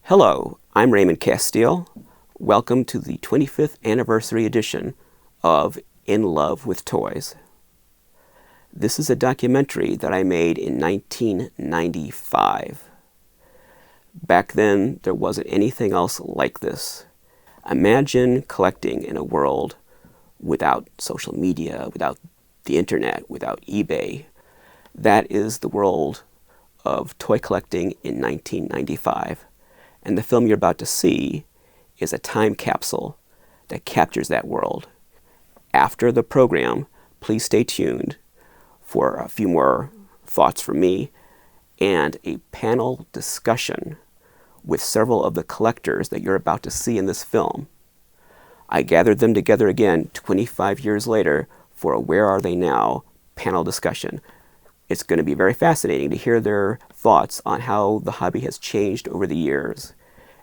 Hello, I'm Raymond Castile. Welcome to the 25th anniversary edition of In Love with Toys. This is a documentary that I made in 1995. Back then, there wasn't anything else like this. Imagine collecting in a world without social media, without the internet, without eBay. That is the world of toy collecting in 1995. And the film you're about to see is a time capsule that captures that world. After the program, please stay tuned for a few more thoughts from me and a panel discussion with several of the collectors that you're about to see in this film. I gathered them together again 25 years later for a Where Are They Now panel discussion. It's going to be very fascinating to hear their thoughts on how the hobby has changed over the years,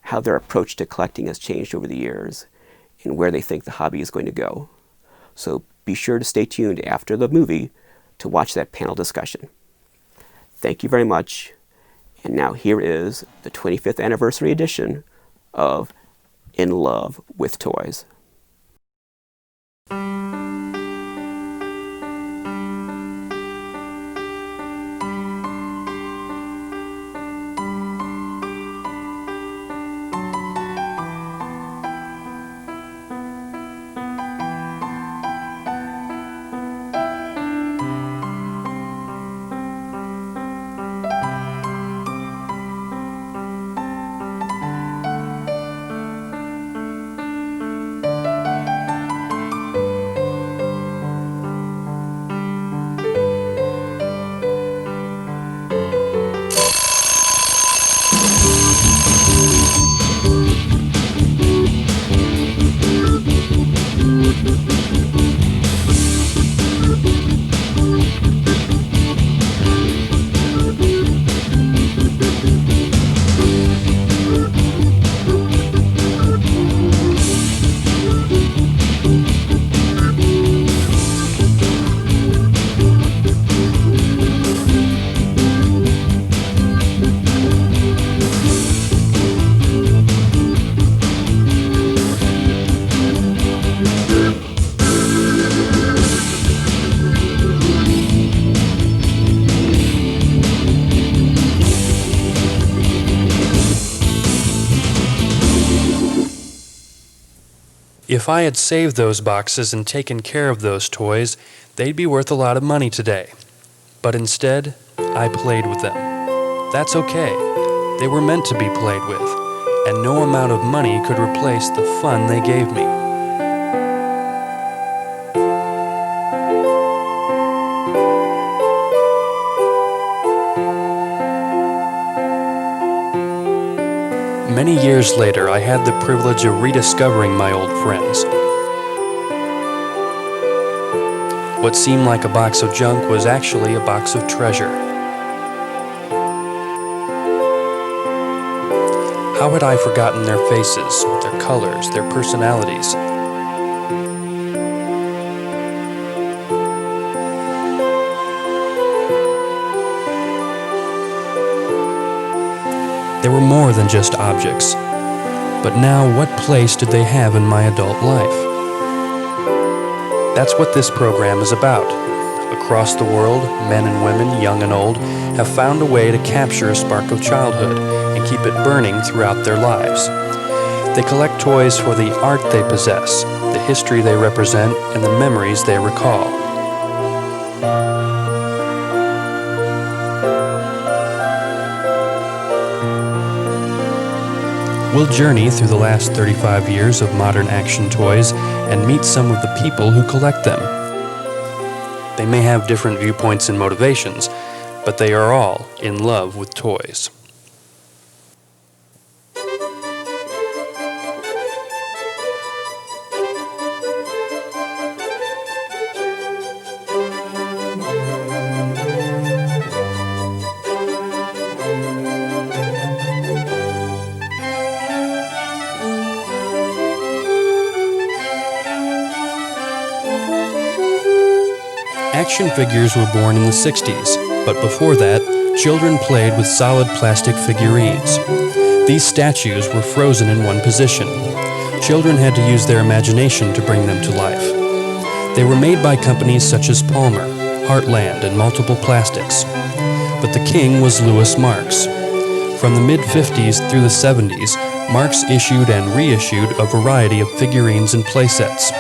how their approach to collecting has changed over the years, and where they think the hobby is going to go. So be sure to stay tuned after the movie to watch that panel discussion. Thank you very much. And now here is the 25th anniversary edition of In Love with Toys. If I had saved those boxes and taken care of those toys, they'd be worth a lot of money today. But instead, I played with them. That's okay. They were meant to be played with, and no amount of money could replace the fun they gave me. Many years later, I had the privilege of rediscovering my old friends. What seemed like a box of junk was actually a box of treasure. How had I forgotten their faces, their colors, their personalities? They were more than just objects. But now, what place did they have in my adult life? That's what this program is about. Across the world, men and women, young and old, have found a way to capture a spark of childhood and keep it burning throughout their lives. They collect toys for the art they possess, the history they represent, and the memories they recall. We'll journey through the last 35 years of modern action toys and meet some of the people who collect them. They may have different viewpoints and motivations, but they are all in love with toys. Action figures were born in the 60s, but before that, children played with solid plastic figurines. These statues were frozen in one position. Children had to use their imagination to bring them to life. They were made by companies such as Palmer, Heartland, and Multiple Plastics. But the king was Louis Marx. From the mid-50s through the 70s, Marx issued and reissued a variety of figurines and playsets.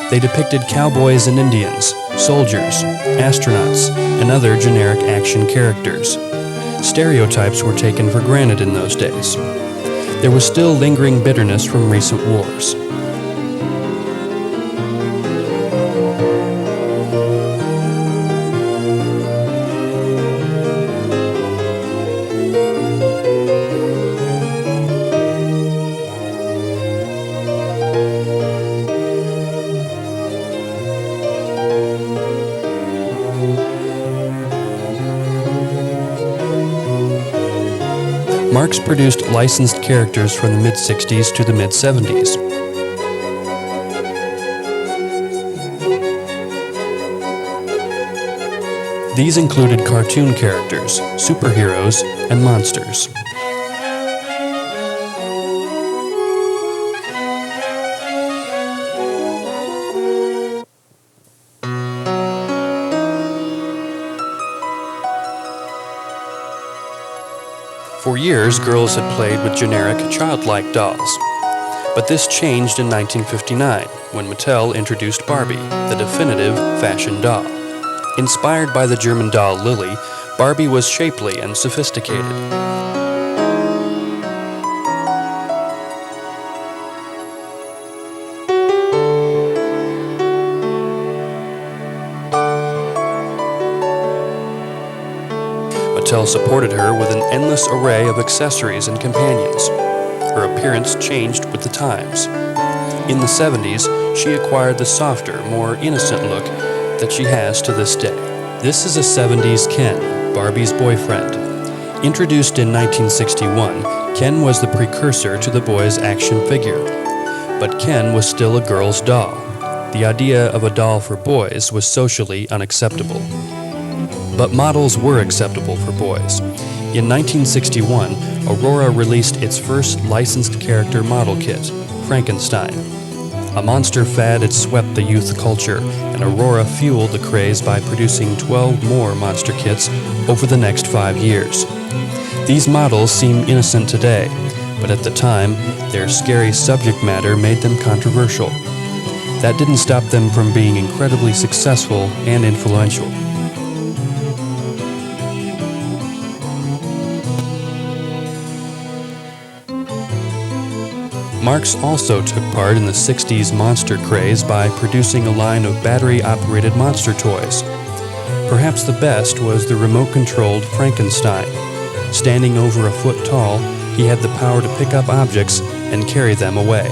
They depicted cowboys and Indians, soldiers, astronauts, and other generic action characters. Stereotypes were taken for granted in those days. There was still lingering bitterness from recent wars. Marx produced licensed characters from the mid-60s to the mid-70s. These included cartoon characters, superheroes, and monsters. For years, girls had played with generic, childlike dolls. But this changed in 1959, when Mattel introduced Barbie, the definitive fashion doll. Inspired by the German doll Lily, Barbie was shapely and sophisticated. Mattel supported her with an endless array of accessories and companions. Her appearance changed with the times. In the 70s, she acquired the softer, more innocent look that she has to this day. This is a 70s Ken, Barbie's boyfriend. Introduced in 1961, Ken was the precursor to the boy's action figure. But Ken was still a girl's doll. The idea of a doll for boys was socially unacceptable. But models were acceptable for boys. In 1961, Aurora released its first licensed character model kit, Frankenstein. A monster fad had swept the youth culture, and Aurora fueled the craze by producing 12 more monster kits over the next 5 years. These models seem innocent today, but at the time, their scary subject matter made them controversial. That didn't stop them from being incredibly successful and influential. Marx also took part in the 60s monster craze by producing a line of battery-operated monster toys. Perhaps the best was the remote-controlled Frankenstein. Standing over a foot tall, he had the power to pick up objects and carry them away.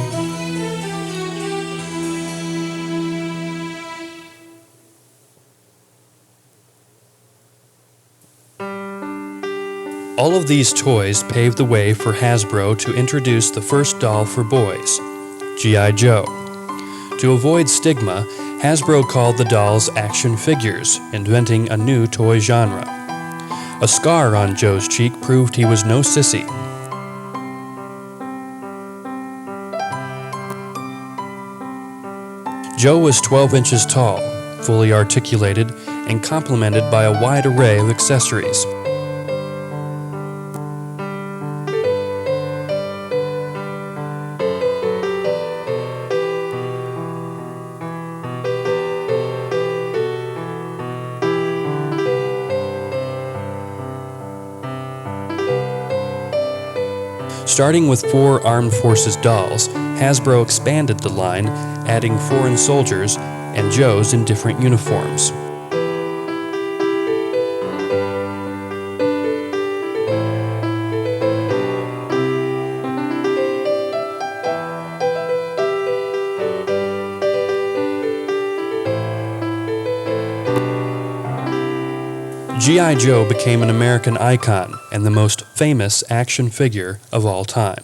All of these toys paved the way for Hasbro to introduce the first doll for boys, G.I. Joe. To avoid stigma, Hasbro called the dolls action figures, inventing a new toy genre. A scar on Joe's cheek proved he was no sissy. Joe was 12 inches tall, fully articulated, and complemented by a wide array of accessories. Starting with 4 Armed Forces dolls, Hasbro expanded the line, adding foreign soldiers and Joes in different uniforms. G.I. Joe became an American icon and the most famous action figure of all time.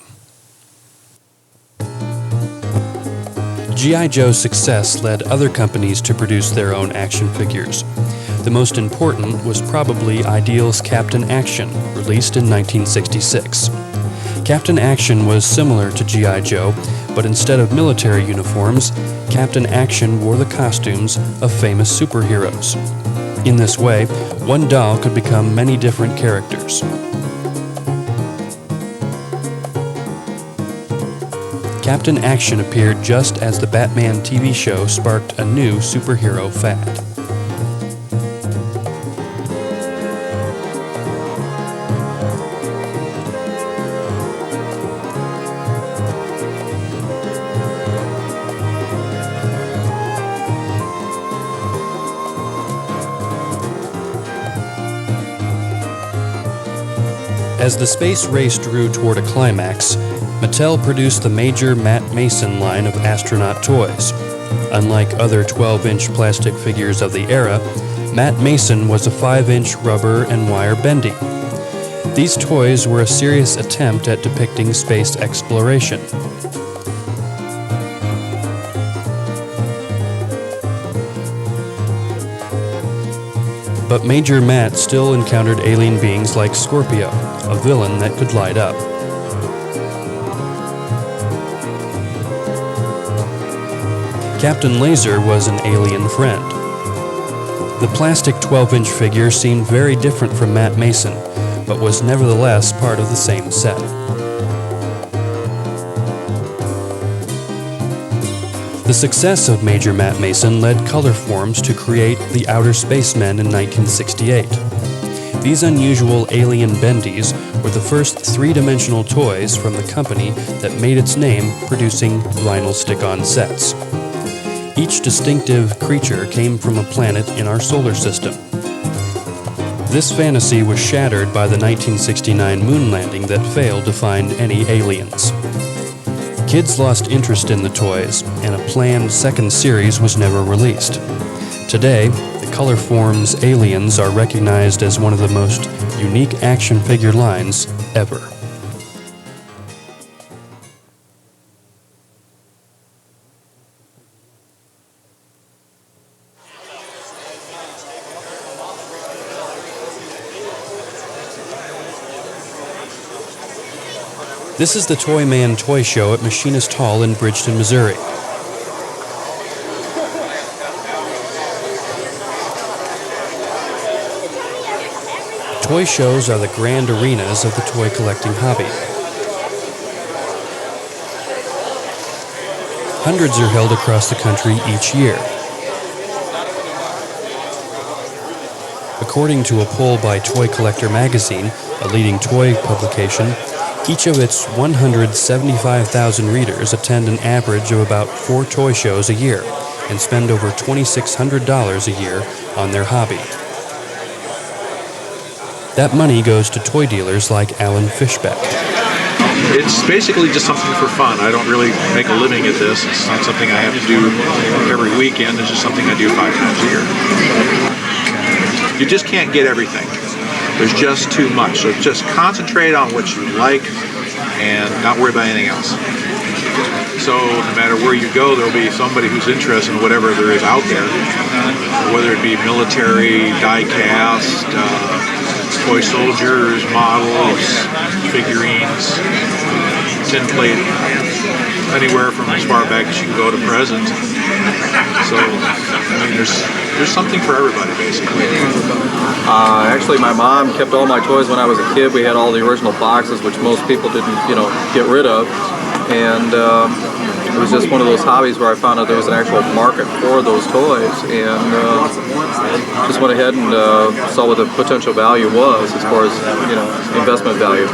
G.I. Joe's success led other companies to produce their own action figures. The most important was probably Ideal's Captain Action, released in 1966. Captain Action was similar to G.I. Joe, but instead of military uniforms, Captain Action wore the costumes of famous superheroes. In this way, one doll could become many different characters. Captain Action appeared just as the Batman TV show sparked a new superhero fad. As the space race drew toward a climax, Mattel produced the major Matt Mason line of astronaut toys. Unlike other 12-inch plastic figures of the era, Matt Mason was a 5-inch rubber and wire bendy. These toys were a serious attempt at depicting space exploration. But Major Matt still encountered alien beings like Scorpio, a villain that could light up. Captain Laser was an alien friend. The plastic 12-inch figure seemed very different from Matt Mason, but was nevertheless part of the same set. The success of Major Matt Mason led Colorforms to create the Outer Spacemen in 1968. These unusual alien bendies were the first three-dimensional toys from the company that made its name producing vinyl stick-on sets. Each distinctive creature came from a planet in our solar system. This fantasy was shattered by the 1969 moon landing that failed to find any aliens. Kids lost interest in the toys, and a planned second series was never released. Today, the Colorforms Aliens are recognized as one of the most unique action figure lines ever. This is the Toy Man Toy Show at Machinist Hall in Bridgeton, Missouri. Toy shows are the grand arenas of the toy collecting hobby. Hundreds are held across the country each year. According to a poll by Toy Collector magazine, a leading toy publication, each of its 175,000 readers attend an average of about 4 toy shows a year and spend over $2,600 a year on their hobby. That money goes to toy dealers like Alan Fishbeck. It's basically just something for fun. I don't really make a living at this. It's not something I have to do every weekend. It's just something I do 5 times a year. You just can't get everything. There's just too much. So just concentrate on what you like and not worry about anything else. So no matter where you go, there'll be somebody who's interested in whatever there is out there, whether it be military, die-cast, toy soldiers, models, figurines, tin plate, anywhere from as far back as you can go to present. So, I mean, there's something for everybody, basically. Actually, my mom kept all my toys when I was a kid. We had all the original boxes, which most people didn't, get rid of. And it was just one of those hobbies where I found out there was an actual market for those toys, and just went ahead and saw what the potential value was as far as investment value.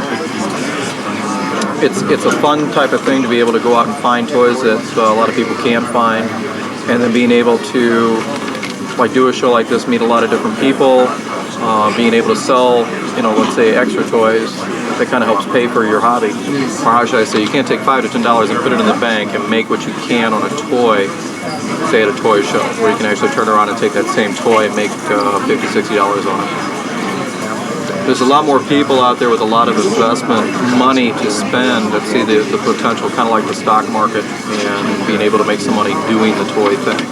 It's a fun type of thing to be able to go out and find toys that a lot of people can't find, and then being able to do a show like this, meet a lot of different people, being able to sell let's say extra toys. That kind of helps pay for your hobby. Or how should I say, you can't take $5 to $10 and put it in the bank and make what you can on a toy, say at a toy show, where you can actually turn around and take that same toy and make $50, $60 on it. There's a lot more people out there with a lot of investment money to spend that see the potential, kind of like the stock market, and being able to make some money doing the toy thing.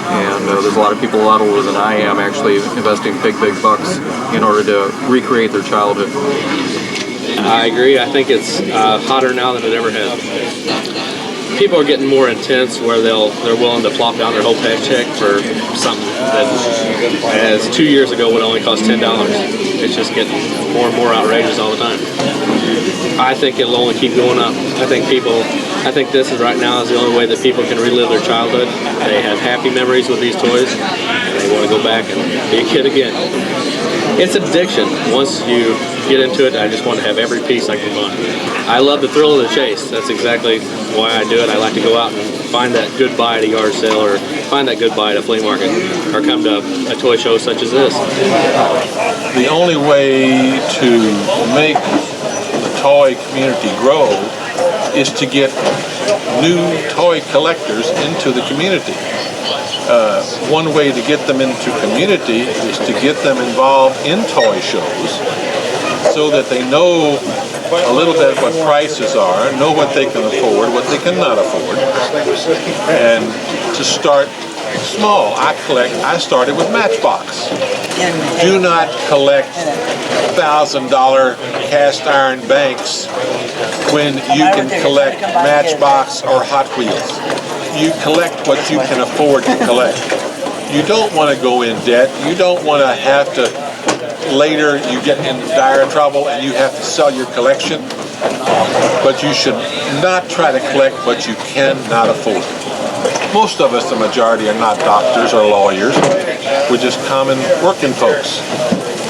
And there's a lot of people a lot older than I am actually investing big bucks in order to recreate their childhood. I agree. I think it's hotter now than it ever has. People are getting more intense where they're willing to plop down their whole paycheck for something that, as 2 years ago, would only cost $10. It's just getting more and more outrageous all the time. I think it'll only keep going up. I think this is right now is the only way that people can relive their childhood. They have happy memories with these toys, and they want to go back and be a kid again. It's an addiction. Once you get into it, I just want to have every piece I can find. I love the thrill of the chase. That's exactly why I do it. I like to go out and find that good buy at a yard sale, or find that good buy at a flea market, or come to a toy show such as this. The only way to make the toy community grow is to get new toy collectors into the community. One way to get them into community is to get them involved in toy shows so that they know a little bit what prices are, know what they can afford, what they cannot afford, and to start small. I started with Matchbox. Do not collect $1,000 cast iron banks when you can collect Matchbox or Hot Wheels. You collect what you can afford to collect. You don't want to go in debt. You don't want to have to, later you get in dire trouble and you have to sell your collection. But you should not try to collect what you cannot afford. Most of us, the majority, are not doctors or lawyers. We're just common working folks.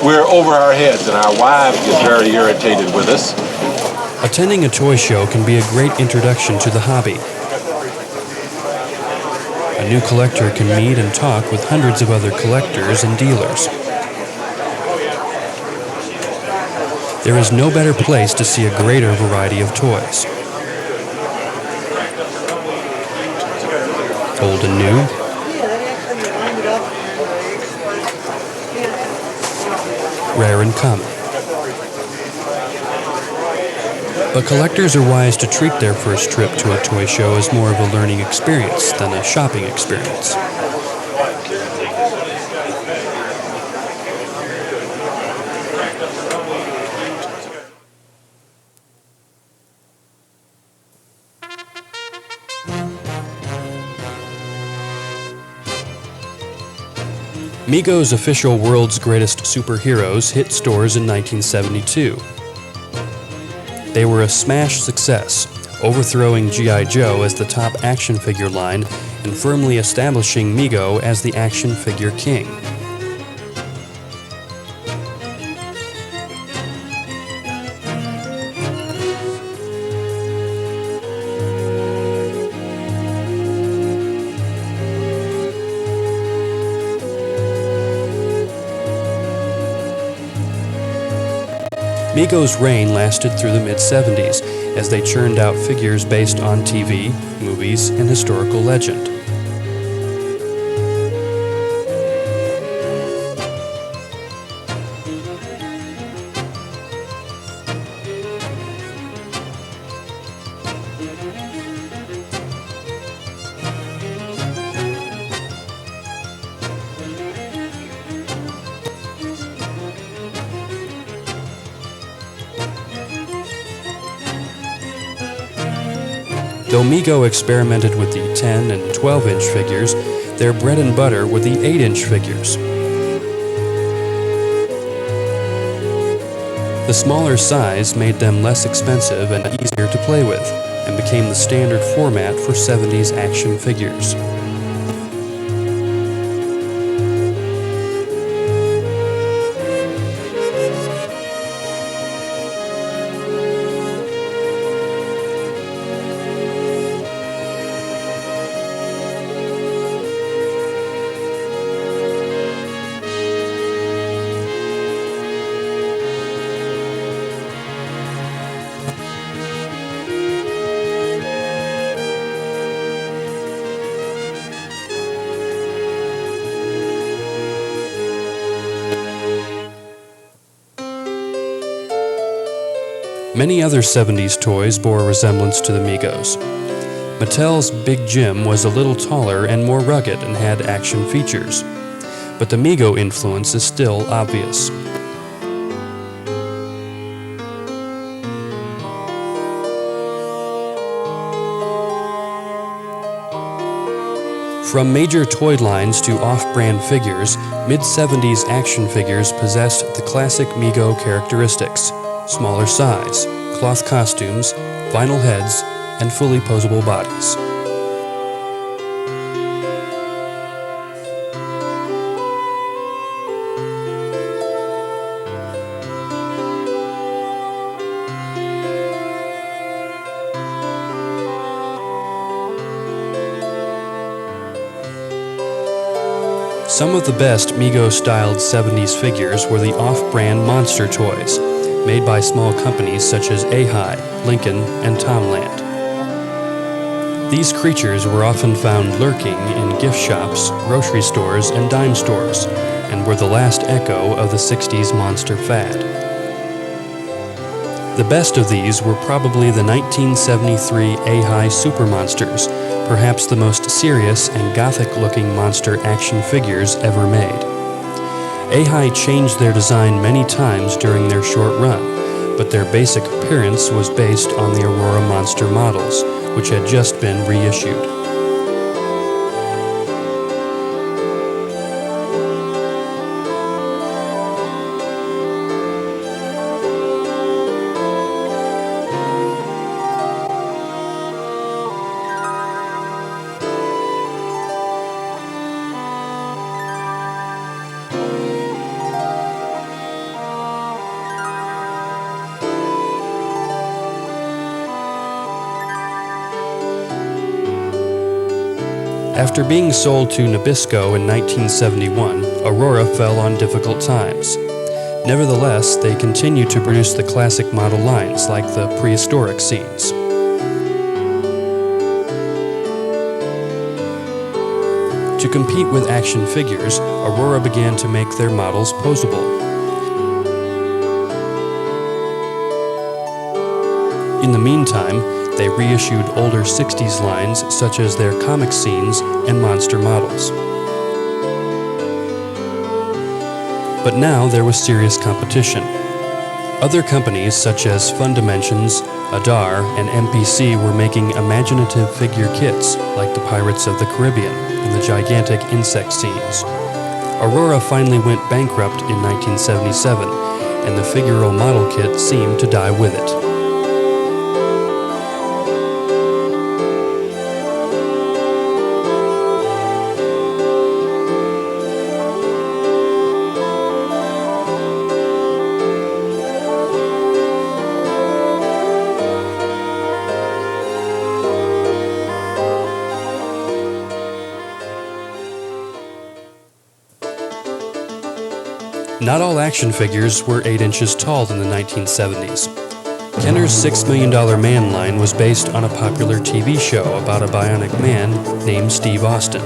We're over our heads, and our wives get very irritated with us. Attending a toy show can be a great introduction to the hobby. A new collector can meet and talk with hundreds of other collectors and dealers. There is no better place to see a greater variety of toys. Old and new, rare and common. But collectors are wise to treat their first trip to a toy show as more of a learning experience than a shopping experience. Mego's official World's Greatest Superheroes hit stores in 1972. They were a smash success, overthrowing G.I. Joe as the top action figure line and firmly establishing Mego as the action figure king. Mego's reign lasted through the mid-70s as they churned out figures based on TV, movies, and historical legend. Though Mego experimented with the 10 and 12-inch figures, their bread and butter were the 8-inch figures. The smaller size made them less expensive and easier to play with, and became the standard format for 70s action figures. Many other 70s toys bore a resemblance to the Megos. Mattel's Big Jim was a little taller and more rugged and had action features, but the Mego influence is still obvious. From major toy lines to off-brand figures, mid-70s action figures possessed the classic Mego characteristics: smaller size, cloth costumes, vinyl heads, and fully posable bodies. Some of the best Mego-styled 70s figures were the off-brand monster toys, made by small companies such as A-Hi, Lincoln, and Tomland. These creatures were often found lurking in gift shops, grocery stores, and dime stores, and were the last echo of the 60s monster fad. The best of these were probably the 1973 A-Hi Super Monsters, perhaps the most serious and gothic-looking monster action figures ever made. A-Hi changed their design many times during their short run, but their basic appearance was based on the Aurora monster models, which had just been reissued. After being sold to Nabisco in 1971, Aurora fell on difficult times. Nevertheless, they continued to produce the classic model lines like the prehistoric scenes. To compete with action figures, Aurora began to make their models posable. In the meantime, they reissued older 60s lines such as their comic scenes and monster models. But now there was serious competition. Other companies such as Fun Dimensions, Adar, and MPC were making imaginative figure kits like the Pirates of the Caribbean and the gigantic insect scenes. Aurora finally went bankrupt in 1977, and the figural model kit seemed to die with it. Not all action figures were 8 inches tall in the 1970s. Kenner's $6 Million Man line was based on a popular TV show about a bionic man named Steve Austin.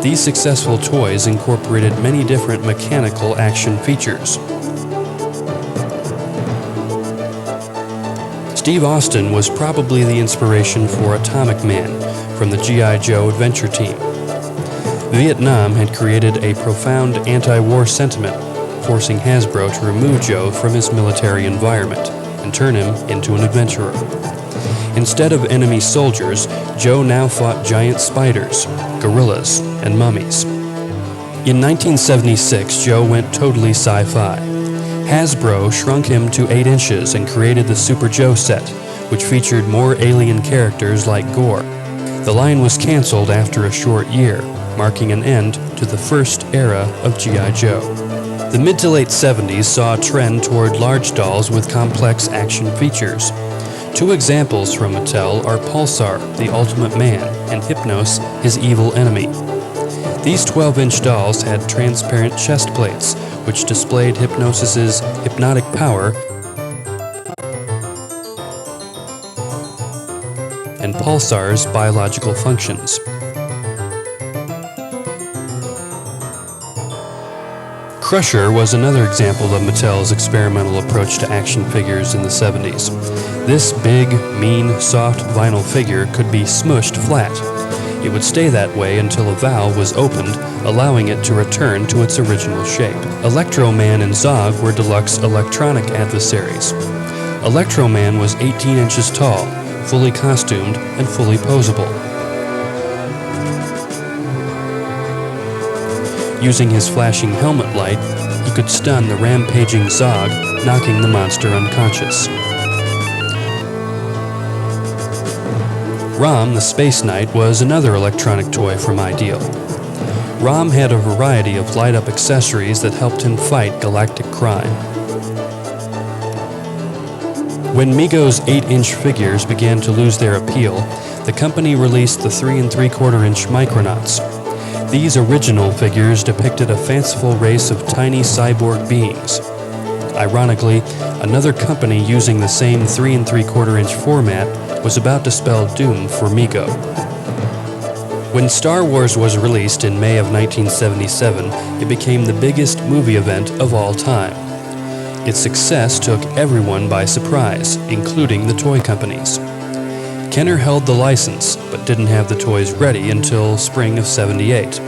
These successful toys incorporated many different mechanical action features. Steve Austin was probably the inspiration for Atomic Man from the G.I. Joe Adventure Team. Vietnam had created a profound anti-war sentiment, forcing Hasbro to remove Joe from his military environment and turn him into an adventurer. Instead of enemy soldiers, Joe now fought giant spiders, gorillas, and mummies. In 1976, Joe went totally sci-fi. Hasbro shrunk him to 8 inches and created the Super Joe set, which featured more alien characters like Gore. The line was canceled after a short year, marking an end to the first era of G.I. Joe. The mid to late 70s saw a trend toward large dolls with complex action features. Two examples from Mattel are Pulsar, the Ultimate Man, and Hypnos, his evil enemy. These 12-inch dolls had transparent chest plates, which displayed Hypnos' hypnotic power, and Pulsar's biological functions. Crusher was another example of Mattel's experimental approach to action figures in the 70s. This big, mean, soft vinyl figure could be smushed flat. It would stay that way until a valve was opened, allowing it to return to its original shape. Electro-Man and Zog were deluxe electronic adversaries. Electro-Man was 18 inches tall, fully costumed, and fully posable. Using his flashing helmet light, he could stun the rampaging Zog, knocking the monster unconscious. Rom, the Space Knight, was another electronic toy from Ideal. Rom had a variety of light-up accessories that helped him fight galactic crime. When Mego's 8-inch figures began to lose their appeal, the company released the 3 3/4-inch Micronauts. These original figures depicted a fanciful race of tiny cyborg beings. Ironically, another company using the same 3 3/4-inch format was about to spell doom for Mego. When Star Wars was released in May of 1977, it became the biggest movie event of all time. Its success took everyone by surprise, including the toy companies. Kenner held the license, but didn't have the toys ready until spring of '78.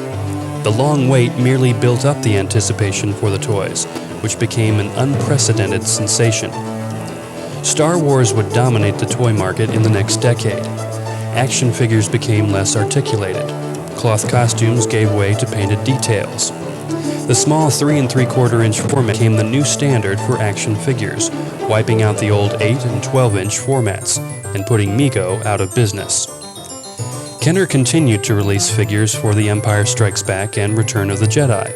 The long wait merely built up the anticipation for the toys, which became an unprecedented sensation. Star Wars would dominate the toy market in the next decade. Action figures became less articulated. Cloth costumes gave way to painted details. The small 3 3/4-inch format became the new standard for action figures, wiping out the old 8 and 12-inch formats and putting Mego out of business. Kenner continued to release figures for The Empire Strikes Back and Return of the Jedi.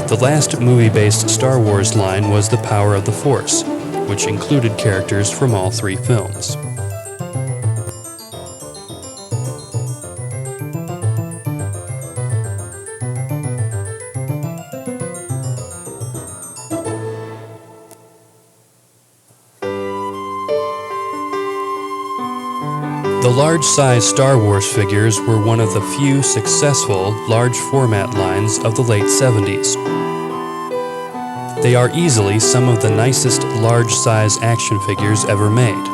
The last movie-based Star Wars line was The Power of the Force, which included characters from all 3 films. The large-size Star Wars figures were one of the few successful large-format lines of the late 70s. They are easily some of the nicest large-size action figures ever made.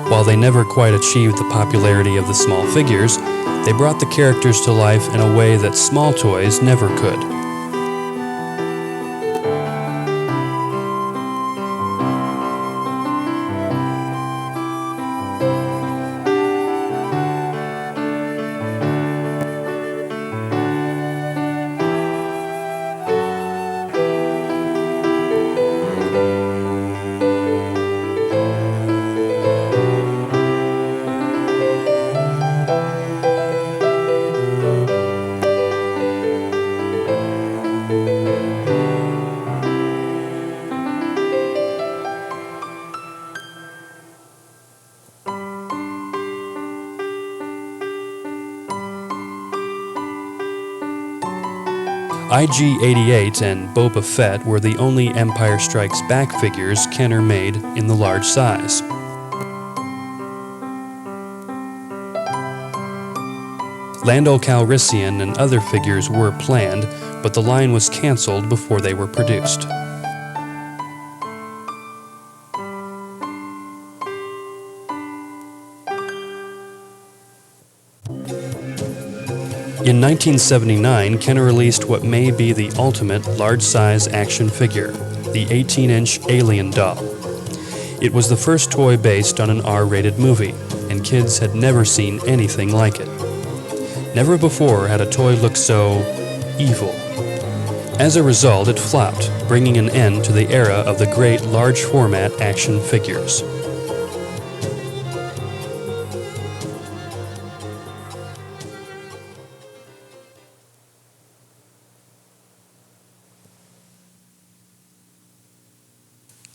While they never quite achieved the popularity of the small figures, they brought the characters to life in a way that small toys never could. IG-88 and Boba Fett were the only Empire Strikes Back figures Kenner made in the large size. Lando Calrissian and other figures were planned, but the line was canceled before they were produced. In 1979, Kenner released what may be the ultimate large-size action figure, the 18-inch Alien doll. It was the first toy based on an R-rated movie, and kids had never seen anything like it. Never before had a toy looked so evil. As a result, it flopped, bringing an end to the era of the great large-format action figures.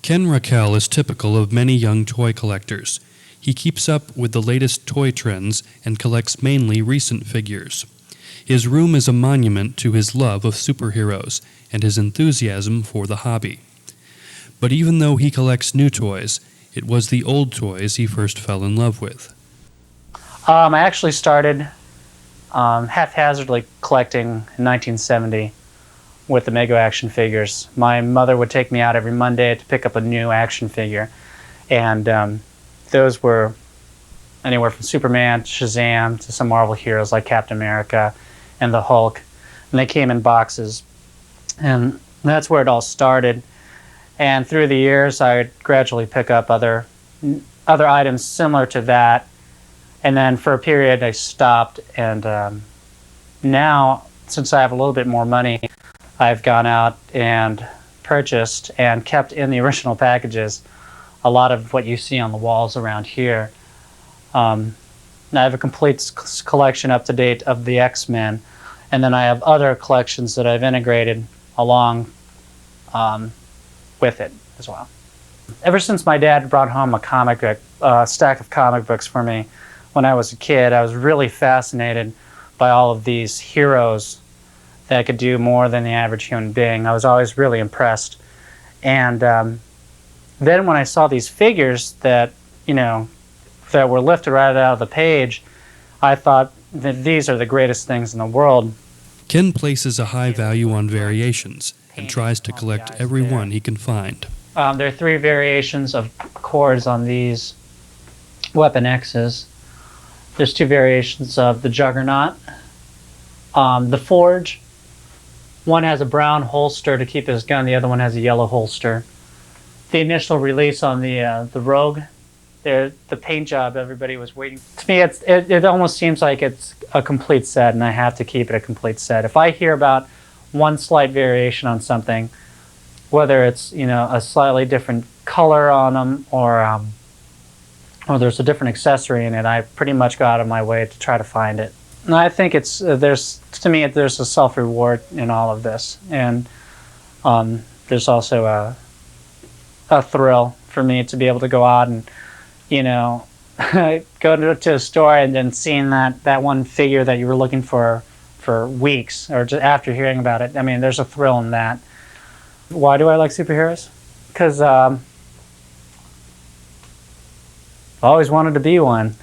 Ken Raquel is typical of many young toy collectors. He keeps up with the latest toy trends and collects mainly recent figures. His room is a monument to his love of superheroes and his enthusiasm for the hobby. But even though he collects new toys, it was the old toys he first fell in love with. I actually started haphazardly collecting in 1970 with the Mego action figures. My mother would take me out every Monday to pick up a new action figure, and those were anywhere from Superman to Shazam to some Marvel heroes like Captain America and the Hulk, and they came in boxes, and that's where it all started. And through the years I would gradually pick up other items similar to that, and then for a period I stopped, and now, since I have a little bit more money, I've gone out and purchased and kept in the original packages a lot of what you see on the walls around here. I have a complete collection up to date of the X-Men, and then I have other collections that I've integrated along with it as well. Ever since my dad brought home a stack of comic books for me when I was a kid, I was really fascinated by all of these heroes that could do more than the average human being. I was always really impressed. And then when I saw these figures that, that were lifted right out of the page, I thought that these are the greatest things in the world. Ken places a high value on variations and tries to collect every one he can find. There are 3 variations of cords on these Weapon X's. There's 2 variations of the Juggernaut. The Forge, one has a brown holster to keep his gun, the other one has a yellow holster. The initial release on the Rogue, the paint job everybody was waiting. To me, it almost seems like it's a complete set, and I have to keep it a complete set. If I hear about one slight variation on something, whether it's a slightly different color on them or there's a different accessory in it, I pretty much go out of my way to try to find it. And I think there's a self-reward in all of this, and there's also a thrill for me to be able to go out and go to a store and then seeing that one figure that you were looking for weeks, or just after hearing about it. I mean, there's a thrill in that. Why do I like superheroes? Because I always wanted to be one.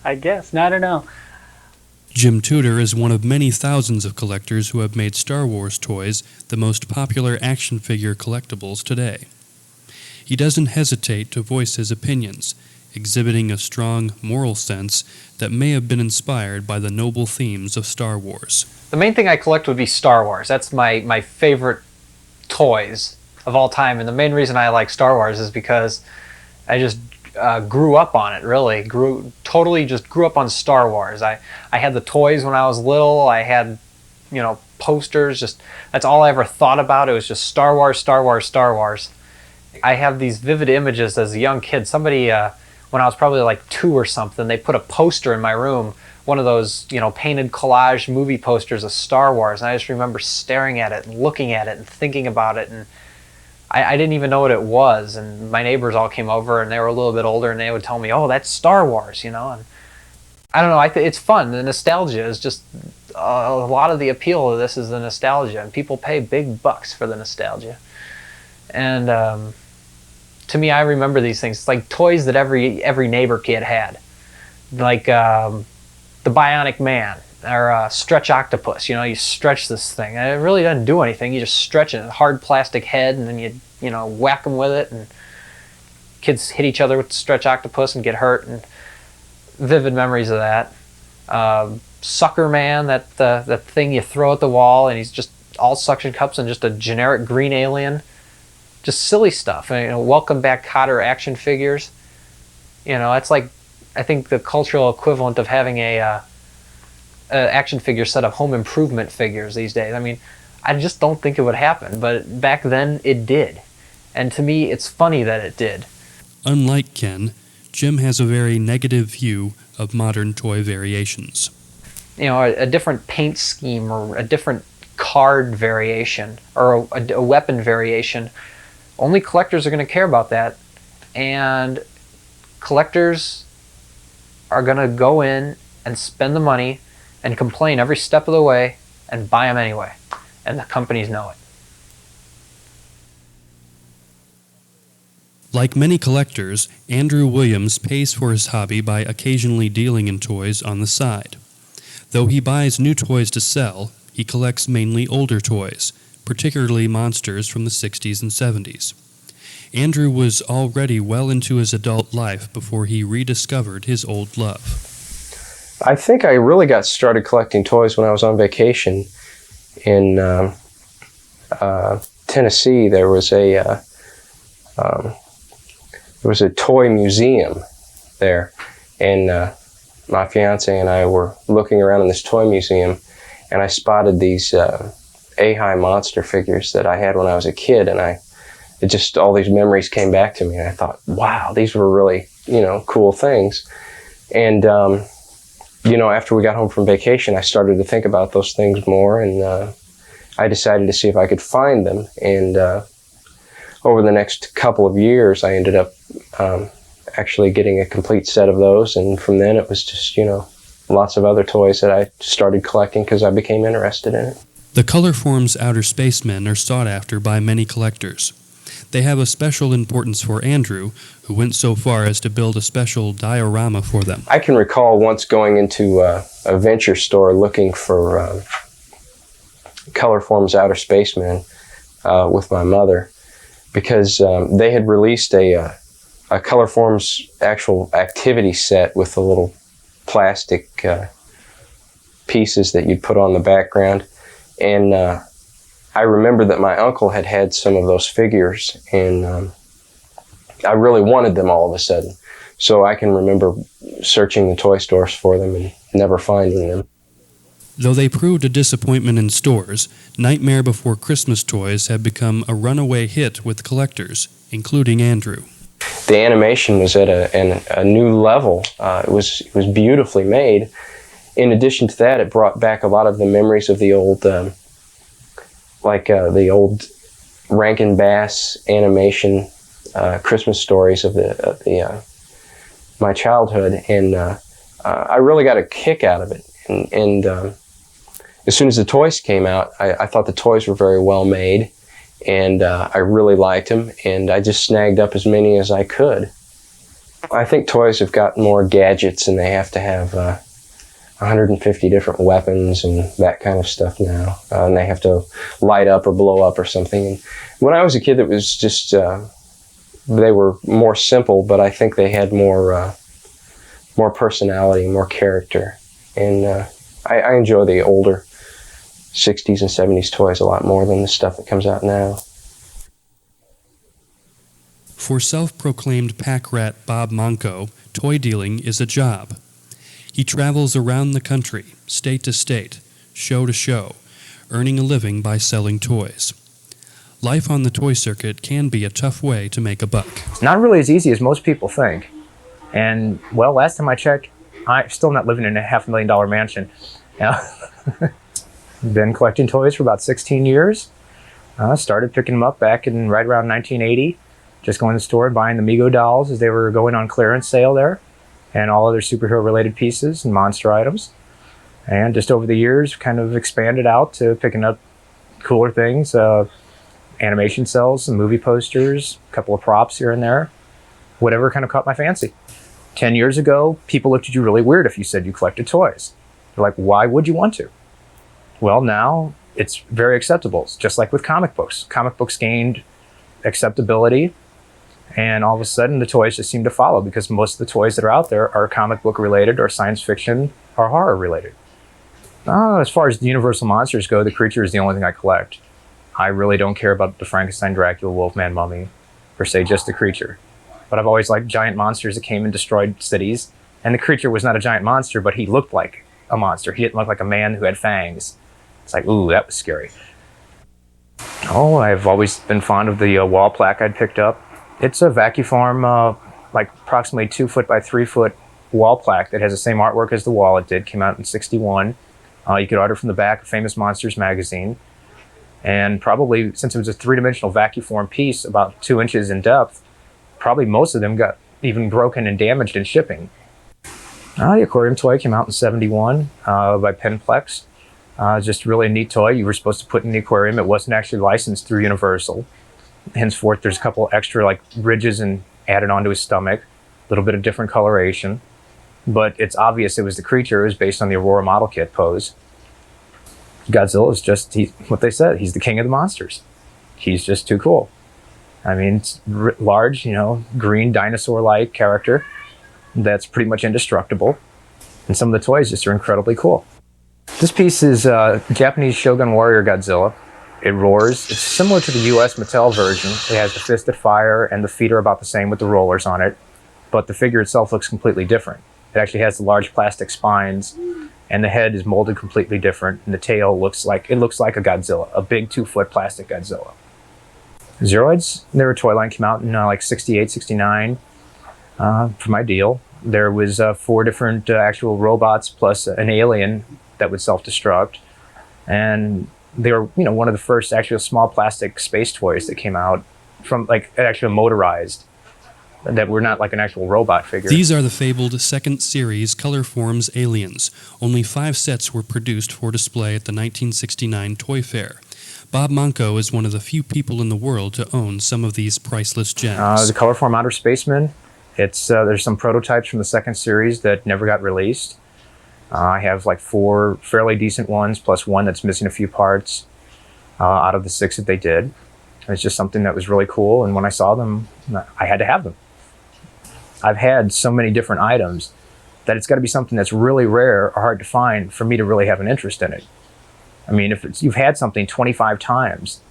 I guess. I don't know. Jim Tudor is one of many thousands of collectors who have made Star Wars toys the most popular action figure collectibles today. He doesn't hesitate to voice his opinions, exhibiting a strong moral sense that may have been inspired by the noble themes of Star Wars. The main thing I collect would be Star Wars. That's my favorite toys of all time, and the main reason I like Star Wars is because I just grew up on it, really. Totally just grew up on Star Wars. I had the toys when I was little. I had, posters. That's all I ever thought about. It was just Star Wars, Star Wars, Star Wars. I have these vivid images as a young kid. Somebody, when I was probably like 2 or something, they put a poster in my room, one of those, painted collage movie posters of Star Wars, and I just remember staring at it and looking at it and thinking about it, and I didn't even know what it was, and my neighbors all came over, and they were a little bit older, and they would tell me, oh, that's Star Wars, and I don't know, it's fun. The nostalgia is just, a lot of the appeal of this is the nostalgia, and people pay big bucks for the nostalgia. And to me, I remember these things. It's like toys that every neighbor kid had, like the Bionic Man or Stretch Octopus. You stretch this thing, and it really doesn't do anything. You just stretch it, a hard plastic head, and then you whack them with it, and kids hit each other with the Stretch Octopus and get hurt. And vivid memories of that. sucker man, that thing you throw at the wall, and he's just all suction cups and just a generic green alien. Just silly stuff. And, you know, welcome back Cotter action figures. You know, it's like, I think the cultural equivalent of having a action figure set of home improvement figures these days. I mean, I just don't think it would happen, but back then it did. And to me, it's funny that it did. Unlike Ken, Jim has a very negative view of modern toy variations. You know, a different paint scheme or a different card variation or a weapon variation. Only collectors are going to care about that, and collectors are going to go in and spend the money and complain every step of the way and buy them anyway, and the companies know it. Like many collectors, Andrew Williams pays for his hobby by occasionally dealing in toys on the side. Though he buys new toys to sell, he collects mainly older toys, particularly monsters from the 60s and 70s. Andrew was already well into his adult life before he rediscovered his old love. I think I really got started collecting toys when I was on vacation in Tennessee. There was a toy museum there, and my fiance and I were looking around in this toy museum, and I spotted these A-High monster figures that I had when I was a kid, and all these memories came back to me, and I thought, wow, these were really, cool things. And after we got home from vacation, I started to think about those things more, and I decided to see if I could find them. And over the next couple of years, I ended up actually getting a complete set of those, and from then it was just, lots of other toys that I started collecting because I became interested in it. The Colorform's Outer Spacemen are sought after by many collectors. They have a special importance for Andrew, who went so far as to build a special diorama for them. I can recall once going into a venture store looking for Colorform's Outer Spacemen with my mother, because they had released a Colorform's actual activity set with the little plastic pieces that you'd put on the background. And I remember that my uncle had some of those figures, and I really wanted them all of a sudden. So I can remember searching the toy stores for them and never finding them. Though they proved a disappointment in stores, Nightmare Before Christmas toys have become a runaway hit with collectors, including Andrew. The animation was at a new level. It was beautifully made. In addition to that, it brought back a lot of the memories of the old, the old Rankin Bass animation Christmas stories of my childhood, and I really got a kick out of it. And as soon as the toys came out, I thought the toys were very well made, and I really liked them, and I just snagged up as many as I could. I think toys have got more gadgets, and they have to have 150 different weapons and that kind of stuff now, and they have to light up or blow up or something. And when I was a kid, it was just they were more simple, but I think they had more personality, more character, and I enjoy the older 60s and 70s toys a lot more than the stuff that comes out now. For self-proclaimed pack rat Bob Monco, toy dealing is a job. He travels around the country, state to state, show to show, earning a living by selling toys. Life on the toy circuit can be a tough way to make a buck. It's not really as easy as most people think. And, well, last time I checked, I'm still not living in a $500,000 mansion. Been collecting toys for about 16 years. Started picking them up back in right around 1980. Just going to the store and buying the Mego dolls as they were going on clearance sale there, and all other superhero-related pieces and monster items. And just over the years, kind of expanded out to picking up cooler things, animation cells, some movie posters, a couple of props here and there, whatever kind of caught my fancy. 10 years ago, people looked at you really weird if you said you collected toys. They're like, why would you want to? Well, now it's very acceptable. It's just like with comic books. Comic books gained acceptability, and all of a sudden the toys just seem to follow, because most of the toys that are out there are comic book related or science fiction or horror related. As far as the Universal monsters go, the creature is the only thing I collect. I really don't care about the Frankenstein, Dracula, Wolfman, Mummy, per se, just the creature. But I've always liked giant monsters that came and destroyed cities. And the creature was not a giant monster, but he looked like a monster. He didn't look like a man who had fangs. It's like, ooh, that was scary. Oh, I've always been fond of the wall plaque I'd picked up. It's a vacuform, like approximately 2 foot by 3 foot wall plaque that has the same artwork as the wall it did. Came out in '61. You could order from the back of Famous Monsters magazine. And probably, since it was a 3-dimensional vacuform piece, about 2 inches in depth, probably most of them got even broken and damaged in shipping. The aquarium toy came out in '71 by Penplex. Just really a neat toy. You were supposed to put in the aquarium. It wasn't actually licensed through Universal. Henceforth, there's a couple extra like ridges and added onto his stomach, a little bit of different coloration. But it's obvious it was the creature. It was based on the Aurora model kit pose. Godzilla is just what they said. He's the king of the monsters. He's just too cool. I mean, it's large, green dinosaur-like character that's pretty much indestructible. And some of the toys just are incredibly cool. This piece is Japanese Shogun Warrior Godzilla. It roars. It's similar to the US Mattel version. It has the fist of fire, and the feet are about the same with the rollers on it. But the figure itself looks completely different. It actually has the large plastic spines, and the head is molded completely different, and the tail looks like a Godzilla, a big 2 foot plastic Godzilla. Zeroids, their toy line came out in like '68, '69 for my deal. There was 4 different actual robots plus an alien that would self-destruct. And they were, one of the first actual small plastic space toys that came out from like actually motorized, that were not like an actual robot figure. These are the fabled second series Color Forms aliens. Only 5 sets were produced for display at the 1969 Toy Fair. Bob Monco is one of the few people in the world to own some of these priceless gems. The Colorform Outer Spaceman. There's some prototypes from the second series that never got released. I have like 4 fairly decent ones, plus one that's missing a few parts out of the 6 that they did. It's just something that was really cool, and when I saw them, I had to have them. I've had so many different items that it's got to be something that's really rare or hard to find for me to really have an interest in it. I mean, if you've had something 25 times,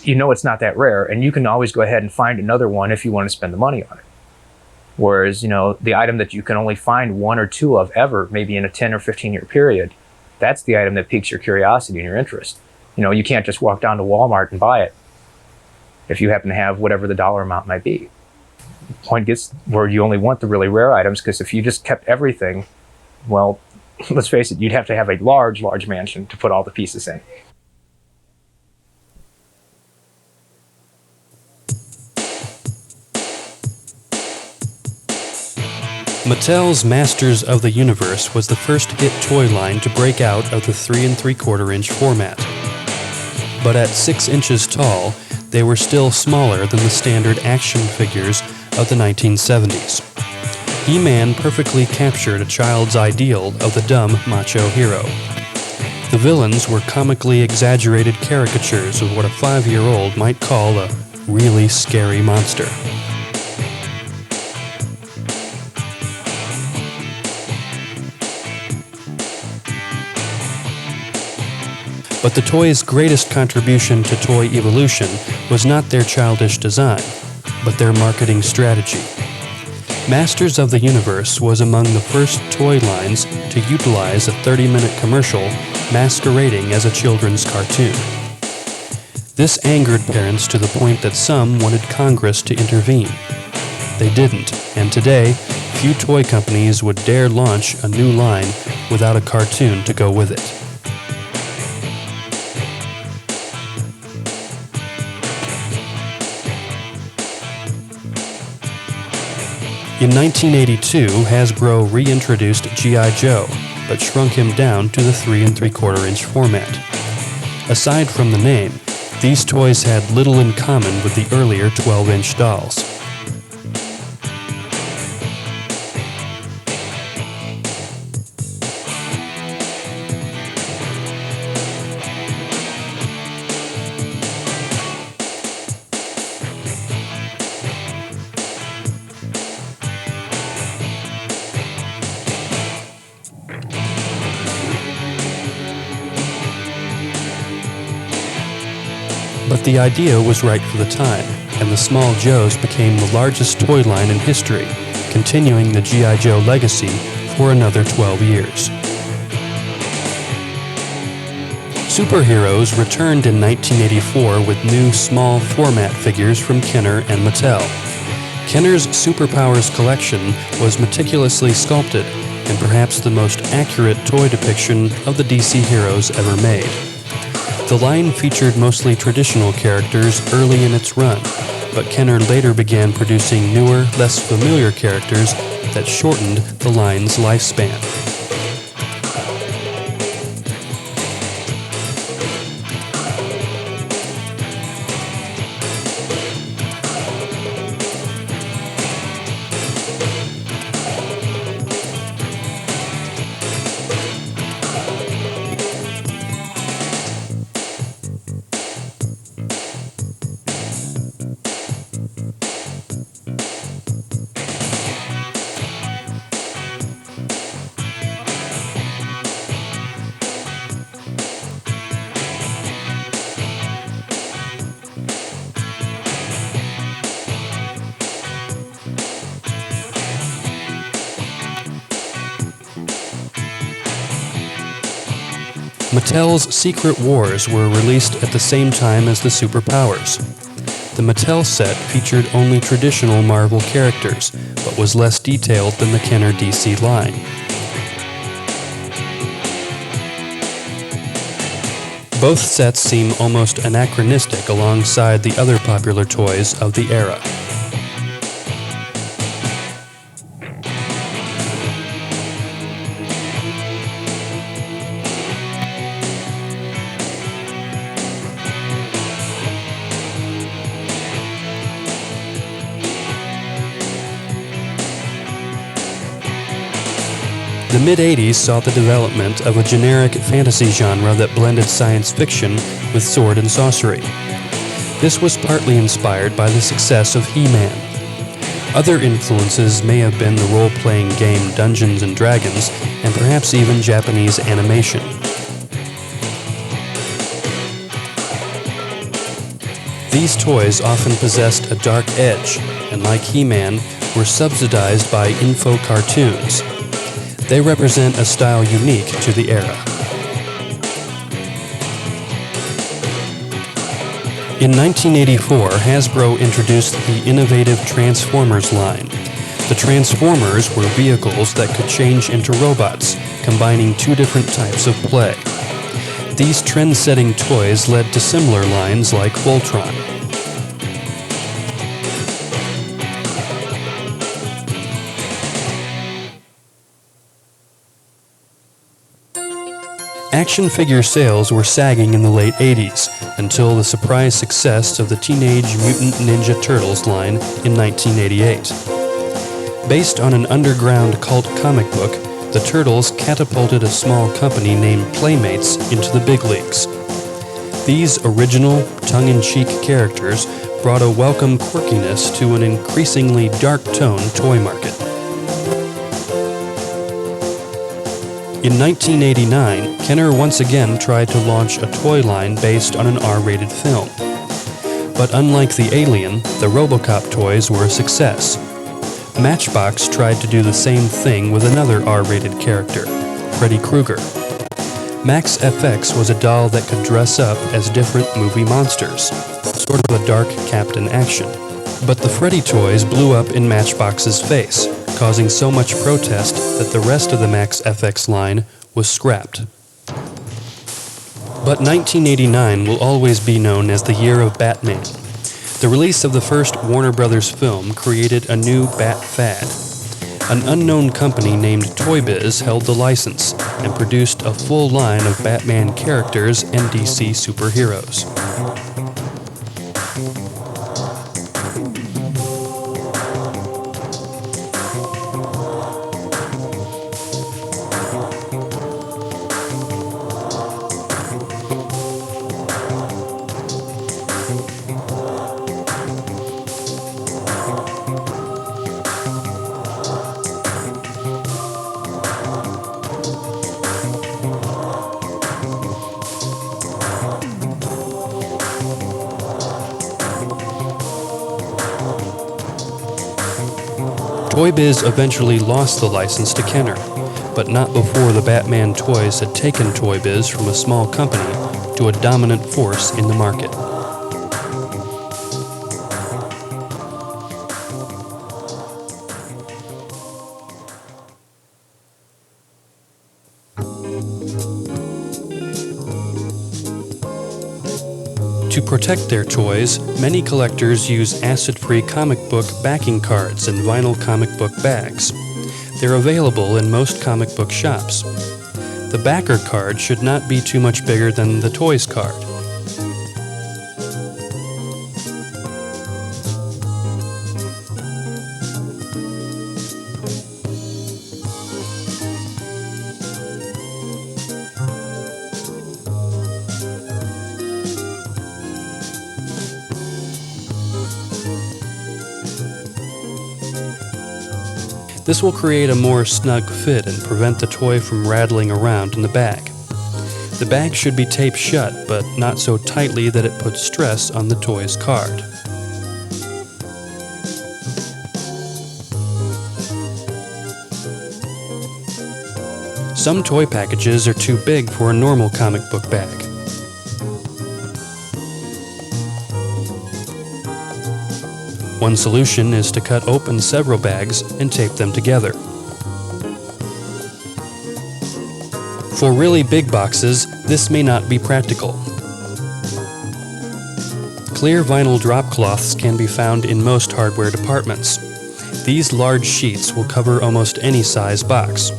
it's not that rare, and you can always go ahead and find another one if you want to spend the money on it. Whereas, the item that you can only find 1 or 2 of ever, maybe in a 10 or 15-year period, that's the item that piques your curiosity and your interest. You can't just walk down to Walmart and buy it if you happen to have whatever the dollar amount might be. The point gets where you only want the really rare items, because if you just kept everything, well, let's face it, you'd have to have a large, large mansion to put all the pieces in. Mattel's Masters of the Universe was the first hit toy line to break out of the 3 3/4 inch format. But at 6 inches tall, they were still smaller than the standard action figures of the 1970s. He-Man perfectly captured a child's ideal of the dumb macho hero. The villains were comically exaggerated caricatures of what a 5-year-old might call a really scary monster. But the toy's greatest contribution to toy evolution was not their childish design, but their marketing strategy. Masters of the Universe was among the first toy lines to utilize a 30-minute commercial masquerading as a children's cartoon. This angered parents to the point that some wanted Congress to intervene. They didn't, and today, few toy companies would dare launch a new line without a cartoon to go with it. In 1982, Hasbro reintroduced G.I. Joe, but shrunk him down to the 3 3/4 inch format. Aside from the name, these toys had little in common with the earlier 12-inch dolls. But the idea was right for the time, and the Small Joes became the largest toy line in history, continuing the G.I. Joe legacy for another 12 years. Superheroes returned in 1984 with new small format figures from Kenner and Mattel. Kenner's Superpowers collection was meticulously sculpted and perhaps the most accurate toy depiction of the DC heroes ever made. The line featured mostly traditional characters early in its run, but Kenner later began producing newer, less familiar characters that shortened the line's lifespan. Mattel's Secret Wars were released at the same time as the Superpowers. The Mattel set featured only traditional Marvel characters, but was less detailed than the Kenner DC line. Both sets seem almost anachronistic alongside the other popular toys of the era. The mid-'80s saw the development of a generic fantasy genre that blended science fiction with sword and sorcery. This was partly inspired by the success of He-Man. Other influences may have been the role-playing game Dungeons & Dragons, and perhaps even Japanese animation. These toys often possessed a dark edge, and like He-Man, were subsidized by info cartoons. They represent a style unique to the era. In 1984, Hasbro introduced the innovative Transformers line. The Transformers were vehicles that could change into robots, combining two different types of play. These trend-setting toys led to similar lines like Voltron. Action figure sales were sagging in the late 80s, until the surprise success of the Teenage Mutant Ninja Turtles line in 1988. Based on an underground cult comic book, the Turtles catapulted a small company named Playmates into the big leagues. These original, tongue-in-cheek characters brought a welcome quirkiness to an increasingly dark-toned toy market. In 1989, Kenner once again tried to launch a toy line based on an R-rated film. But unlike the Alien, the RoboCop toys were a success. Matchbox tried to do the same thing with another R-rated character, Freddy Krueger. Max FX was a doll that could dress up as different movie monsters, sort of a dark Captain Action. But the Freddy toys blew up in Matchbox's face, causing so much protest that the rest of the Max FX line was scrapped. But 1989 will always be known as the year of Batman. The release of the first Warner Brothers film created a new Bat fad. An unknown company named Toy Biz held the license and produced a full line of Batman characters and DC superheroes. Toy Biz eventually lost the license to Kenner, but not before the Batman toys had taken Toy Biz from a small company to a dominant force in the market. To protect their toys, many collectors use acid-free comic book backing cards and vinyl comic book bags. They're available in most comic book shops. The backer card should not be too much bigger than the toys card. This will create a more snug fit and prevent the toy from rattling around in the bag. The bag should be taped shut, but not so tightly that it puts stress on the toy's card. Some toy packages are too big for a normal comic book bag. One solution is to cut open several bags and tape them together. For really big boxes, this may not be practical. Clear vinyl drop cloths can be found in most hardware departments. These large sheets will cover almost any size box.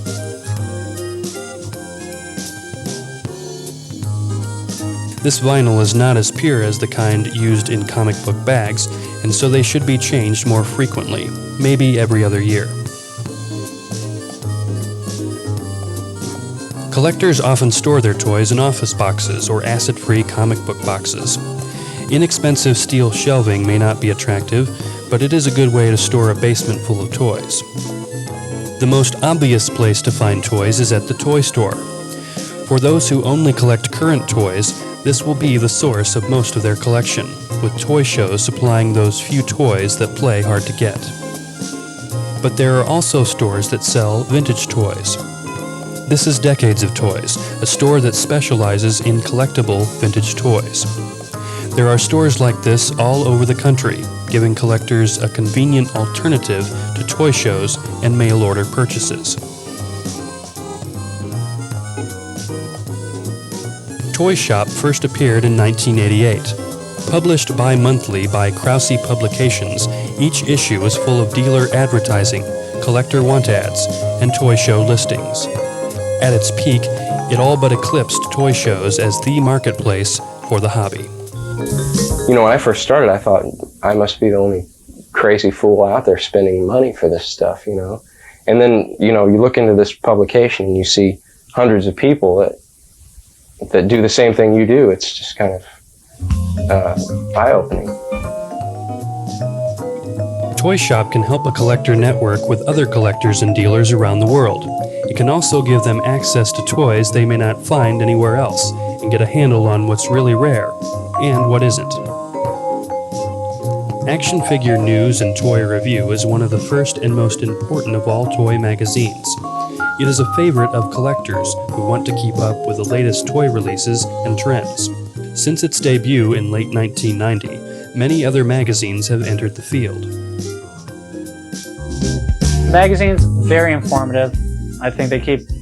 This vinyl is not as pure as the kind used in comic book bags, and so they should be changed more frequently, maybe every other year. Collectors often store their toys in office boxes or acid-free comic book boxes. Inexpensive steel shelving may not be attractive, but it is a good way to store a basement full of toys. The most obvious place to find toys is at the toy store. For those who only collect current toys, this will be the source of most of their collection, with toy shows supplying those few toys that play hard to get. But there are also stores that sell vintage toys. This is Decades of Toys, a store that specializes in collectible vintage toys. There are stores like this all over the country, giving collectors a convenient alternative to toy shows and mail-order purchases. Toy Shop first appeared in 1988. Published bi-monthly by Krause Publications, each issue is full of dealer advertising, collector want ads, and toy show listings. At its peak, it all but eclipsed toy shows as the marketplace for the hobby. You know, when I first started, I thought I must be the only crazy fool out there spending money for this stuff, you know. And then, you know, you look into this publication and you see hundreds of people that do the same thing you do. It's just kind of eye-opening. Toy Shop can help a collector network with other collectors and dealers around the world. It can also give them access to toys they may not find anywhere else and get a handle on what's really rare and what isn't. Action Figure News and Toy Review is one of the first and most important of all toy magazines. It is a favorite of collectors who want to keep up with the latest toy releases and trends. Since its debut in late 1990, many other magazines have entered the field. The magazine's very informative. I think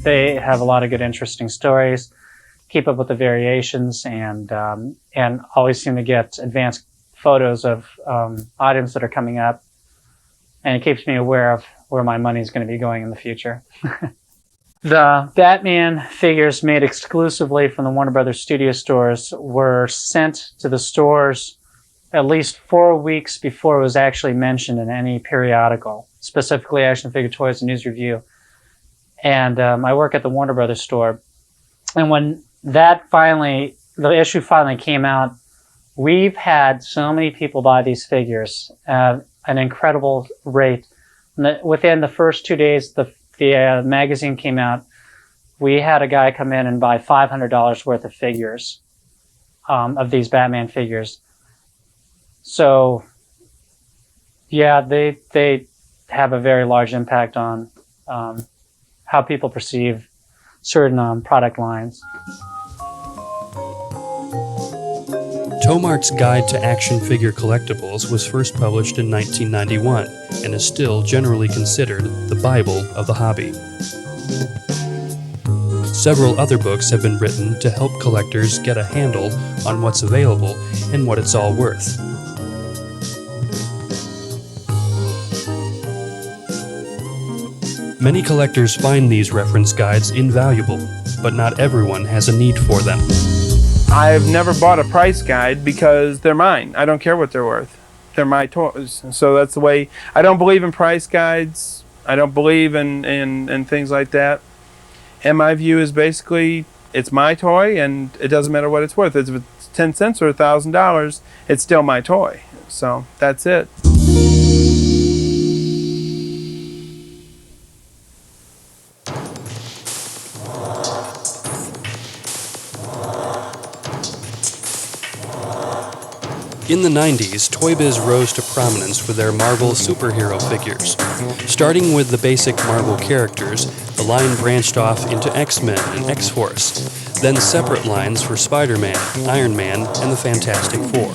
they have a lot of good, interesting stories, keep up with the variations, and always seem to get advanced photos of items that are coming up, and it keeps me aware of where my money is going to be going in the future. The Batman figures made exclusively from the Warner Brothers studio stores were sent to the stores at least 4 weeks before it was actually mentioned in any periodical, specifically Action Figure Toys and News Review. And I work at the Warner Brothers store. And when the issue finally came out, we've had so many people buy these figures at an incredible rate. Within the first 2 days the magazine came out, we had a guy come in and buy $500 worth of figures, of these Batman figures. So, yeah, they have a very large impact on how people perceive certain product lines. Tomart's Guide to Action Figure Collectibles was first published in 1991 and is still generally considered the Bible of the hobby. Several other books have been written to help collectors get a handle on what's available and what it's all worth. Many collectors find these reference guides invaluable, but not everyone has a need for them. I've never bought a price guide because they're mine. I don't care what they're worth. They're my toys. So that's the way. I don't believe in price guides. I don't believe in things like that. And my view is basically, it's my toy and it doesn't matter what it's worth. If it's 10 cents or $1,000, it's still my toy. So that's it. In the 90s, Toy Biz rose to prominence with their Marvel superhero figures. Starting with the basic Marvel characters, the line branched off into X-Men and X-Force, then separate lines for Spider-Man, Iron Man, and the Fantastic Four.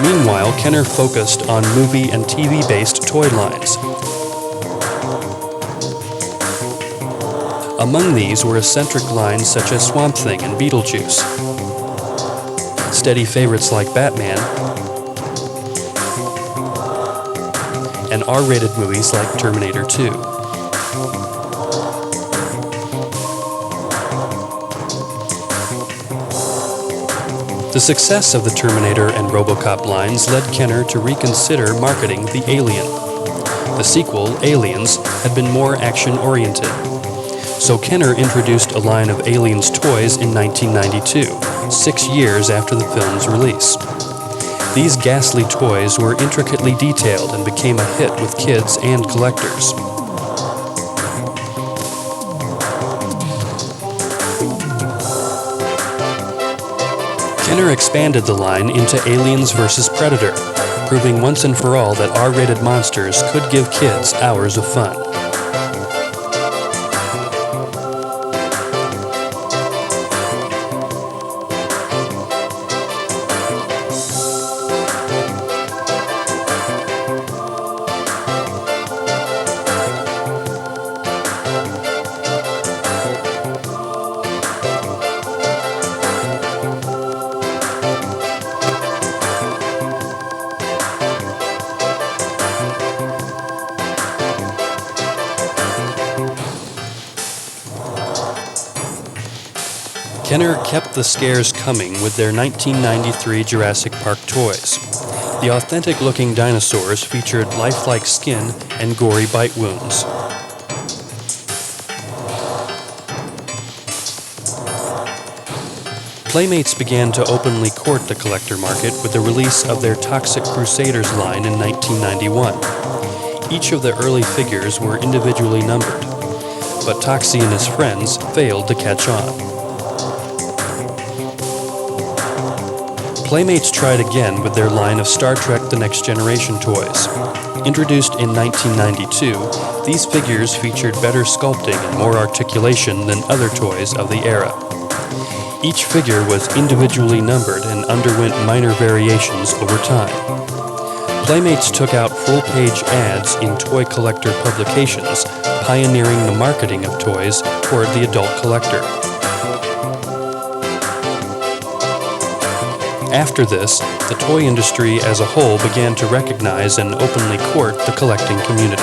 Meanwhile, Kenner focused on movie and TV-based toy lines. Among these were eccentric lines such as Swamp Thing and Beetlejuice, steady favorites like Batman, and R-rated movies like Terminator 2. The success of the Terminator and RoboCop lines led Kenner to reconsider marketing the Alien. The sequel, Aliens, had been more action-oriented. So Kenner introduced a line of Aliens toys in 1992, 6 years after the film's release. These ghastly toys were intricately detailed and became a hit with kids and collectors. Kenner expanded the line into Aliens vs. Predator, proving once and for all that R-rated monsters could give kids hours of fun. Kenner kept the scares coming with their 1993 Jurassic Park toys. The authentic-looking dinosaurs featured lifelike skin and gory bite wounds. Playmates began to openly court the collector market with the release of their Toxic Crusaders line in 1991. Each of the early figures were individually numbered, but Toxie and his friends failed to catch on. Playmates tried again with their line of Star Trek The Next Generation toys. Introduced in 1992, these figures featured better sculpting and more articulation than other toys of the era. Each figure was individually numbered and underwent minor variations over time. Playmates took out full-page ads in toy collector publications, pioneering the marketing of toys toward the adult collector. After this, the toy industry as a whole began to recognize and openly court the collecting community.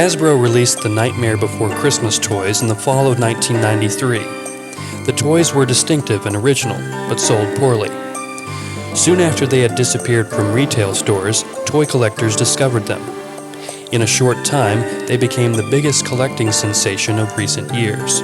Hasbro released the Nightmare Before Christmas toys in the fall of 1993. The toys were distinctive and original, but sold poorly. Soon after they had disappeared from retail stores, toy collectors discovered them. In a short time, they became the biggest collecting sensation of recent years.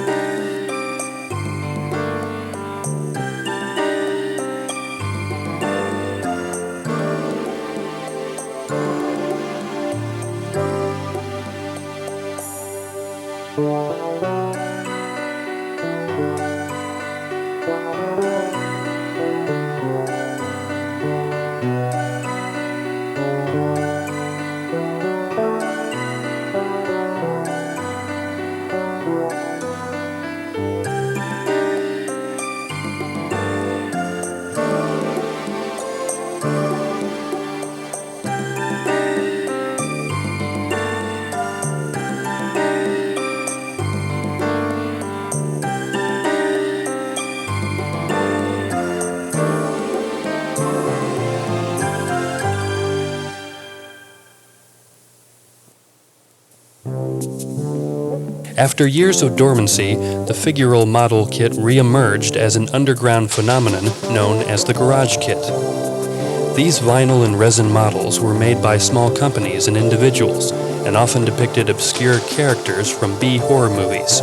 After years of dormancy, the figural model kit re-emerged as an underground phenomenon known as the garage kit. These vinyl and resin models were made by small companies and individuals, and often depicted obscure characters from B horror movies.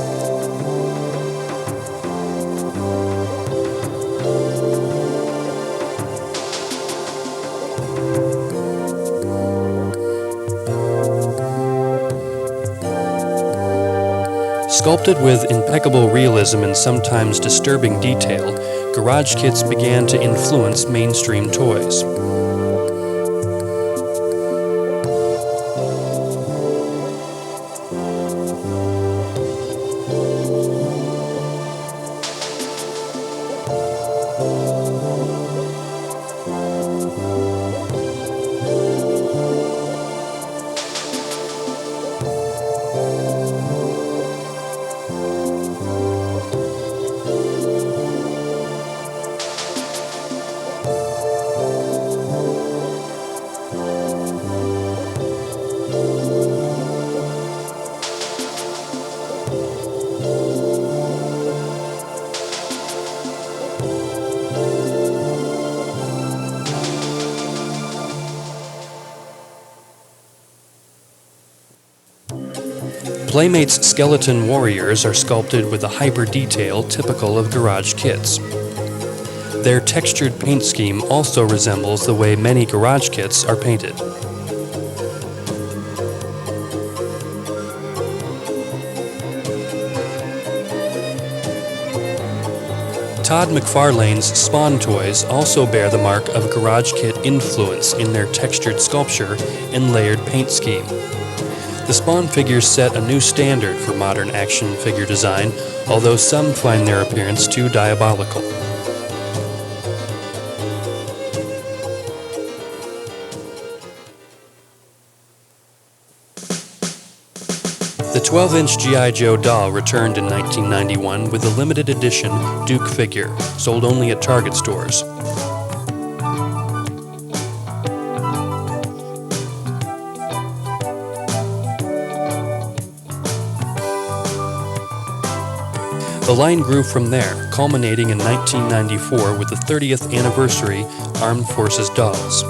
Sculpted with impeccable realism and sometimes disturbing detail, garage kits began to influence mainstream toys. Playmates' skeleton warriors are sculpted with a hyper detail typical of garage kits. Their textured paint scheme also resembles the way many garage kits are painted. Todd McFarlane's Spawn toys also bear the mark of garage kit influence in their textured sculpture and layered paint scheme. The Spawn figures set a new standard for modern action figure design, although some find their appearance too diabolical. The 12-inch G.I. Joe doll returned in 1991 with a limited edition Duke figure, sold only at Target stores. The line grew from there, culminating in 1994 with the 30th anniversary Armed Forces Dolls.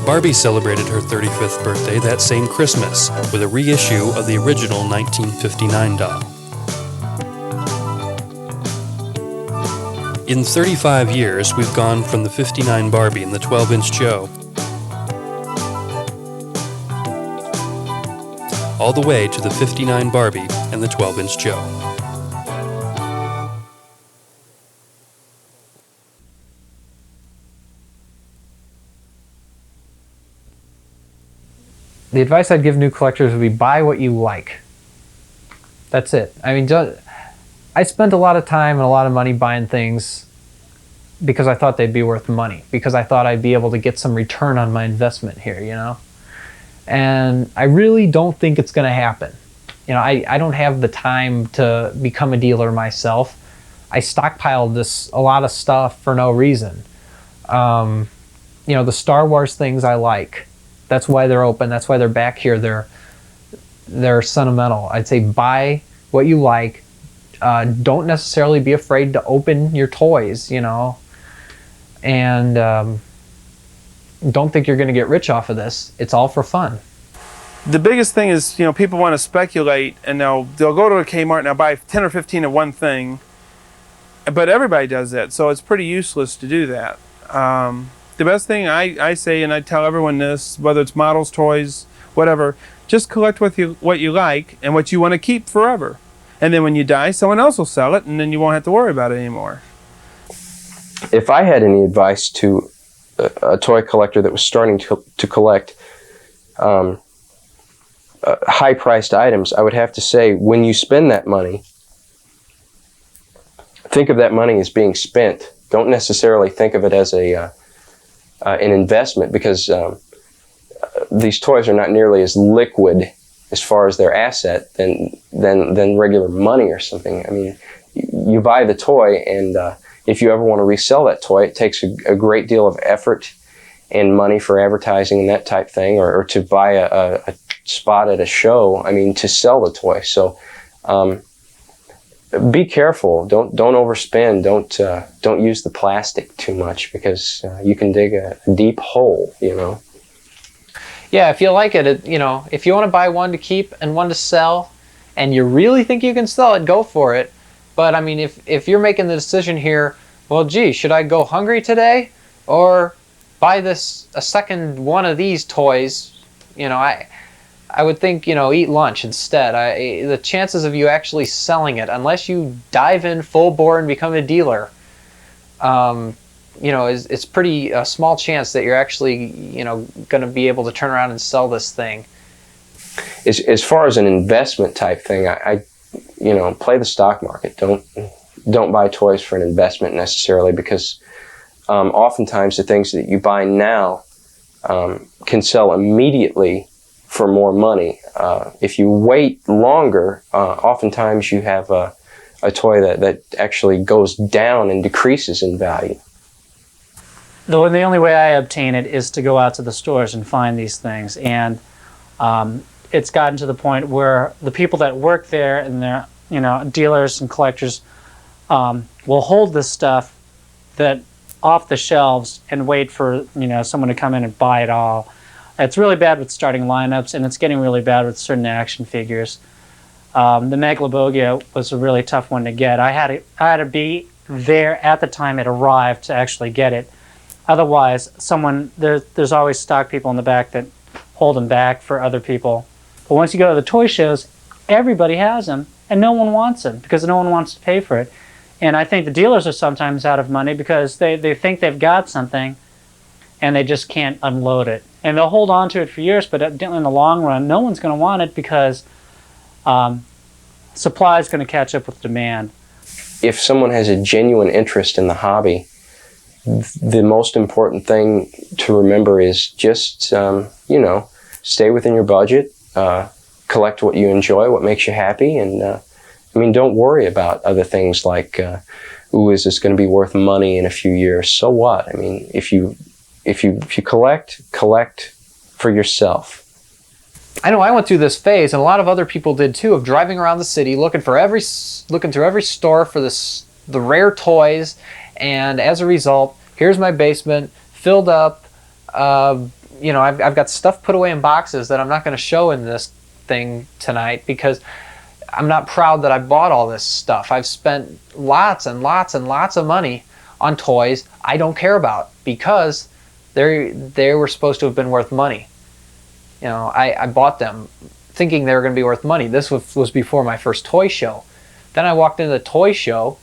Barbie celebrated her 35th birthday that same Christmas with a reissue of the original 1959 doll. In 35 years, we've gone from the 59 Barbie and the 12-inch Joe all the way to the 59 Barbie and the 12-inch Joe. The advice I'd give new collectors would be buy what you like. That's it. I mean, I spent a lot of time and a lot of money buying things because I thought they'd be worth money, because I thought I'd be able to get some return on my investment here, you know? And I really don't think it's going to happen. You know, I don't have the time to become a dealer myself. I stockpiled a lot of stuff for no reason. You know, the Star Wars things I like. That's why they're open. That's why they're back here. They're sentimental. I'd say buy what you like. Don't necessarily be afraid to open your toys, you know. And don't think you're going to get rich off of this. It's all for fun. The biggest thing is, you know, people want to speculate, and they'll go to a Kmart and they'll buy 10 or 15 of one thing. But everybody does that, so it's pretty useless to do that. The best thing I say, and I tell everyone this, whether it's models, toys, whatever, just collect what you like and what you want to keep forever. And then when you die, someone else will sell it, and then you won't have to worry about it anymore. If I had any advice to a toy collector that was starting to collect high-priced items, I would have to say, when you spend that money, think of that money as being spent. Don't necessarily think of it as an investment, because these toys are not nearly as liquid as far as their asset than regular money or something. I mean, you buy the toy, and if you ever want to resell that toy, it takes a great deal of effort and money for advertising and that type thing, or to buy a spot at a show, I mean, to sell the toy. So be careful. Don't overspend. Don't use the plastic too much, because you can dig a deep hole, you know. Yeah, if you like it, you know, if you want to buy one to keep and one to sell, and you really think you can sell it, go for it. But I mean, if you're making the decision here, well, gee, should I go hungry today, or buy a second one of these toys? You know, I would think, you know, eat lunch instead. The chances of you actually selling it, unless you dive in full bore and become a dealer, you know, it's pretty small chance that you're actually, you know, going to be able to turn around and sell this thing. As far as an investment type thing, I you know, play the stock market. Don't buy toys for an investment necessarily, because oftentimes the things that you buy now can sell immediately for more money. If you wait longer, oftentimes you have a toy that actually goes down and decreases in value. The only way I obtain it is to go out to the stores and find these things, and it's gotten to the point where the people that work there and they're, you know, dealers and collectors will hold this stuff that off the shelves and wait for, you know, someone to come in and buy it all. It's really bad with starting lineups, and it's getting really bad with certain action figures. The Megalobogia was a really tough one to get. I had to be there at the time it arrived to actually get it. Otherwise, there's always stock people in the back that hold them back for other people. But once you go to the toy shows, everybody has them, and no one wants them because no one wants to pay for it. And I think the dealers are sometimes out of money because they think they've got something, and they just can't unload it. And they'll hold on to it for years, but in the long run, no one's going to want it because supply is going to catch up with demand. If someone has a genuine interest in the hobby, the most important thing to remember is just, you know, stay within your budget, collect what you enjoy, what makes you happy, and I mean, don't worry about other things like, ooh, is this going to be worth money in a few years? So what? I mean, if you if you collect for yourself. I know I went through this phase, and a lot of other people did too, of driving around the city looking through every store for the rare toys, and as a result, here's my basement filled up. I've got stuff put away in boxes that I'm not going to show in this thing tonight because I'm not proud that I bought all this stuff. I've spent lots and lots and lots of money on toys I don't care about because they were supposed to have been worth money. I bought them thinking they were going to be worth money. This was before my first toy show. Then I walked into the toy show,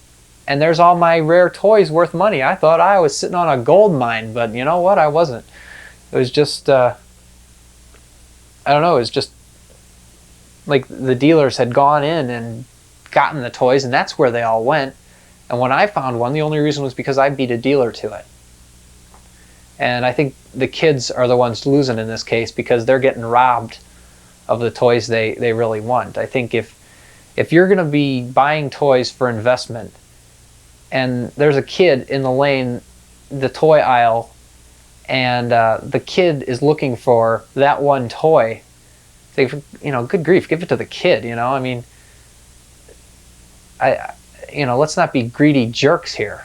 and there's all my rare toys worth money. I thought I was sitting on a gold mine, but you know what? I wasn't. It was just, I don't know, it was just like the dealers had gone in and gotten the toys, and that's where they all went. And when I found one, the only reason was because I beat a dealer to it. And I think the kids are the ones losing in this case because they're getting robbed of the toys they really want. I think if you're going to be buying toys for investment and there's a kid in the lane, the toy aisle, and the kid is looking for that one toy, say, good grief, give it to the kid, I mean, let's not be greedy jerks here.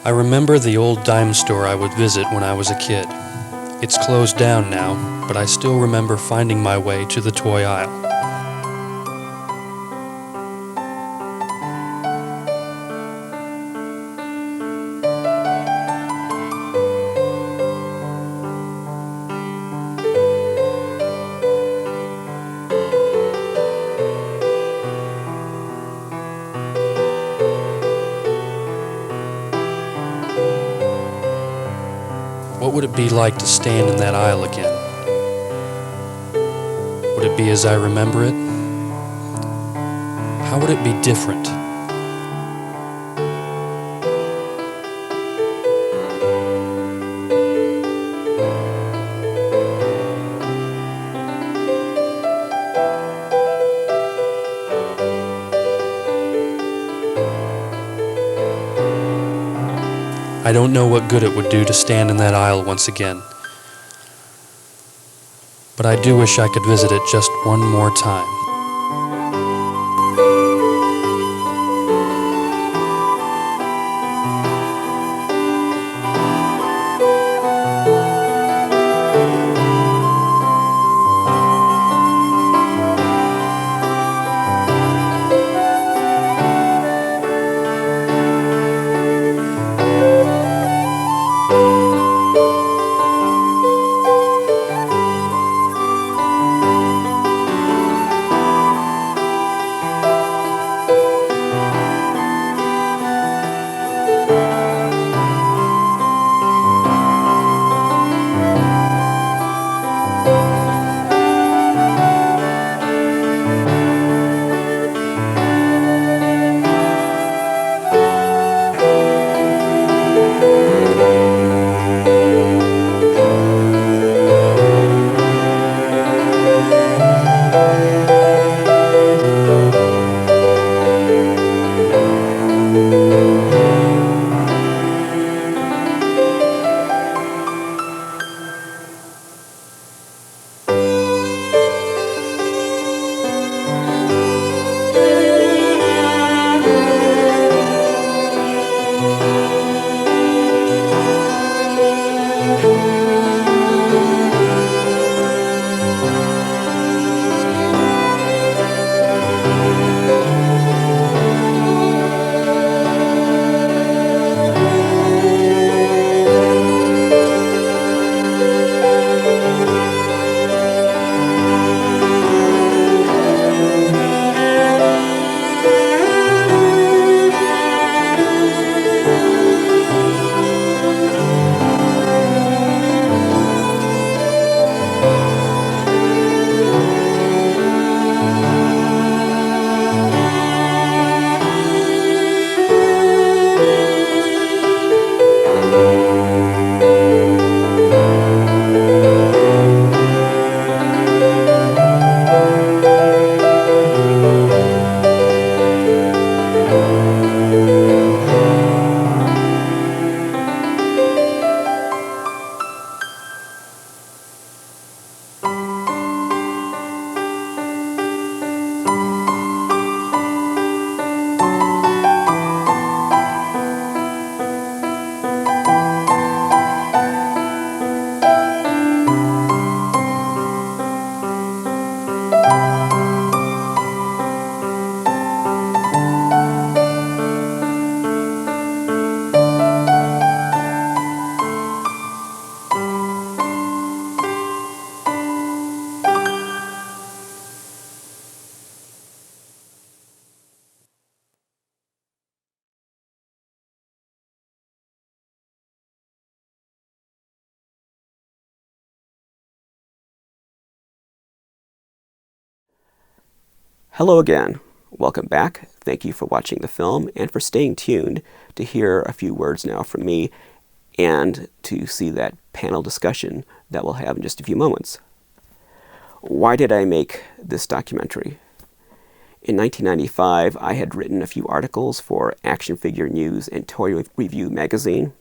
I remember the old dime store I would visit when I was a kid. It's closed down now, but I still remember finding my way to the toy aisle. What would it be like to stand in that aisle again? Would it be as I remember it? How would it be different? I don't know what good it would do to stand in that aisle once again, but I do wish I could visit it just one more time. Hello again. Welcome back. Thank you for watching the film and for staying tuned to hear a few words now from me and to see that panel discussion that we'll have in just a few moments. Why did I make this documentary? In 1995, I had written a few articles for Action Figure News and Toy Review magazine.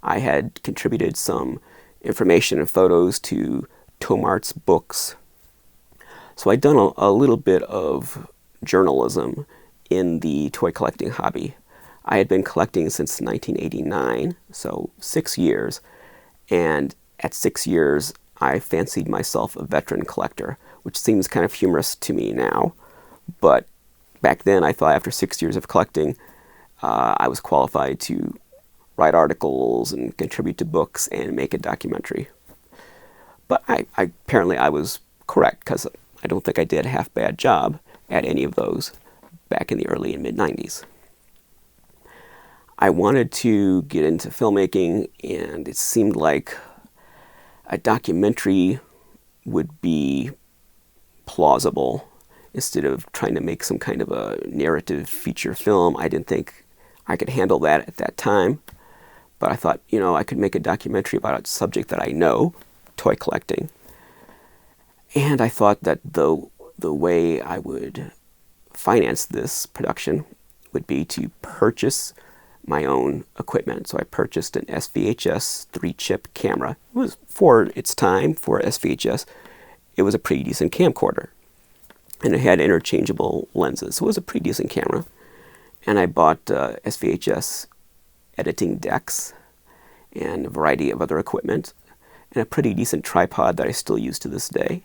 I had contributed some information and photos to Tomart's books. So I'd done a little bit of journalism in the toy collecting hobby. I had been collecting since 1989, so 6 years, and at 6 years I fancied myself a veteran collector, which seems kind of humorous to me now, but back then I thought after 6 years of collecting I was qualified to write articles and contribute to books and make a documentary. But apparently I was correct, because I don't think I did a half bad job at any of those back in the early and mid-90s. I wanted to get into filmmaking, and it seemed like a documentary would be plausible instead of trying to make some kind of a narrative feature film. I didn't think I could handle that at that time, but I thought, I could make a documentary about a subject that I know, toy collecting. And I thought that the way I would finance this production would be to purchase my own equipment. So I purchased an S-VHS 3-chip camera. It was, for its time, for S-VHS, it was a pretty decent camcorder. And it had interchangeable lenses, so it was a pretty decent camera. And I bought S-VHS editing decks and a variety of other equipment, and a pretty decent tripod that I still use to this day.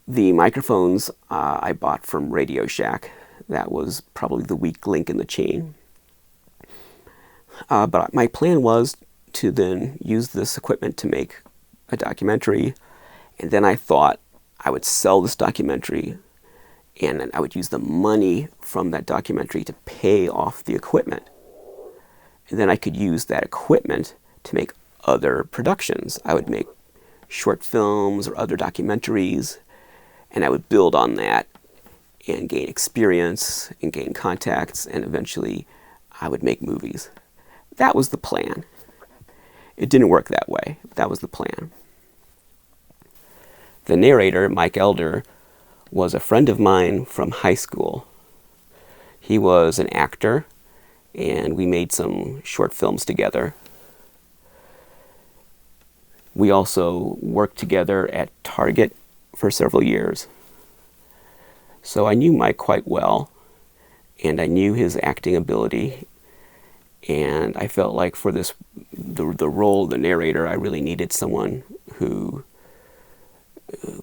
The microphones I bought from Radio Shack. That was probably the weak link in the chain. But my plan was to then use this equipment to make a documentary, and then I thought I would sell this documentary, and then I would use the money from that documentary to pay off the equipment. And then I could use that equipment to make other productions. I would make short films or other documentaries, and I would build on that and gain experience and gain contacts, and eventually I would make movies. That was the plan. It didn't work that way. That was the plan. The narrator, Mike Elder, was a friend of mine from high school. He was an actor, and we made some short films together. We also worked together at Target for several years. So I knew Mike quite well, and I knew his acting ability, and I felt like for the role of the narrator, I really needed someone who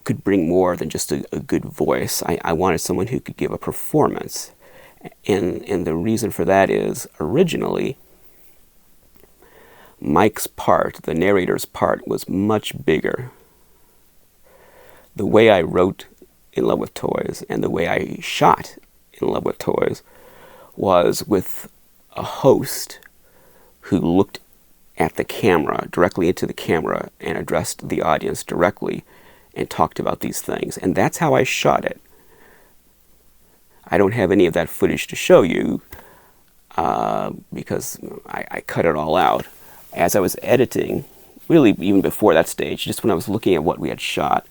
could bring more than just a good voice. I wanted someone who could give a performance. And the reason for that is, originally, Mike's part, the narrator's part, was much bigger. The way I wrote In Love with Toys and the way I shot In Love with Toys was with a host who looked at the camera, directly into the camera, and addressed the audience directly and talked about these things. And that's how I shot it. I don't have any of that footage to show you because I cut it all out. As I was editing, really even before that stage, just when I was looking at what we had shot,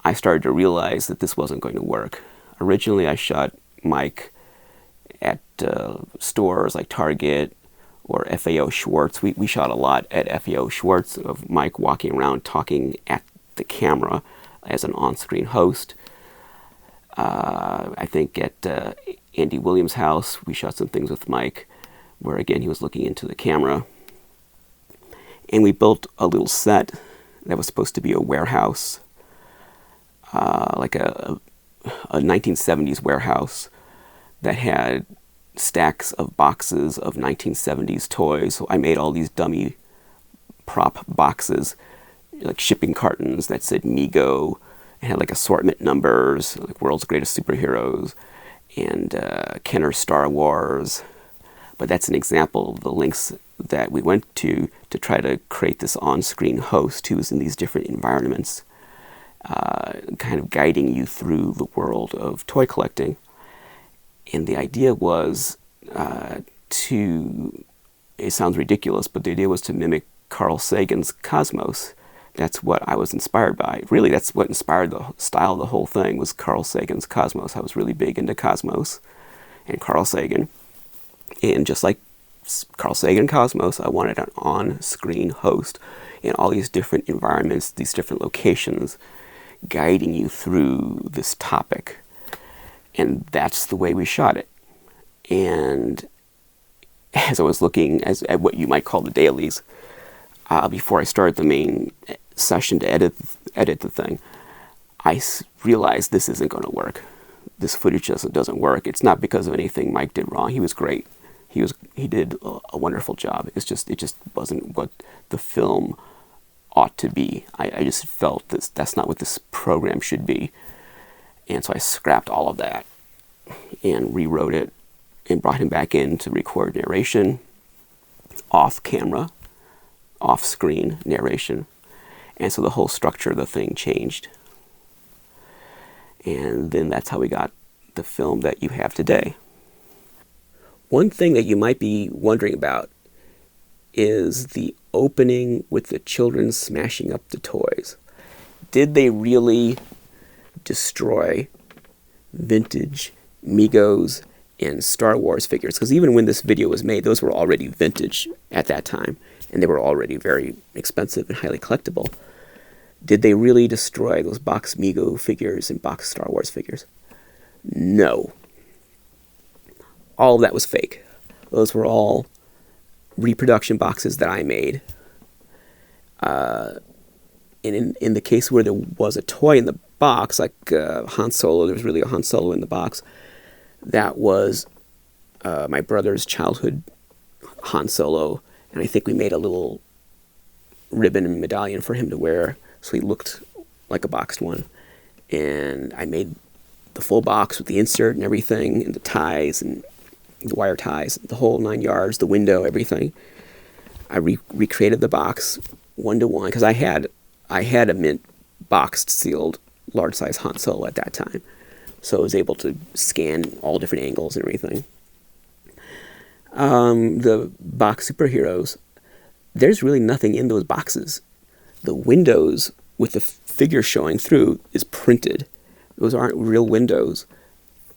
I started to realize that this wasn't going to work. Originally, I shot Mike at stores like Target or FAO Schwartz. We shot a lot at FAO Schwartz of Mike walking around talking at the camera as an on-screen host. I think at Andy Williams' house, we shot some things with Mike where, again, he was looking into the camera. And we built a little set that was supposed to be a warehouse, like a 1970s warehouse that had stacks of boxes of 1970s toys. So I made all these dummy prop boxes, like shipping cartons that said Mego, and had like assortment numbers, like World's Greatest Superheroes, and Kenner Star Wars. But that's an example of the links that we went to try to create this on-screen host who was in these different environments. kind of guiding you through the world of toy collecting. And the idea was it sounds ridiculous, but the idea was to mimic Carl Sagan's Cosmos. That's what I was inspired by. Really, that's what inspired the style of the whole thing, was Carl Sagan's Cosmos. I was really big into Cosmos and Carl Sagan. And just like Carl Sagan and Cosmos, I wanted an on-screen host in all these different environments, these different locations, guiding you through this topic. And that's the way we shot it. And as I was looking at what you might call the dailies, before I started the main session to edit the thing, I realized this isn't going to work. This footage doesn't work. It's not because of anything Mike did wrong. He was great. He did a wonderful job. It just wasn't what the film ought to be. I just felt that's not what this program should be. And so I scrapped all of that and rewrote it and brought him back in to record narration, off camera, off screen narration. And so the whole structure of the thing changed. And then that's how we got the film that you have today. One thing that you might be wondering about is the opening with the children smashing up the toys. Did they really destroy vintage Megos and Star Wars figures? Because even when this video was made, those were already vintage at that time, and they were already very expensive and highly collectible. Did they really destroy those box Mego figures and box Star Wars figures? No. All of that was fake. Those were all reproduction boxes that I made. And in the case where there was a toy in the box, like Han Solo, there was really a Han Solo in the box, that was my brother's childhood Han Solo, and I think we made a little ribbon and medallion for him to wear, so he looked like a boxed one. And I made the full box with the insert and everything, and the ties and the wire ties, the whole 9 yards, the window, everything. I recreated the box one-to-one, because I had a mint boxed, sealed, large-size Han Solo at that time. So I was able to scan all different angles and everything. The box superheroes, there's really nothing in those boxes. The windows with the figure showing through is printed. Those aren't real windows,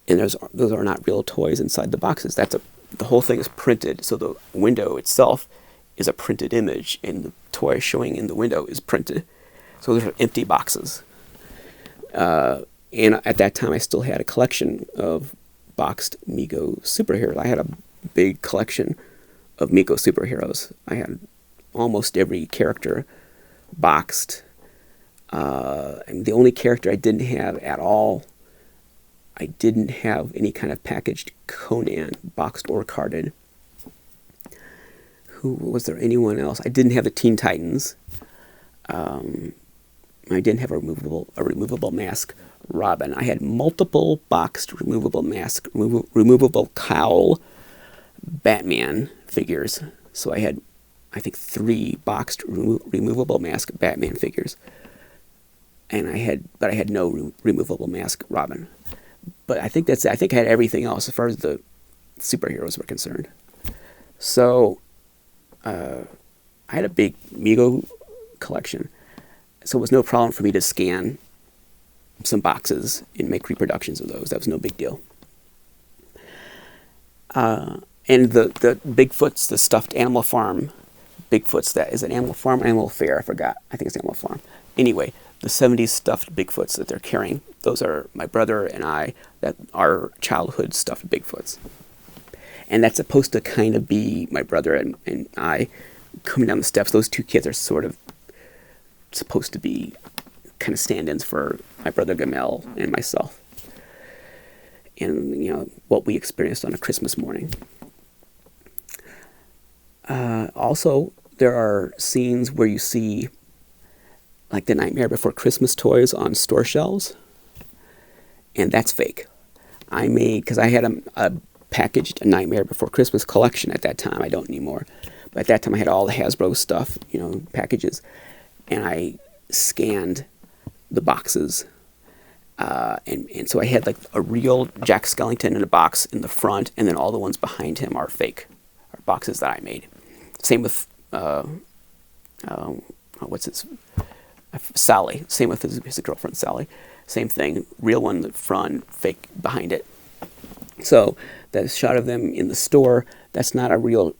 and those are not real toys inside the boxes. The whole thing is printed, so the window itself is a printed image, and the toy showing in the window is printed. So those are empty boxes. And at that time, I still had a collection of boxed Mego superheroes. I had a big collection of Mego superheroes. I had almost every character boxed. And the only character I didn't have at all, I didn't have any kind of packaged Conan, boxed or carded. Was there anyone else? I didn't have the Teen Titans. I didn't have a removable mask Robin. I had multiple boxed removable mask, removable cowl Batman figures. So I had, I think, 3 boxed removable mask Batman figures. And I had no removable mask Robin. But I think that's it. I think I had everything else as far as the superheroes were concerned. So I had a big Mego collection. So it was no problem for me to scan some boxes and make reproductions of those. That was no big deal. And the Bigfoots, the stuffed Animal Farm Bigfoots, that is it Animal Farm or Animal Fair? I forgot. I think it's Animal Farm. Anyway, the 70s stuffed Bigfoots that they're carrying, those are my brother and I, that are childhood stuffed Bigfoots. And that's supposed to kind of be my brother and I coming down the steps. Those 2 kids are sort of supposed to be kind of stand-ins for my brother Gamel and myself, and what we experienced on a Christmas morning. Also, there are scenes where you see like the Nightmare Before Christmas toys on store shelves, and that's fake. I made, because I had a packaged Nightmare Before Christmas collection at that time. I don't anymore, but at that time I had all the Hasbro stuff, packages. And I scanned the boxes. And so I had like a real Jack Skellington in a box in the front, and then all the ones behind him are fake, are boxes that I made. Same with Sally. Same with his girlfriend Sally. Same thing, real one in the front, fake behind it. So that shot of them in the store, that's not a real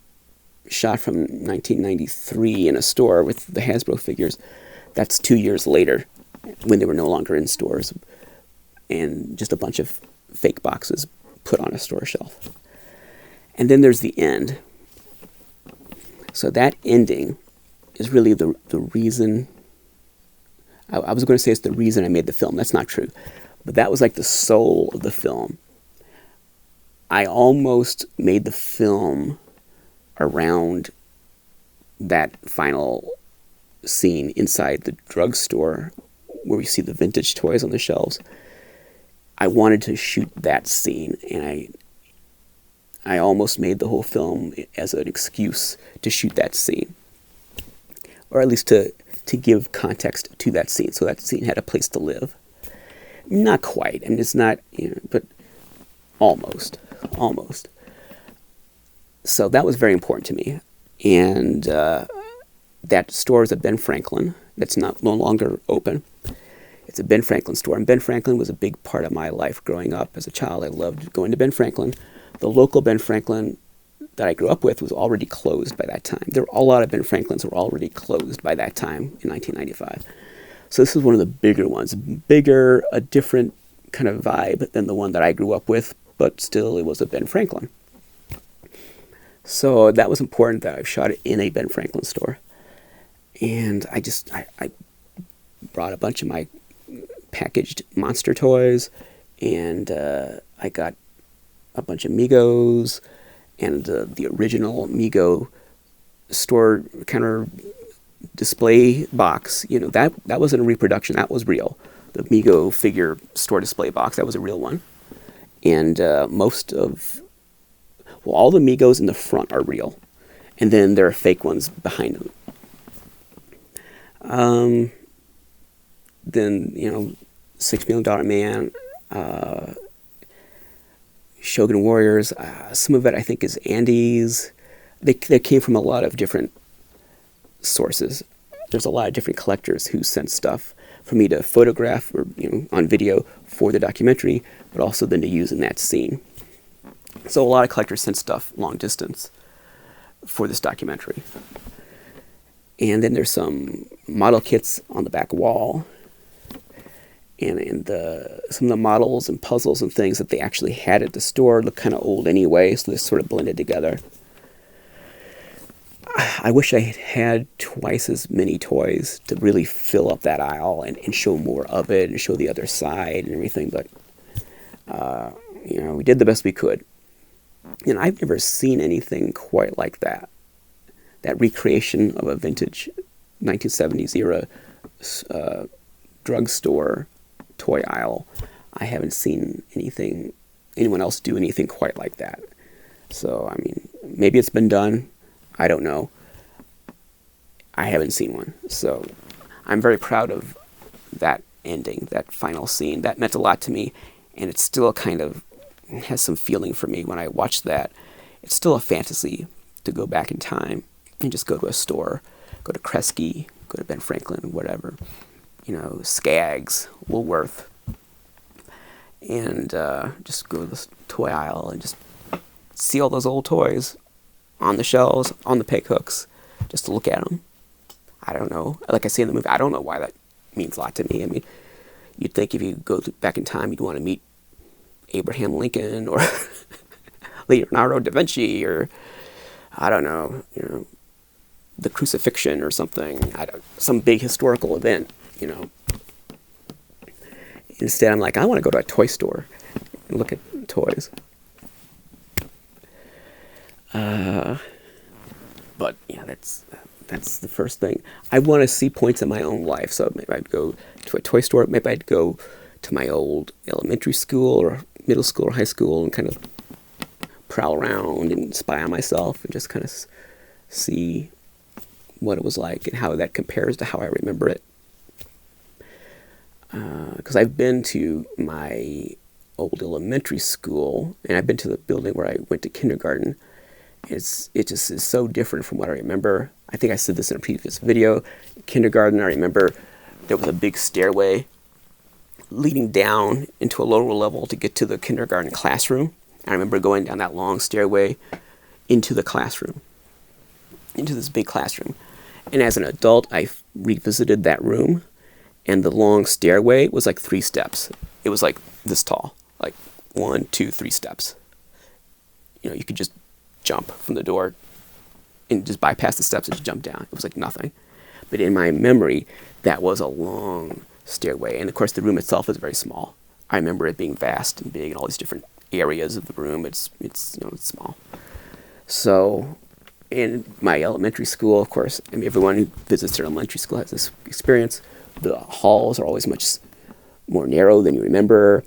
shot from 1993 in a store with the Hasbro figures. That's 2 years later, when they were no longer in stores, and just a bunch of fake boxes put on a store shelf. And then there's the end. So that ending is really the reason. I was going to say it's the reason I made the film. That's not true. But that was like the soul of the film. I almost made the film around that final scene inside the drugstore where we see the vintage toys on the shelves. I wanted to shoot that scene, and I almost made the whole film as an excuse to shoot that scene, or at least to give context to that scene, so that scene had a place to live. Not quite. I mean, it's not, but almost. So that was very important to me. And that store is a Ben Franklin that's no longer open. It's a Ben Franklin store. And Ben Franklin was a big part of my life growing up. As a child, I loved going to Ben Franklin. The local Ben Franklin that I grew up with was already closed by that time. There were a lot of Ben Franklins were already closed by that time in 1995. So this is one of the bigger ones. Bigger, a different kind of vibe than the one that I grew up with, but still it was a Ben Franklin. So that was important that I shot it in a Ben Franklin store. And I brought a bunch of my packaged monster toys, and I got a bunch of Megos and the original Mego store counter display box. That wasn't a reproduction, that was real. The Mego figure store display box, that was a real one. And all the Megos in the front are real, and then there are fake ones behind them. Then, $6 Million Man, Shogun Warriors, some of it I think is Andes. They came from a lot of different sources. There's a lot of different collectors who sent stuff for me to photograph or on video for the documentary, but also then to use in that scene. So a lot of collectors sent stuff long distance for this documentary. And then there's some model kits on the back wall, and some of the models and puzzles and things that they actually had at the store look kind of old anyway, so they're sort of blended together. I wish I had twice as many toys to really fill up that aisle and show more of it and show the other side and everything, but we did the best we could. I've never seen anything quite like that. That recreation of a vintage 1970s era drugstore toy aisle. I haven't seen anyone else do anything quite like that. So, maybe it's been done. I don't know. I haven't seen one. So, I'm very proud of that ending, that final scene. That meant a lot to me, and it still kind of has some feeling for me when I watch that. It's still a fantasy to go back in time and just go to a store, go to Kresge, go to Ben Franklin, whatever, Skaggs, Woolworth, and just go to the toy aisle and just see all those old toys on the shelves, on the peg hooks, just to look at them. I don't know. Like I say in the movie, I don't know why that means a lot to me. You'd think if you go back in time, you'd want to meet Abraham Lincoln or Leonardo da Vinci, or I don't know, the crucifixion or something. Some big historical event, Instead, I'm like, I want to go to a toy store and look at toys. But yeah, that's the first thing. I want to see points in my own life. So maybe I'd go to a toy store. Maybe I'd go to my old elementary school or middle school or high school and kind of prowl around and spy on myself and just kind of see what it was like and how that compares to how I remember it. because I've been to my old elementary school, and I've been to the building where I went to kindergarten. It just is so different from what I remember. I think I said this in a previous video. Kindergarten, I remember there was a big stairway leading down into a lower level to get to the kindergarten classroom. I remember going down that long stairway into the classroom, into this big classroom. And as an adult, I revisited that room, and the long stairway was like 3 steps. It was like this tall, like 1, 2, 3 steps. You know, you could just jump from the door and just bypass the steps and just jump down. It was like nothing. But in my memory, that was a long stairway. And of course, the room itself is very small. I remember it being vast and big and all these different areas of the room. It's small. So in my elementary school, of course, I mean, everyone who visits their elementary school has this experience. The halls are always much more narrow than you remember,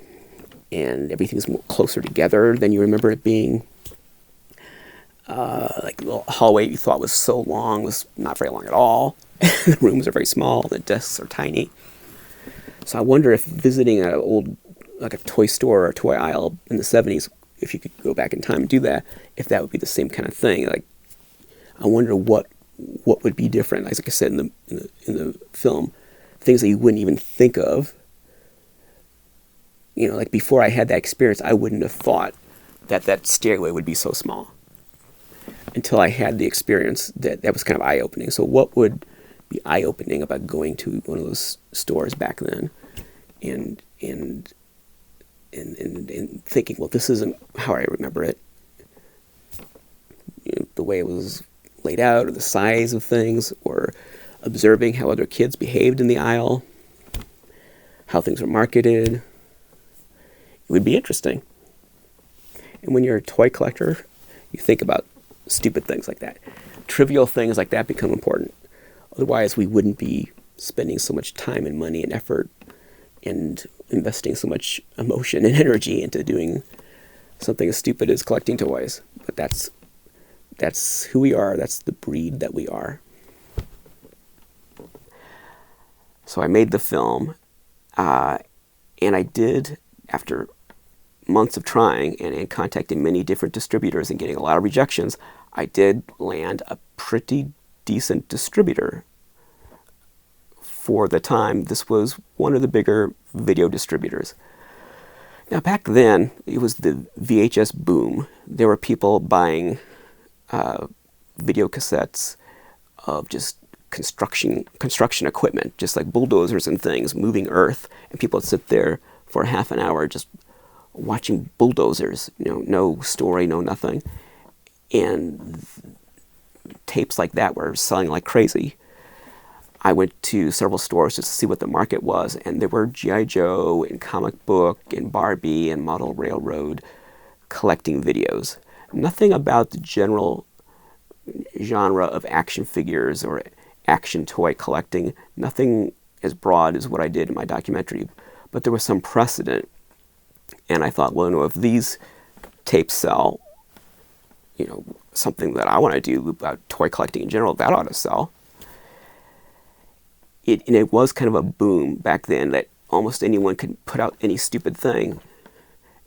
and everything's more closer together than you remember it being. Like the hallway you thought was so long was not very long at all. The rooms are very small. The desks are tiny. So I wonder if visiting an old, like a toy store or a toy aisle in the 70s, if you could go back in time and do that, if that would be the same kind of thing. Like, I wonder what would be different. Like I said in the film, things that you wouldn't even think of. You know, like before I had that experience, I wouldn't have thought that stairway would be so small until I had the experience that was kind of eye-opening. So what would be eye-opening about going to one of those stores back then and thinking, well, this isn't how I remember it. You know, the way it was laid out, or the size of things, or observing how other kids behaved in the aisle, how things were marketed. It would be interesting. And when you're a toy collector, you think about stupid things like that. Trivial things like that become important. Otherwise, we wouldn't be spending so much time and money and effort and investing so much emotion and energy into doing something as stupid as collecting toys. But that's who we are. That's the breed that we are. So I made the film, and I did, after months of trying and contacting many different distributors and getting a lot of rejections, I did land a pretty decent distributor. For the time, this was one of the bigger video distributors. Now back then, it was the VHS boom. There were people buying video cassettes of just construction equipment, just like bulldozers and things, moving earth, and people would sit there for half an hour just watching bulldozers, you know, no story, no nothing. And tapes like that were selling like crazy. I went to several stores just to see what the market was, and there were G.I. Joe and comic book and Barbie and model railroad collecting videos. Nothing about the general genre of action figures or action toy collecting, nothing as broad as what I did in my documentary, but there was some precedent. And I thought, well, you know, if these tapes sell, you know, something that I want to do about toy collecting in general, that ought to sell. And it was kind of a boom back then that almost anyone could put out any stupid thing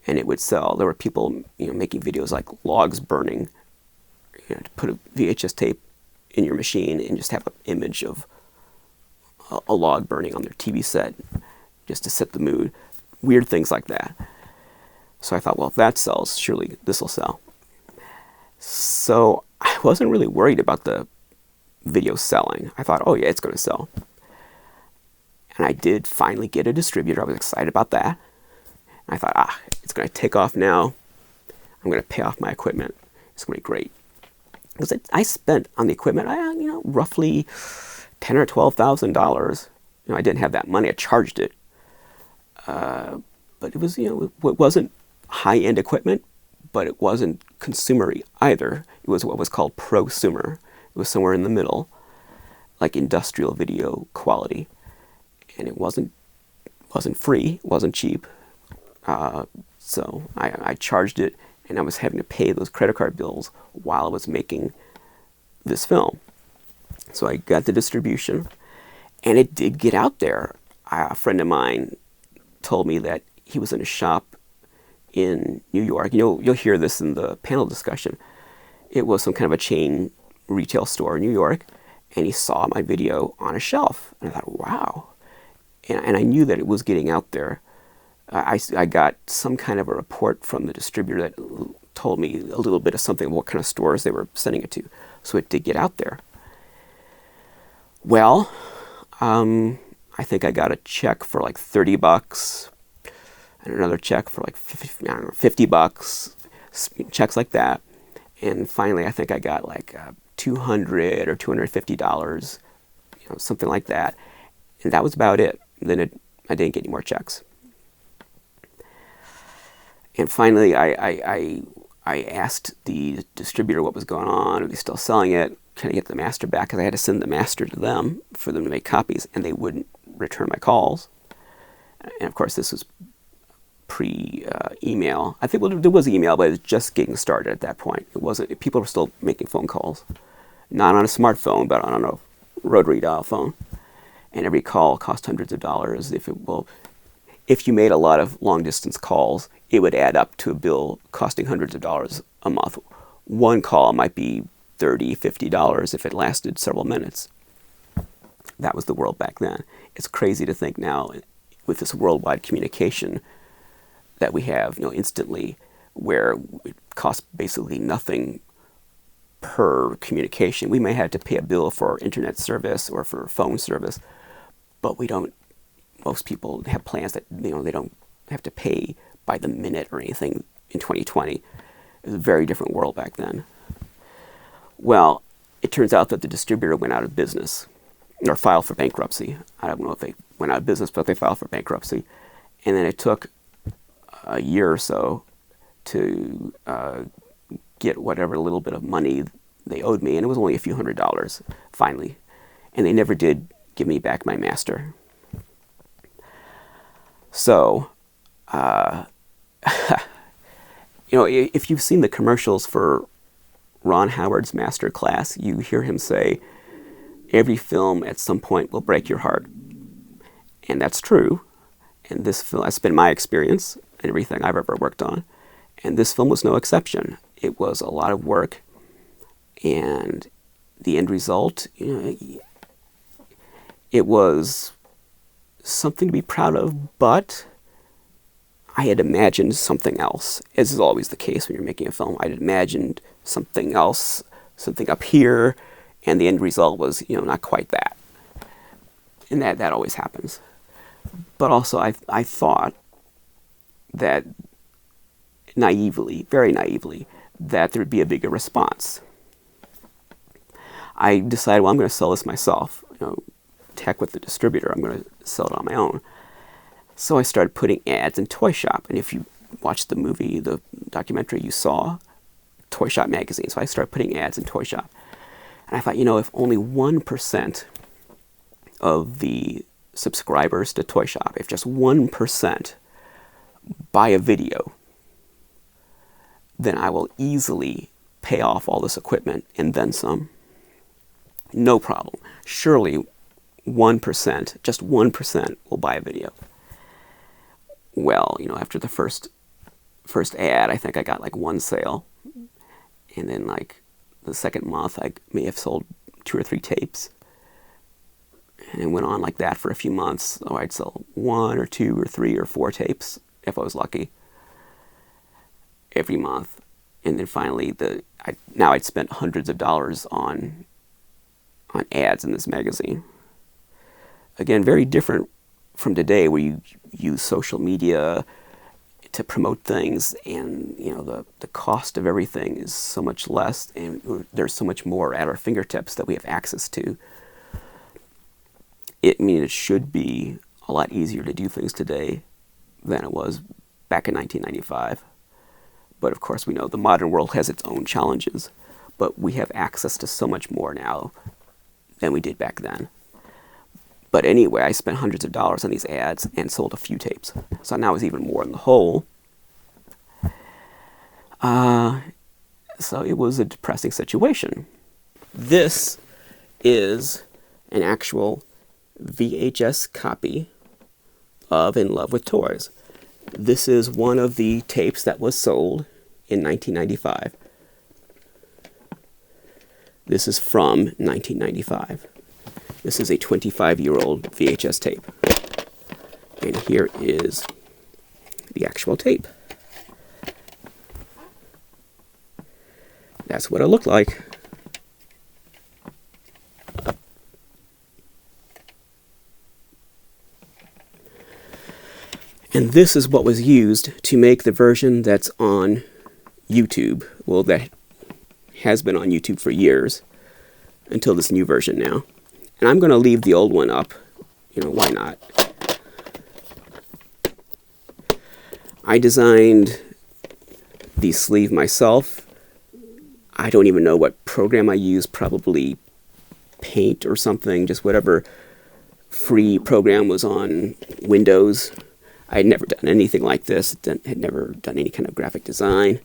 and it would sell. There were people, you know, making videos like logs burning, you know, to put a VHS tape in your machine and just have an image of a log burning on their TV set just to set the mood. Weird things like that. So I thought, well, if that sells, surely this will sell. So I wasn't really worried about the video selling. I thought, oh yeah, it's going to sell. And I did finally get a distributor. I was excited about that. And I thought, it's going to take off now. I'm going to pay off my equipment. It's going to be great. Because I spent on the equipment, roughly $10,000 or $12,000. You know, I didn't have that money. I charged it. But it was, it wasn't high-end equipment, but it wasn't consumer-y either. It was what was called prosumer. It was somewhere in the middle, like industrial video quality. And it wasn't free, it wasn't cheap. So I charged it, and I was having to pay those credit card bills while I was making this film. So I got the distribution, and it did get out there. a friend of mine told me that he was in a shop in New York. You'll hear this in the panel discussion. It was some kind of a chain retail store in New York, and he saw my video on a shelf. And I thought, wow. And I knew that it was getting out there. I got some kind of a report from the distributor that told me a little bit of something about what kind of stores they were sending it to. So it did get out there. Well, I think I got a check for like $30 and another check for like $50, checks like that. And finally, I think I got like $200 or $250, something like that. And that was about it. And then I didn't get any more checks. And finally, I asked the distributor what was going on. Are they still selling it? Can I get the master back? Because I had to send the master to them for them to make copies, and they wouldn't return my calls. And of course, this was pre-email. I think there was email, but it was just getting started at that point. It wasn't. People were still making phone calls, not on a smartphone, but on a rotary dial phone. And every call cost hundreds of dollars. If you made a lot of long-distance calls, it would add up to a bill costing hundreds of dollars a month. One call might be $30, $50 if it lasted several minutes. That was the world back then. It's crazy to think now, with this worldwide communication that we have, instantly, where it costs basically nothing per communication. We may have to pay a bill for internet service or for phone service, but we don't. Most people have plans that they don't have to pay by the minute or anything in 2020. It was a very different world back then. Well, it turns out that the distributor went out of business, or filed for bankruptcy. I don't know if they went out of business, but they filed for bankruptcy. And then it took a year or so to get whatever little bit of money they owed me, and it was only a few $100s, finally. And they never did give me back my master. So, if you've seen the commercials for Ron Howard's Master Class, you hear him say, every film at some point will break your heart. And that's true. And this film, that's been my experience in everything I've ever worked on. And this film was no exception. It was a lot of work. And the end result, it was something to be proud of, but I had imagined something else, as is always the case when you're making a film. I'd imagined something else, something up here, and the end result was, not quite that. And that always happens. But also, I thought that naively, very naively, that there'd be a bigger response. I decided, well, I'm going to sell this myself. Heck with the distributor, I'm going to sell it on my own. So I started putting ads in Toy Shop. And if you watched the movie, the documentary, you saw Toy Shop magazine. So I started putting ads in Toy Shop. And I thought, if only 1% of the subscribers to Toy Shop, if just 1% buy a video, then I will easily pay off all this equipment and then some. No problem. Surely 1%, just 1% will buy a video. Well, after the first ad, I think I got like one sale. And then like the second month, I may have sold 2 or 3 tapes. And it went on like that for a few months. So I'd sell 1 or 2 or 3 or 4 tapes, if I was lucky, every month. And then finally, I'd spent hundreds of dollars on ads in this magazine. Again, very different from today, where you use social media to promote things, and the cost of everything is so much less, and there's so much more at our fingertips that we have access to. It should be a lot easier to do things today than it was back in 1995. But of course, we know the modern world has its own challenges, but we have access to so much more now than we did back then. But anyway, I spent hundreds of dollars on these ads and sold a few tapes. So now it's even more in the hole. So it was a depressing situation. This is an actual VHS copy of In Love with Toys. This is one of the tapes that was sold in 1995. This is from 1995. This is a 25-year-old VHS tape. And here is the actual tape. That's what it looked like. And this is what was used to make the version that's on YouTube. Well, that has been on YouTube for years, until this new version now. And I'm going to leave the old one up. You know, why not? I designed the sleeve myself. I don't even know what program I used, probably Paint or something, just whatever free program was on Windows. I had never done anything like this, had never done any kind of graphic design.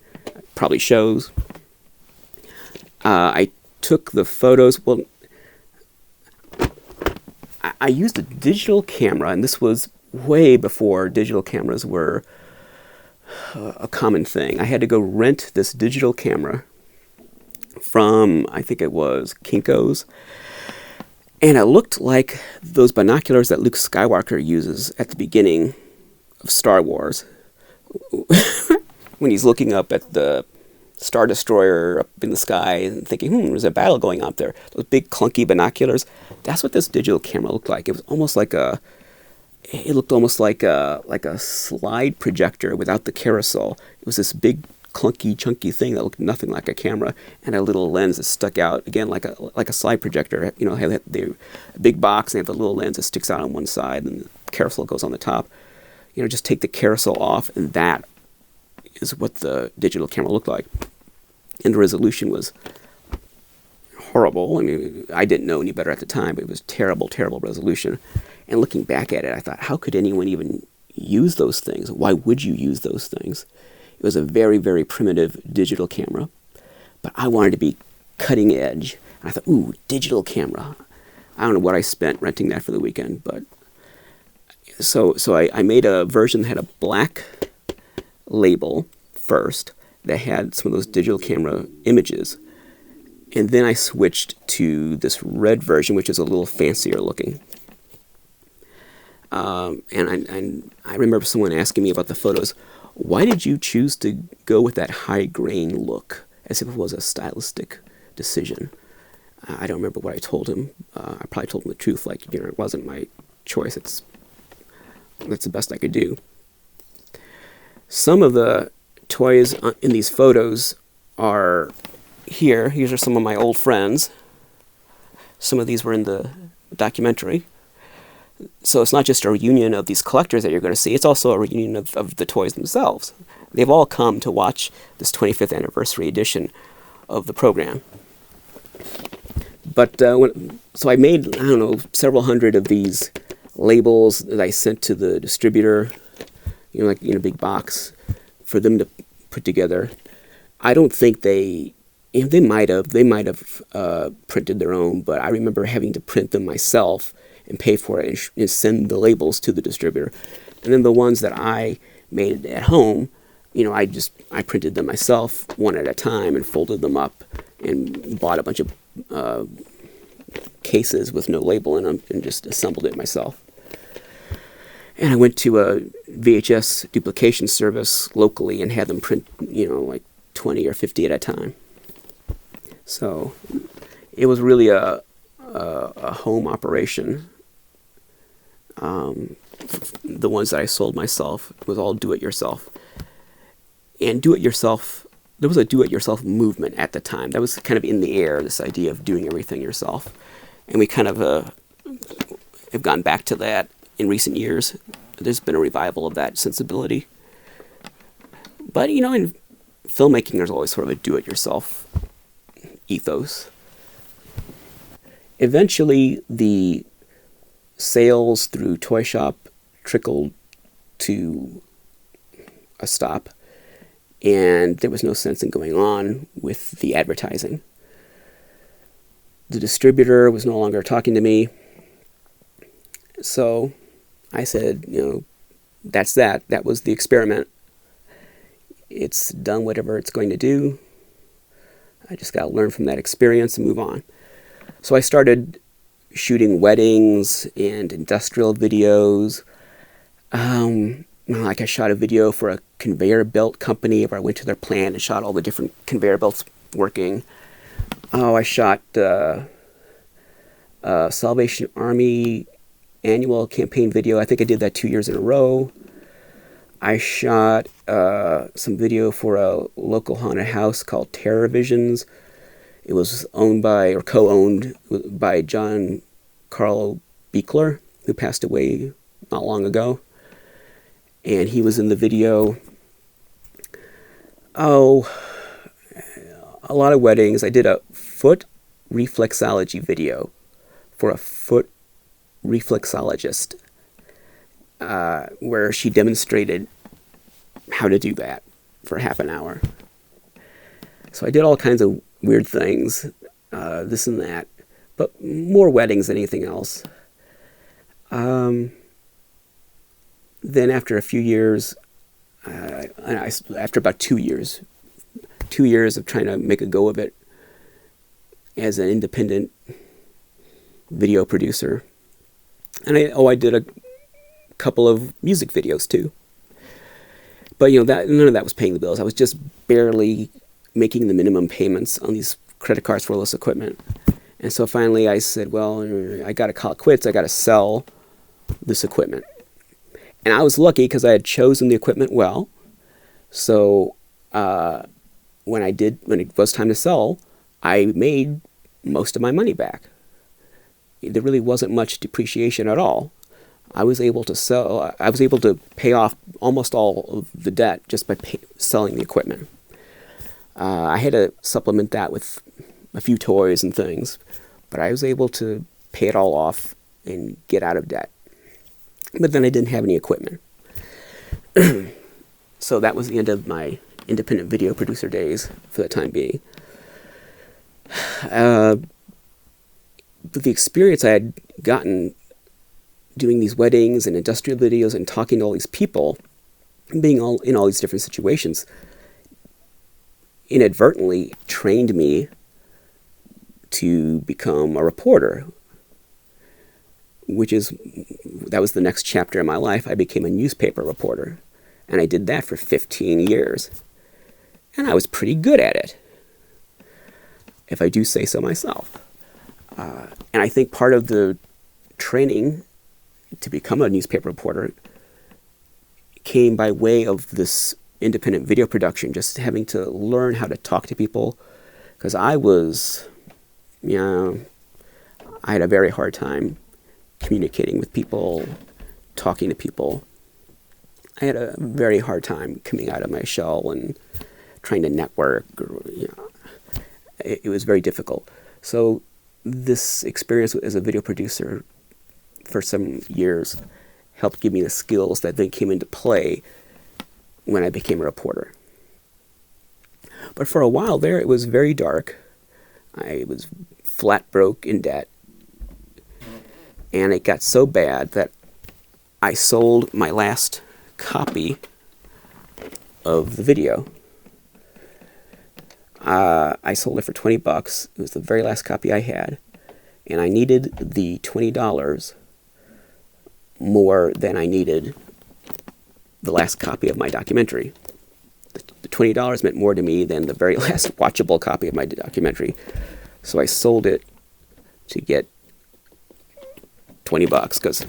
Probably shows. I took the photos, well, I used a digital camera, and this was way before digital cameras were a common thing. I had to go rent this digital camera from, I think it was Kinko's, and it looked like those binoculars that Luke Skywalker uses at the beginning of Star Wars when he's looking up at the Star Destroyer up in the sky and thinking, there's a battle going on up there. Those big clunky binoculars. That's what this digital camera looked like. It was almost like it looked almost like a slide projector without the carousel. It was this big clunky chunky thing that looked nothing like a camera, and a little lens that stuck out again like a slide projector. You know, have the big box and have the little lens that sticks out on one side and the carousel goes on the top. You know, just take the carousel off, and that is what the digital camera looked like. And the resolution was horrible. I mean, I didn't know any better at the time, but it was terrible, terrible resolution. And looking back at it, I thought, how could anyone even use those things? Why would you use those things? It was a very, very primitive digital camera, but I wanted to be cutting edge. And I thought, ooh, digital camera. I don't know what I spent renting that for the weekend, but so I made a version that had a black label first that had some of those digital camera images, and then I switched to this red version, which is a little fancier looking. And I remember someone asking me about the photos. Why did you choose to go with that high grain look, as if it was a stylistic decision? I don't remember what I told him. I probably told him the truth, like, you know, it wasn't my choice. That's the best I could do. Some of the toys in these photos are here. These are some of my old friends. Some of these were in the documentary. So it's not just a reunion of these collectors that you're going to see, it's also a reunion of the toys themselves. They've all come to watch this 25th anniversary edition of the program. But so I made, I don't know, several hundred of these labels that I sent to the distributor, you know, like in a big box for them to put together. I don't think they might have printed their own, but I remember having to print them myself and pay for it and send the labels to the distributor. And then the ones that I made at home, you know, I printed them myself one at a time and folded them up and bought a bunch of cases with no label in them and just assembled it myself. And I went to a VHS duplication service locally and had them print, you know, like 20 or 50 at a time. So it was really a home operation. The ones that I sold myself was all do-it-yourself. And do-it-yourself, there was a do-it-yourself movement at the time. That was kind of in the air, this idea of doing everything yourself. And we kind of have gone back to that in recent years. There's been a revival of that sensibility. But, you know, in filmmaking, there's always sort of a do-it-yourself ethos. Eventually, the sales through Toy Shop trickled to a stop, and there was no sense in going on with the advertising. The distributor was no longer talking to me, so I said, you know, that's that. That was the experiment. It's done whatever it's going to do. I just got to learn from that experience and move on. So I started shooting weddings and industrial videos. Like I shot a video for a conveyor belt company where I went to their plant and shot all the different conveyor belts working. I shot Salvation Army annual campaign video. I think I did that 2 years in a row. I shot some video for a local haunted house called Terror Visions. It was owned by, or co-owned by John Carl Beekler, who passed away not long ago. And he was in the video. Oh, a lot of weddings. I did a foot reflexology video for a foot reflexologist, where she demonstrated how to do that for half an hour. So I did all kinds of weird things, this and that, but more weddings than anything else. Then after a few years, after about 2 years, 2 years of trying to make a go of it as an independent video producer, and I did a couple of music videos too. But none of that was paying the bills. I was just barely making the minimum payments on these credit cards for all this equipment. And so finally I said, well, I got to call it quits. I got to sell this equipment. And I was lucky because I had chosen the equipment well. So when it was time to sell, I made most of my money back. There really wasn't much depreciation at all. I was able to pay off almost all of the debt just by selling the equipment. I had to supplement that with a few toys and things, but I was able to pay it all off and get out of debt. But then I didn't have any equipment. So that was the end of my independent video producer days for the time being. But the experience I had gotten doing these weddings and industrial videos and talking to all these people, being in all these different situations, inadvertently trained me to become a reporter, that was the next chapter in my life. I became a newspaper reporter, and I did that for 15 years. And I was pretty good at it, if I do say so myself. And I think part of the training to become a newspaper reporter came by way of this independent video production, just having to learn how to talk to people, because I had a very hard time communicating with people, talking to people. I had a very hard time coming out of my shell and trying to network. It was very difficult. So this experience as a video producer for some years helped give me the skills that then came into play when I became a reporter. But for a while there, it was very dark. I was flat broke in debt. And it got so bad that I sold my last copy of the video. I sold it for $20. It was the very last copy I had. And I needed the $20 more than I needed the last copy of my documentary. The $20 meant more to me than the very last watchable copy of my documentary. So I sold it to get $20 because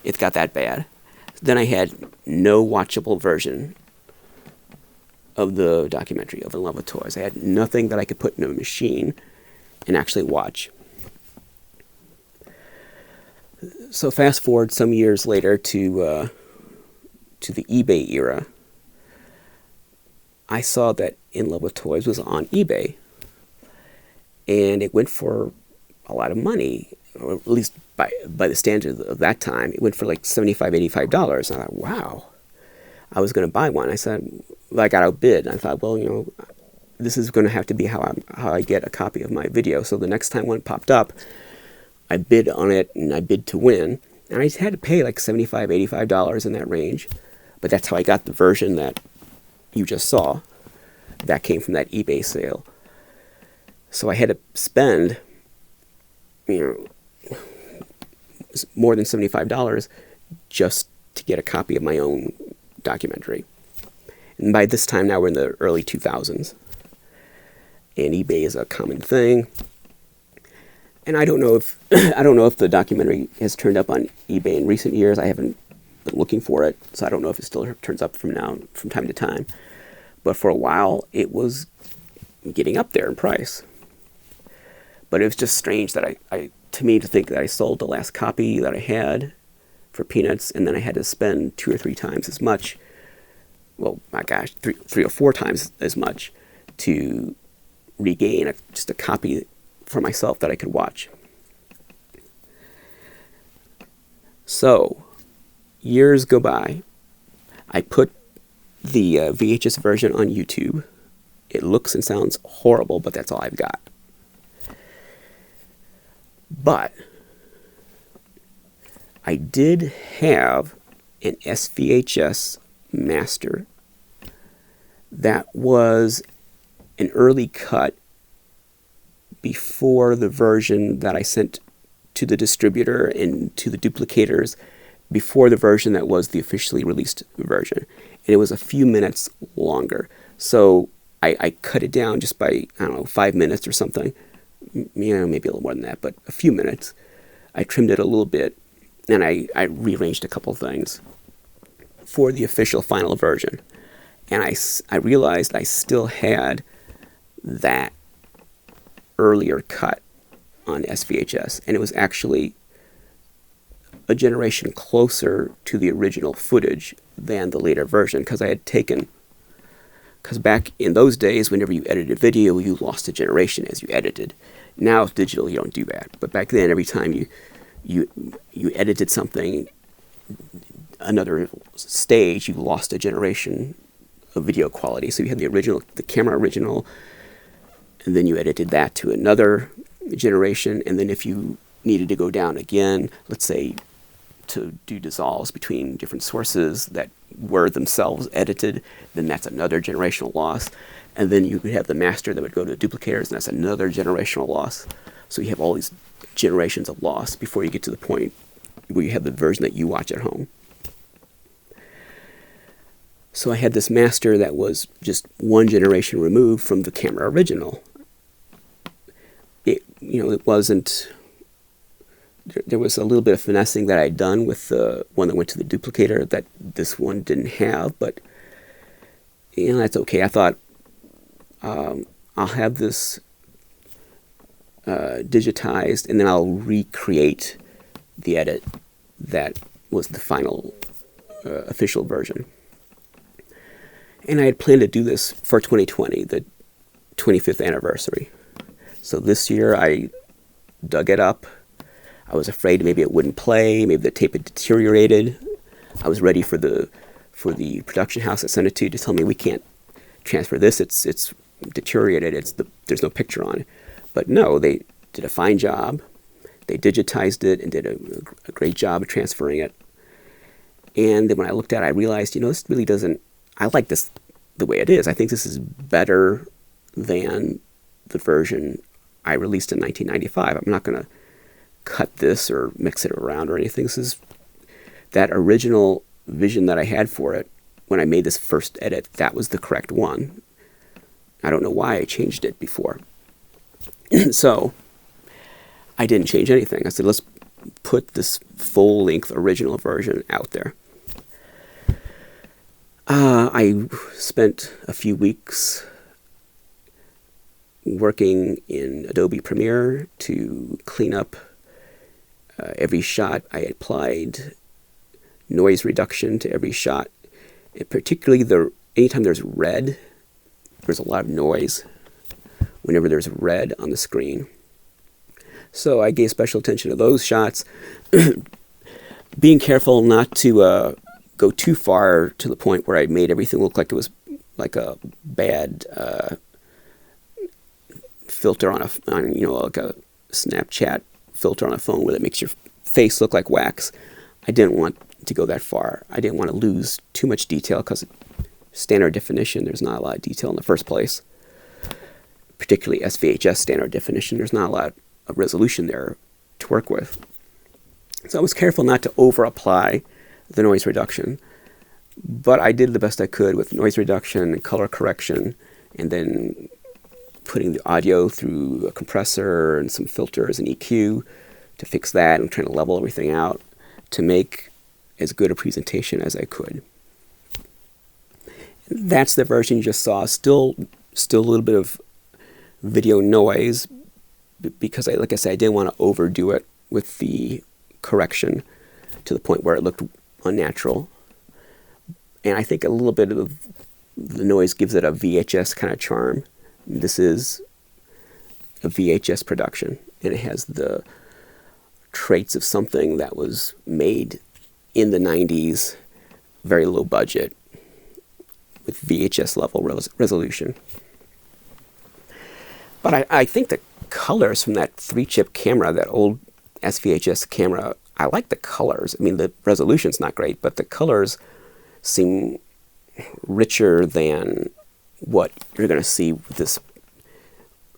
it got that bad. Then I had no watchable version of the documentary of In Love with Toys. I had nothing that I could put in a machine and actually watch. So fast forward some years later to the eBay era. I saw that In Love with Toys was on eBay, and it went for a lot of money, or at least by the standard of that time. It went for like $75, $85. And I thought, wow. I was going to buy one. I got outbid. I thought, well, this is going to have to be how I get a copy of my video. So the next time one popped up, I bid on it, and I bid to win. And I had to pay like $75, $85 in that range. But that's how I got the version that you just saw. That came from that eBay sale. So I had to spend, more than $75 just to get a copy of my own documentary. And by this time now we're in the early 2000s. And eBay is a common thing. And I don't know if the documentary has turned up on eBay in recent years. I haven't been looking for it, so I don't know if it still turns up from time to time. But for a while, it was getting up there in price. But it was just strange that to me to think that I sold the last copy that I had for peanuts, and then I had to spend 2 or 3 times as much. Well, my gosh, three or 4 times as much to regain just a copy for myself that I could watch. So, years go by. I put the VHS version on YouTube. It looks and sounds horrible, but that's all I've got. But I did have an S-VHS master that was an early cut before the version that I sent to the distributor and to the duplicators, before the version that was the officially released version. And it was a few minutes longer. So I cut it down just by, 5 minutes or something. Maybe a little more than that, but a few minutes. I trimmed it a little bit, and I rearranged a couple things for the official final version. And I realized I still had that earlier cut on S-VHS, and it was actually a generation closer to the original footage than the later version, because back in those days, whenever you edited video, you lost a generation as you edited. Now with digital, you don't do that. But back then, every time you edited something, another stage, you lost a generation of video quality. So you had the camera original, and then you edited that to another generation, and then if you needed to go down again, let's say to do dissolves between different sources that were themselves edited, then that's another generational loss. And then you could have the master that would go to duplicators, and that's another generational loss. So you have all these generations of loss before you get to the point where you have the version that you watch at home. So I had this master that was just one generation removed from the camera original. It wasn't, there was a little bit of finessing that I'd done with the one that went to the duplicator that this one didn't have, but that's okay. I thought I'll have this digitized, and then I'll recreate the edit that was the final official version. And I had planned to do this for 2020, the 25th anniversary. So this year I dug it up. I was afraid maybe it wouldn't play, maybe the tape had deteriorated. I was ready for the production house I sent it to tell me we can't transfer this, it's deteriorated, there's no picture on it. But no, they did a fine job. They digitized it and did a great job of transferring it. And then when I looked at it, I realized, this really doesn't, I like this the way it is. I think this is better than the version I released in 1995. I'm not going to cut this or mix it around or anything. This is that original vision that I had for it when I made this first edit. That was the correct one. I don't know why I changed it before. So I didn't change anything. I said, let's put this full-length original version out there. I spent a few weeks working in Adobe Premiere to clean up every shot. I applied noise reduction to every shot, and particularly anytime there's red, there's a lot of noise whenever there's red on the screen. So I gave special attention to those shots, being careful not to go too far to the point where I made everything look like it was like a bad filter on like a Snapchat filter on a phone where it makes your face look like wax. I didn't want to go that far. I didn't want to lose too much detail because standard definition, there's not a lot of detail in the first place. Particularly S-VHS standard definition, there's not a lot of resolution there to work with. So I was careful not to over-apply the noise reduction, but I did the best I could with noise reduction and color correction, and then putting the audio through a compressor and some filters and EQ to fix that, and trying to level everything out to make as good a presentation as I could. That's the version you just saw. Still a little bit of video noise because, like I said, I didn't want to overdo it with the correction to the point where it looked unnatural. And I think a little bit of the noise gives it a VHS kind of charm. This is a VHS production, and it has the traits of something that was made in the 90s, very low budget, with VHS level resolution. But I think the colors from that 3-chip camera, that old S-VHS camera, I like the colors. I mean, the resolution's not great, but the colors seem richer than what you're going to see with this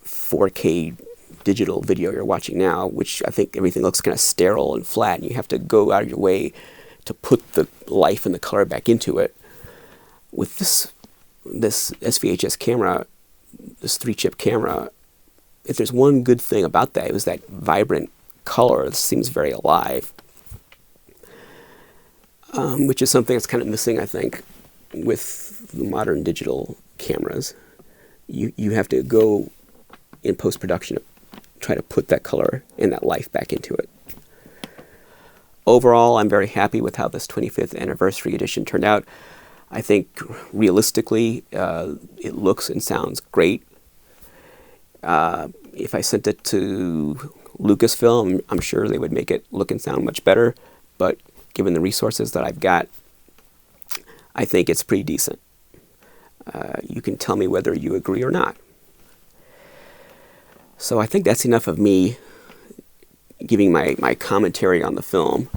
4K digital video you're watching now, which I think everything looks kind of sterile and flat, and you have to go out of your way to put the life and the color back into it. With this S-VHS camera, this 3-chip camera, if there's one good thing about that, it was that vibrant color. It seems very alive, which is something that's kind of missing, I think, with the modern digital cameras. You have to go in post-production to try to put that color and that life back into it. Overall, I'm very happy with how this 25th anniversary edition turned out. I think realistically, it looks and sounds great. If I sent it to Lucasfilm, I'm sure they would make it look and sound much better. But given the resources that I've got, I think it's pretty decent. You can tell me whether you agree or not. So I think that's enough of me giving my commentary on the film.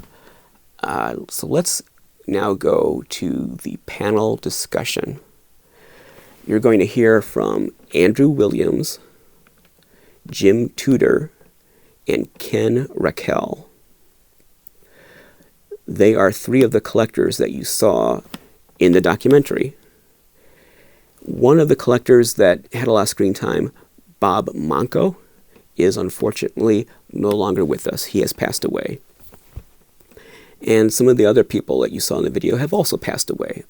So let's now go to the panel discussion. You're going to hear from Andrew Williams, Jim Tudor, and Ken Raquel. They are 3 of the collectors that you saw in the documentary. One of the collectors that had a lot of screen time, Bob Monco, is unfortunately no longer with us. He has passed away. And some of the other people that you saw in the video have also passed away.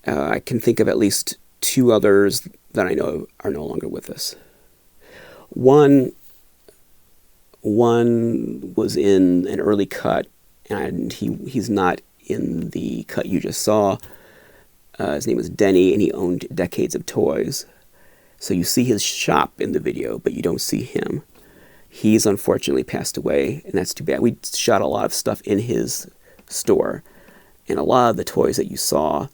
I can think of at least 2 others that I know are no longer with us. One was in an early cut, and he's not in the cut you just saw. His name was Denny, and he owned Decades of Toys. So you see his shop in the video, but you don't see him. He's unfortunately passed away, and that's too bad. We shot a lot of stuff in his store, and a lot of the toys that you saw,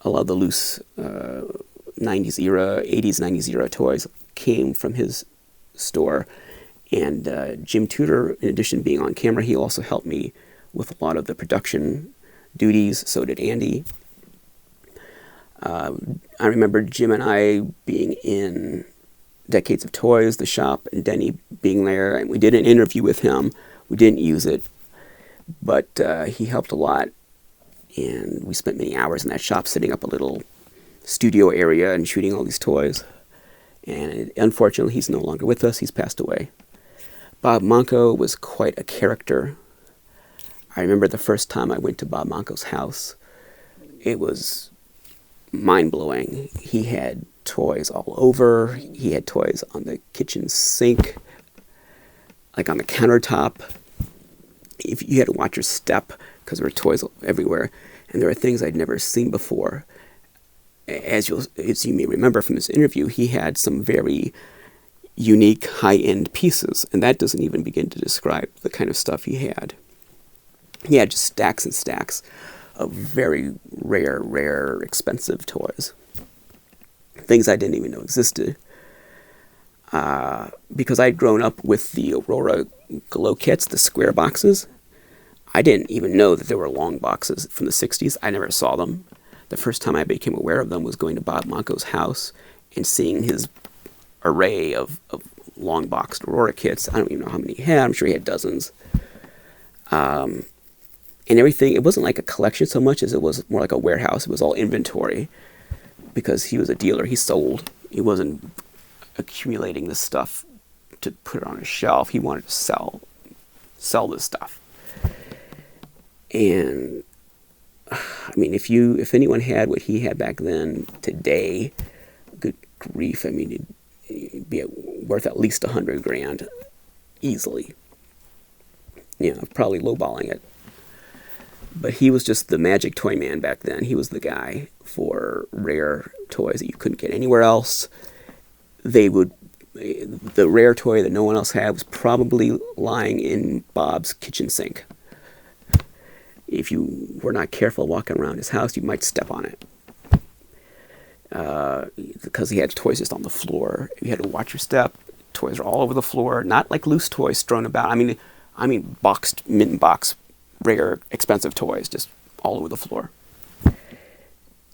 a lot of the loose 90s era, 80s, 90s era toys came from his store. And Jim Tudor, in addition to being on camera, he also helped me with a lot of the production duties. So did Andy. I remember Jim and I being in Decades of Toys, the shop, and Denny being there. And we did an interview with him. We didn't use it, but he helped a lot. And we spent many hours in that shop setting up a little studio area and shooting all these toys. And unfortunately, he's no longer with us. He's passed away. Bob Monco was quite a character. I remember the first time I went to Bob Monco's house. It was mind-blowing. He had toys all over. He had toys on the kitchen sink, like on the countertop. If you had to watch your step because there were toys everywhere, and there were things I'd never seen before. As you may remember from this interview, he had some very unique high-end pieces, and that doesn't even begin to describe the kind of stuff he had. He had just stacks and stacks of very rare, expensive toys. Things I didn't even know existed. Because I'd grown up with the Aurora glow kits, the square boxes, I didn't even know that there were long boxes from the 60s. I never saw them. The first time I became aware of them was going to Bob Monco's house and seeing his array of long boxed Aurora kits. I don't even know how many he had. I'm sure he had dozens. And everything, it wasn't like a collection so much as it was more like a warehouse. It was all inventory because he was a dealer. He sold. He wasn't accumulating this stuff to put it on a shelf. He wanted to sell this stuff. And I mean, if anyone had what he had back then, today, good grief, I mean, it'd be worth at least $100,000 easily. You know, probably lowballing it. But he was just the magic toy man back then. He was the guy for rare toys that you couldn't get anywhere else. The rare toy that no one else had was probably lying in Bob's kitchen sink. If you were not careful walking around his house, you might step on it. Because he had toys just on the floor. You had to watch your step. Toys are all over the floor. Not like loose toys strewn about. I mean boxed, mint box, rare, expensive toys just all over the floor.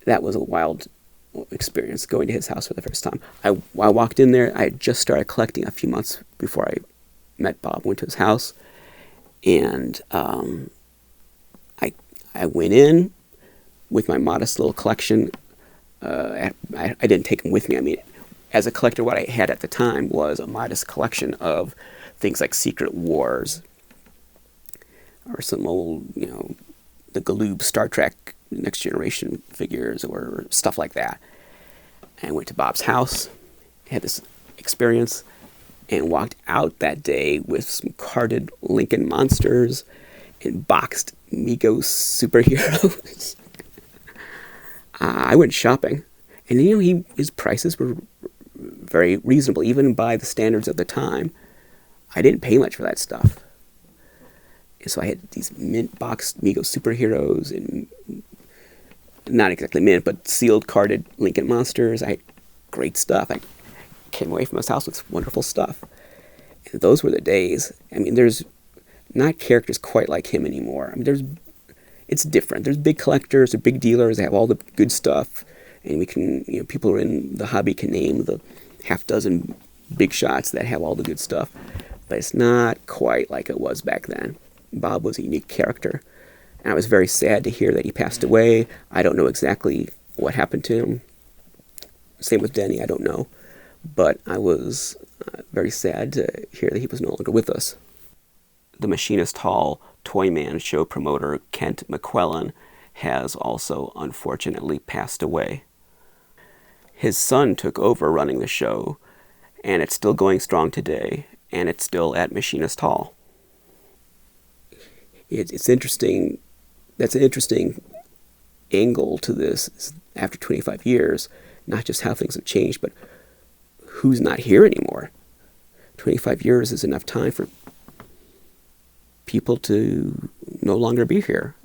That was a wild experience, going to his house for the first time. I walked in there. I had just started collecting a few months before I met Bob. Went to his house, and I went in with my modest little collection. I didn't take them with me. I mean, as a collector, what I had at the time was a modest collection of things like Secret Wars, or some old, the Galoob Star Trek Next Generation figures, or stuff like that. And I went to Bob's house, had this experience, and walked out that day with some carded Lincoln Monsters and boxed Mego superheroes. I went shopping, and his prices were very reasonable, even by the standards of the time. I didn't pay much for that stuff. And so I had these mint boxed Mego superheroes, and not exactly mint, but sealed carded Lincoln Monsters. I had great stuff. I came away from his house with wonderful stuff. And those were the days. I mean, there's not characters quite like him anymore. I mean, it's different. There's big collectors or big dealers that have all the good stuff, and we can, people who are in the hobby can name the half dozen big shots that have all the good stuff, but it's not quite like it was back then. Bob was a unique character, and I was very sad to hear that he passed away. I don't know exactly what happened to him. Same with Denny, I don't know, but I was very sad to hear that he was no longer with us. The Machinist Hall Toyman show promoter Kent McQuillan has also unfortunately passed away. His son took over running the show, and it's still going strong today, and it's still at Machinist Hall. It's interesting. That's an interesting angle to this after 25 years, not just how things have changed, but who's not here anymore. 25 years is enough time for people to no longer be here.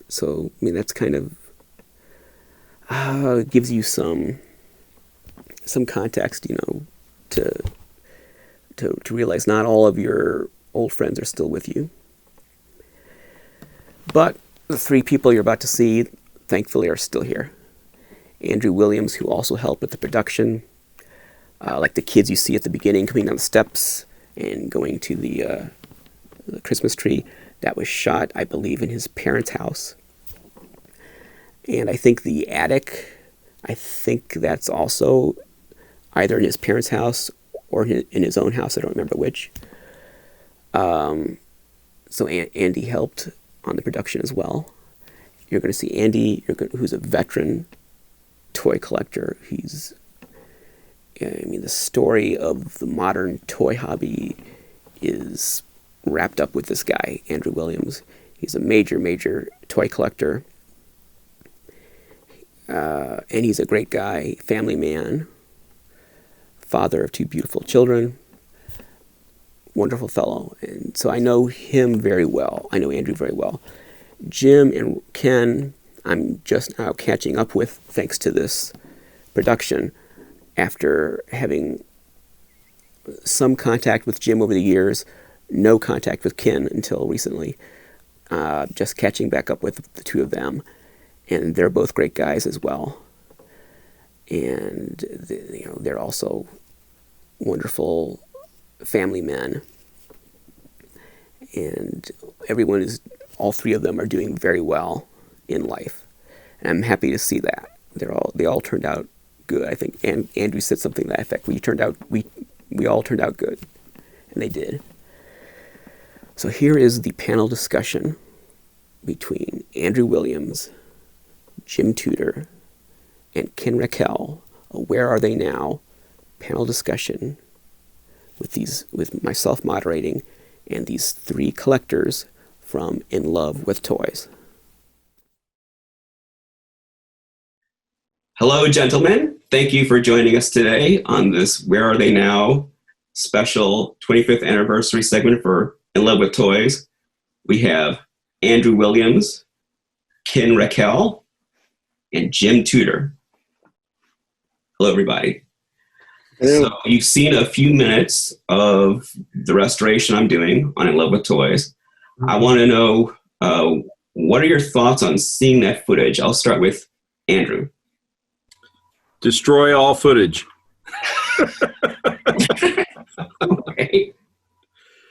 So, I mean, that's kind of gives you some context, to realize not all of your old friends are still with you. But the three people you're about to see, thankfully, are still here. Andrew Williams, who also helped with the production, like the kids you see at the beginning coming down the steps and going to the Christmas tree, that was shot, I believe, in his parents' house. And I think the attic, that's also either in his parents' house or in his own house. I don't remember which. So Andy helped on the production as well. You're going to see Andy, who's a veteran toy collector. The story of the modern toy hobby is wrapped up with this guy, Andrew Williams. He's a major, major toy collector. And he's a great guy, family man, father of two beautiful children, wonderful fellow. And so I know him very well. I know Andrew very well. Jim and Ken, I'm just now catching up with, thanks to this production, after having some contact with Jim over the years, no contact with Ken until recently, just catching back up with the two of them. And they're both great guys as well. And they're also wonderful family men. And all three of them are doing very well in life. And I'm happy to see that. They all turned out good, I think. And Andrew said something to that effect. We all turned out good. And they did. So here is the panel discussion between Andrew Williams, Jim Tudor, and Ken Raquel. Where are they now? Panel discussion with myself moderating and these three collectors from In Love with Toys. Hello, gentlemen. Thank you for joining us today on this Where Are They Now special 25th anniversary segment for In Love with Toys. We have Andrew Williams, Ken Raquel, and Jim Tudor. Hello, everybody. So you've seen a few minutes of the restoration I'm doing on In Love with Toys. I want to know, what are your thoughts on seeing that footage? I'll start with Andrew. Destroy all footage. Okay.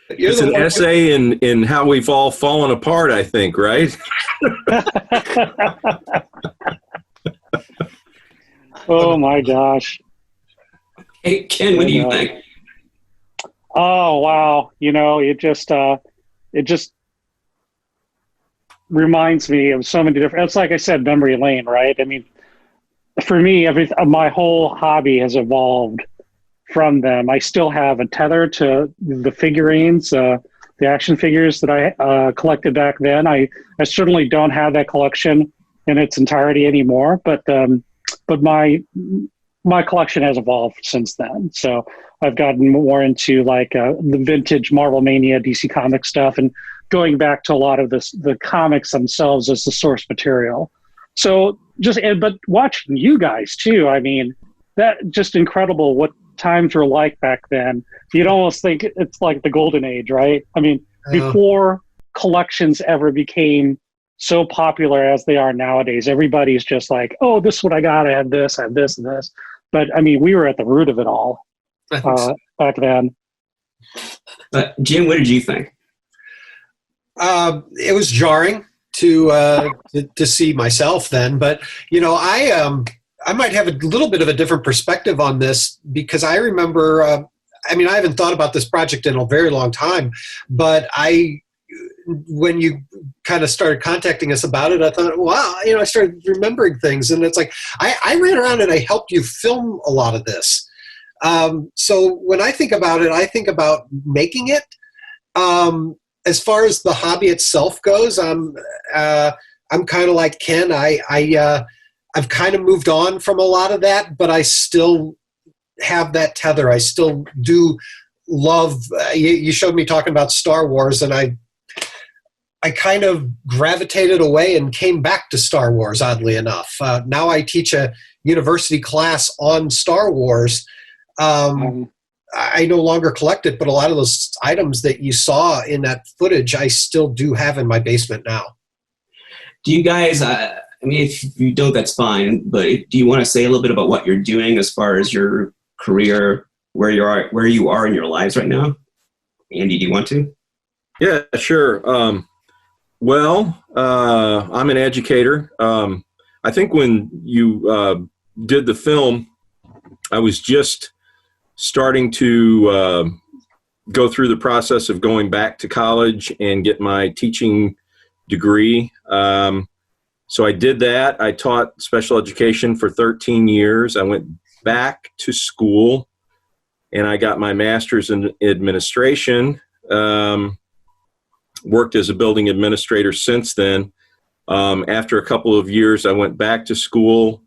It's an essay in how we've all fallen apart, I think, right? Oh my gosh. Hey, Ken, what do you think? Oh wow. It just reminds me of so many different, it's like I said, memory lane, right? I mean, for me, my whole hobby has evolved from them. I still have a tether to the figurines, the action figures that I collected back then. I certainly don't have that collection in its entirety anymore, but my collection has evolved since then. So I've gotten more into the vintage Marvel Mania, DC Comics stuff, and going back to a lot of the comics themselves as the source material. So but watching you guys too, I mean, that just incredible what times were like back then. You'd almost think it's like the golden age, right? I mean, before collections ever became so popular as they are nowadays, everybody's just like, oh, this is what I got. I have this, and this. But I mean, we were at the root of it all back then. Jim, what did you think? It was jarring to see myself then, but I might have a little bit of a different perspective on this because I remember. I haven't thought about this project in a very long time, but when you kind of started contacting us about it, I thought, wow, I started remembering things, and it's like I ran around and I helped you film a lot of this. So when I think about it, I think about making it. As far as the hobby itself goes, I'm kind of like Ken. I've kind of moved on from a lot of that, but I still have that tether. I still do love. You showed me talking about Star Wars, and I kind of gravitated away and came back to Star Wars, oddly enough. Now I teach a university class on Star Wars. I no longer collect it, but a lot of those items that you saw in that footage, I still do have in my basement now. Do you guys, if you don't, that's fine, but do you want to say a little bit about what you're doing as far as your career, where you are in your lives right now? Andy, do you want to? Yeah, sure. I'm an educator. I think when you did the film, I was just starting to go through the process of going back to college and get my teaching degree. So I did that. I taught special education for 13 years. I went back to school and I got my master's in administration. Worked as a building administrator since then. After a couple of years, I went back to school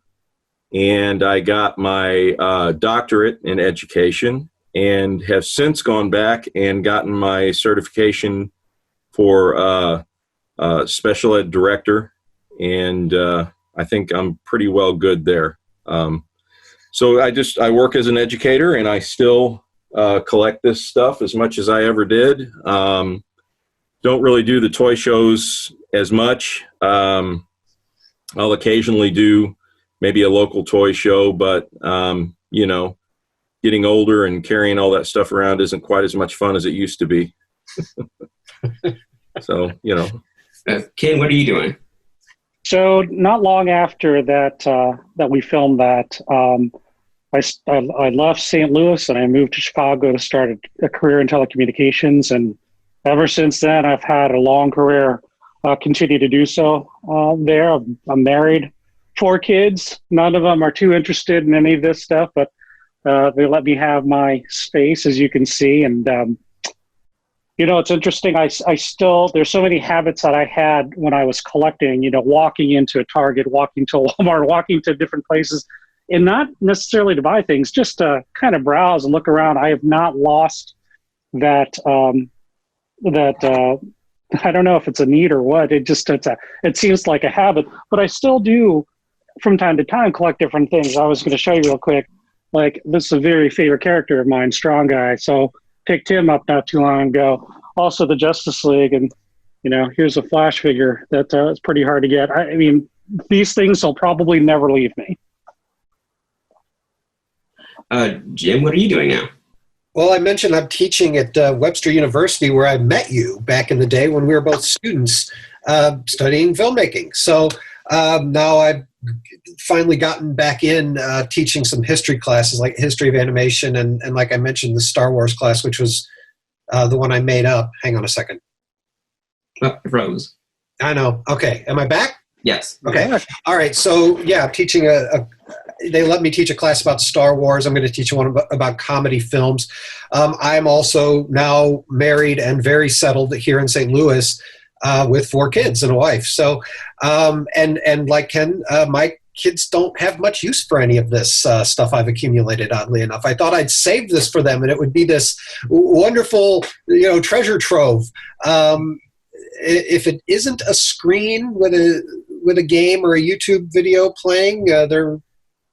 and I got my doctorate in education and have since gone back and gotten my certification for special ed director. And I think I'm pretty well good there. So I work as an educator and I still collect this stuff as much as I ever did. Don't really do the toy shows as much. I'll occasionally do maybe a local toy show, but you know, getting older and carrying all that stuff around isn't quite as much fun as it used to be. So, you know. Ken, what are you doing? So not long after that, that we filmed that, I left St. Louis and I moved to Chicago to start a career in telecommunications. And ever since then, I've had a long career, continue to do so there. I'm married, 4 kids. None of them are too interested in any of this stuff, but they let me have my space, as you can see. And, you know, it's interesting. I still, there's so many habits that I had when I was collecting, you know, walking into a Target, walking to Walmart, walking to different places, and not necessarily to buy things, just to kind of browse and look around. I have not lost that, I don't know if it's a need or what. It seems like a habit, but I still do from time to time collect different things. I was going to show you real quick. Like, this is a very favorite character of mine, Strong Guy. So picked him up not too long ago. Also the Justice League, and you know, here's a Flash figure that is pretty hard to get. I mean, these things will probably never leave me. Jim, what are you doing now? Well, I mentioned I'm teaching at Webster University, where I met you back in the day when we were both students studying filmmaking. So now I've finally gotten back in teaching some history classes, like history of animation, and like I mentioned, the Star Wars class, which was the one I made up. Hang on a second. Oh, it froze. I know. Okay. Am I back? Yes. Okay. All right. So yeah, I'm teaching they let me teach a class about Star Wars. I'm going to teach one about comedy films. I'm also now married and very settled here in St. Louis with 4 kids and a wife. So, and like Ken, my kids don't have much use for any of this stuff I've accumulated, oddly enough. I thought I'd save this for them and it would be this wonderful, you know, treasure trove. If it isn't a screen with a game or a YouTube video playing, they're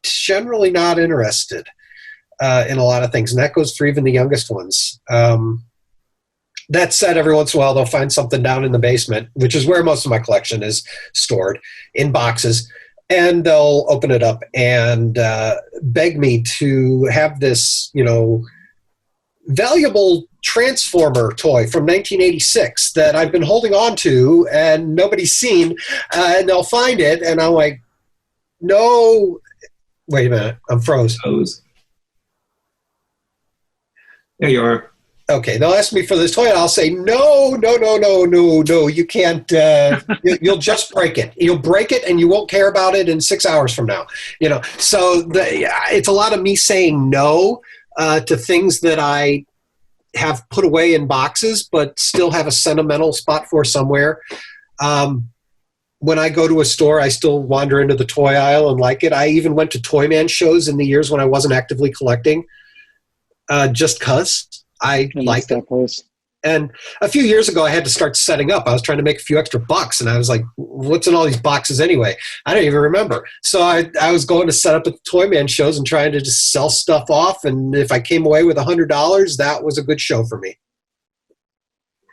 generally not interested in a lot of things. And that goes for even the youngest ones. That said, every once in a while they'll find something down in the basement, which is where most of my collection is stored, in boxes. And they'll open it up and beg me to have this, you know, valuable Transformer toy from 1986 that I've been holding on to and nobody's seen. And they'll find it, and I'm like, no. Wait a minute, I'm froze. There you are. Okay, they'll ask me for this toy, and I'll say, no, you can't. You'll just break it. You'll break it, and you won't care about it in 6 hours from now. You know, so it's a lot of me saying no to things that I have put away in boxes, but still have a sentimental spot for somewhere. When I go to a store, I still wander into the toy aisle and like it. I even went to Toyman shows in the years when I wasn't actively collecting, just because I liked it. And a few years ago, I had to start setting up. I was trying to make a few extra bucks, and I was like, what's in all these boxes anyway? I don't even remember. So I was going to set up at the Toyman shows and trying to just sell stuff off, and if I came away with $100, that was a good show for me.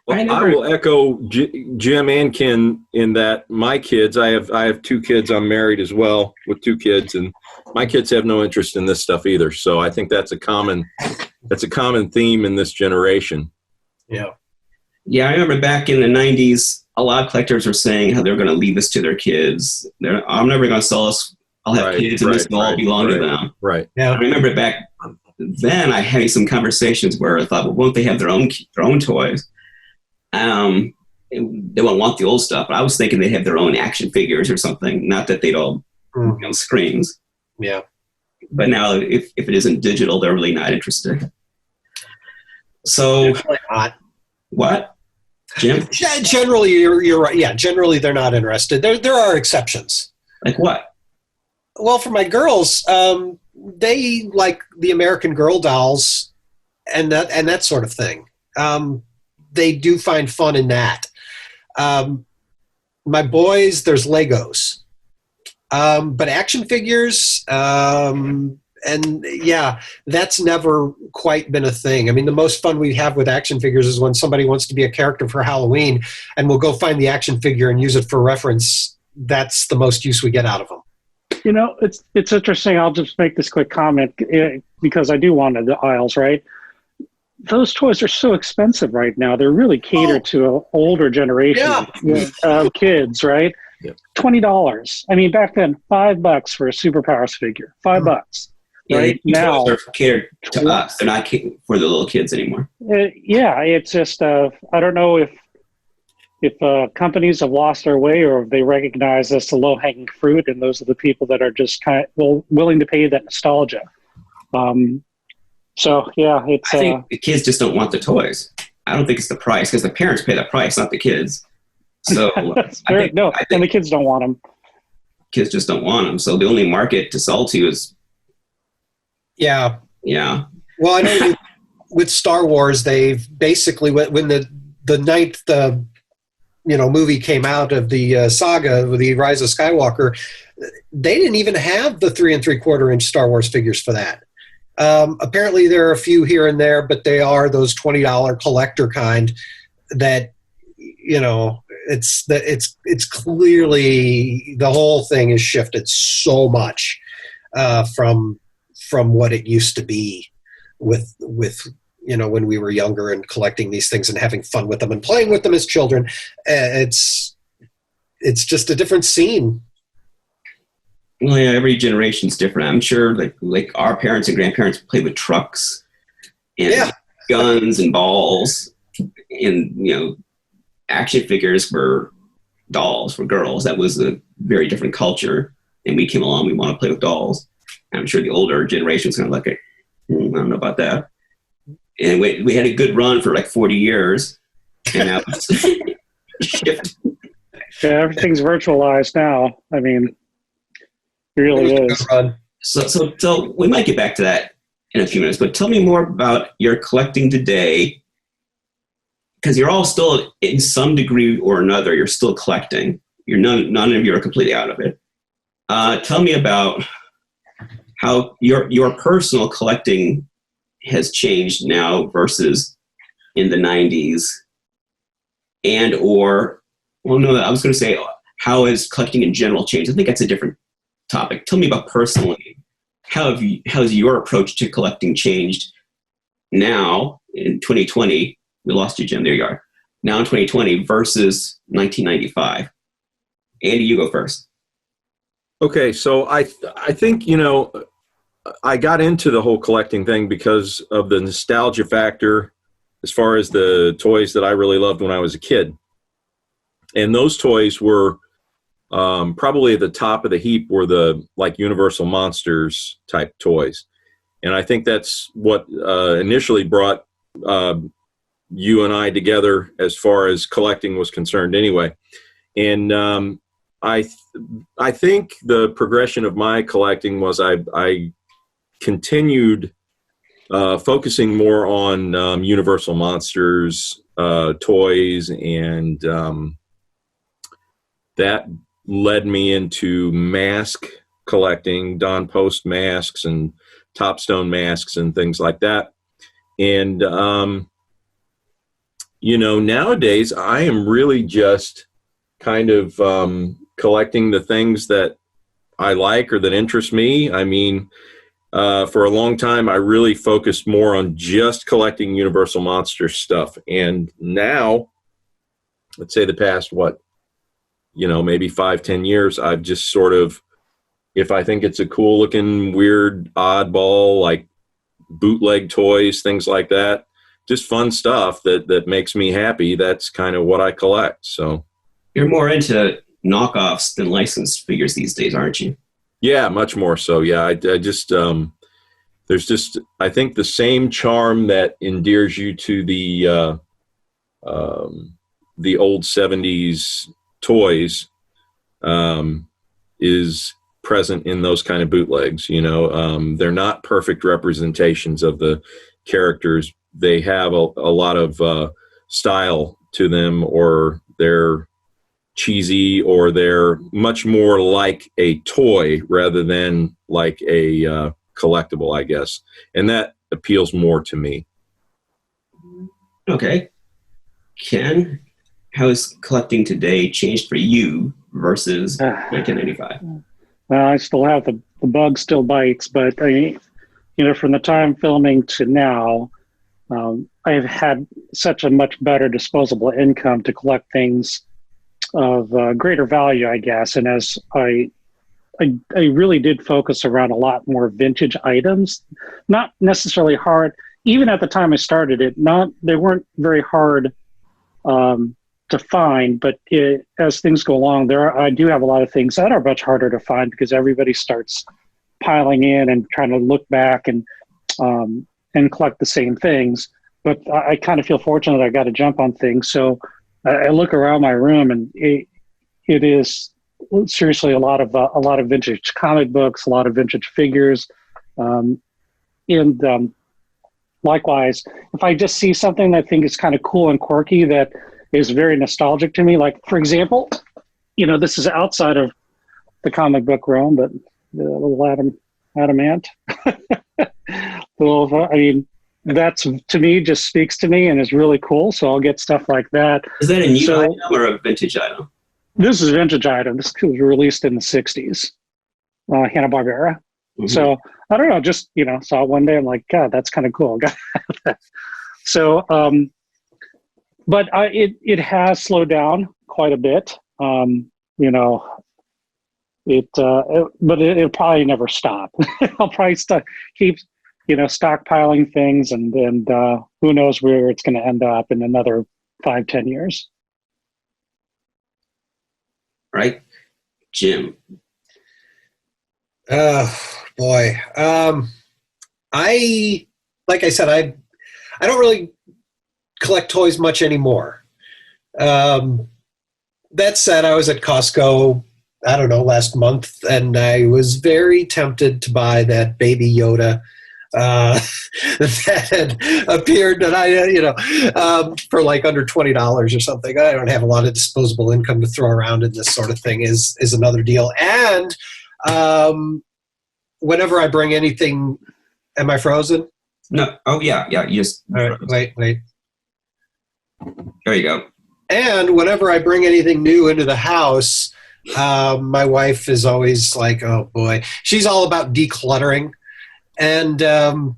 Well, I will echo Jim and Ken in that my kids, I have 2 kids. I'm married as well with 2 kids, and my kids have no interest in this stuff either. So I think that's a common theme in this generation. Yeah. Yeah, I remember back in the 90s, a lot of collectors were saying how they're going to leave this to their kids. I'm never going to sell this. I'll have kids, and this will all belong to them. Right. Yeah. I remember back then, I had some conversations where I thought, well, won't they have their own toys? They won't want the old stuff. But I was thinking they have their own action figures or something. Not that they'd all screens. Yeah. But now, if it isn't digital, they're really not interested. So, what, Jim? Generally, you're right. Yeah, generally they're not interested. There are exceptions. Like what? Well, for my girls, they like the American Girl dolls and that sort of thing. They do find fun in that. My boys, there's Legos. But action figures, and yeah, that's never quite been a thing. I mean, the most fun we have with action figures is when somebody wants to be a character for Halloween, and we'll go find the action figure and use it for reference. That's the most use we get out of them. You know, it's interesting. I'll just make this quick comment because I do want the aisles, right? Those toys are so expensive right now. They're really catered to an older generation of kids, right? Yeah. $20. I mean, back then, $5 for a Superpowers figure. $5, right? Now they're catered to us. They're not for the little kids anymore. Yeah, it's just I don't know if companies have lost their way or if they recognize this the low-hanging fruit, and those are the people that are just kind of willing to pay that nostalgia. So yeah, I think the kids just don't want the toys. I don't think it's the price, because the parents pay the price, not the kids. So and the kids don't want them. Kids just don't want them. So the only market to sell to is yeah. Well, I know with Star Wars, they've basically when the ninth movie came out of the saga with the Rise of Skywalker, they didn't even have the 3 3/4 inch Star Wars figures for that. Apparently there are a few here and there, but they are those $20 collector kind that, it's clearly the whole thing has shifted so much from what it used to be with when we were younger and collecting these things and having fun with them and playing with them as children. It's just a different scene. Well, yeah, every generation's different. I'm sure like our parents and grandparents played with trucks and guns and balls, and action figures were dolls for girls. That was a very different culture. And we came along, we want to play with dolls. And I'm sure the older generation's kind of like, I don't know about that. And we had a good run for like 40 years, and now it's shift. Yeah, everything's virtualized now. I mean, it really is. So we might get back to that in a few minutes, but tell me more about your collecting today, because you're all still, in some degree or another, you're still collecting. None of you are completely out of it. Tell me about how your personal collecting has changed now versus in the 90s, I was going to say, how has collecting in general changed? I think that's a different topic. Tell me about personally, how's your approach to collecting changed now in 2020? We lost you, Jim. There you are. Now in 2020 versus 1995. Andy, you go first. Okay, so I think, I got into the whole collecting thing because of the nostalgia factor as far as the toys that I really loved when I was a kid. And those toys were probably at the top of the heap were the Universal Monsters type toys. And I think that's what initially brought you and I together as far as collecting was concerned anyway. And I think the progression of my collecting was I continued focusing more on Universal Monsters toys, and that led me into mask collecting, Don Post masks and Topstone masks and things like that. And nowadays I am really just kind of collecting the things that I like or that interest me. I mean, for a long time, I really focused more on just collecting Universal Monsters stuff. And now, let's say the past, maybe 5-10 years, I've just sort of, if I think it's a cool looking, weird, oddball, like bootleg toys, things like that, just fun stuff that makes me happy, that's kind of what I collect. So you're more into knockoffs than licensed figures these days, aren't you? Yeah, much more so. Yeah, I just there's just, I think, the same charm that endears you to the old 70s toys is present in those kind of bootlegs. They're not perfect representations of the characters. They have a lot of style to them, or they're cheesy, or they're much more like a toy rather than like a collectible, I guess. And that appeals more to me. Okay. Ken, how has collecting today changed for you versus 1995? Well, I still have the bug still bites, but from the time filming to now, I've had such a much better disposable income to collect things of greater value, I guess. And as I really did focus around a lot more vintage items, not necessarily hard. Even at the time I started it, they weren't very hard to find, but as things go along, I do have a lot of things that are much harder to find because everybody starts piling in and trying to look back and collect the same things. But I kind of feel fortunate that I got to jump on things. So I look around my room, and it is seriously a lot of vintage comic books, a lot of vintage figures, and likewise, if I just see something that I think is kind of cool and quirky that is very nostalgic to me, like for example, this is outside of the comic book realm, but the little Adam Ant, that's to me just speaks to me and is really cool. So I'll get stuff like that. Is that a new item or a vintage item? This is a vintage item. This was released in the 60s, Hanna-Barbera. Mm-hmm. So I don't know, just, saw it one day. I'm like, God, that's kind of cool. So, but it has slowed down quite a bit. But it'll probably never stop. I'll probably keep, stockpiling things, and who knows where it's going to end up in another 5-10 years. Right, Jim. Boy, like I said, I don't really collect toys much anymore. That said, I was at Costco, I don't know, last month, and I was very tempted to buy that Baby Yoda that had appeared, that for like under $20 or something. I don't have a lot of disposable income to throw around, and this sort of thing is another deal. And whenever I bring anything, am I frozen? No. Oh yeah. Yes. All right, wait. There you go. And whenever I bring anything new into the house, my wife is always like, "Oh boy," she's all about decluttering, and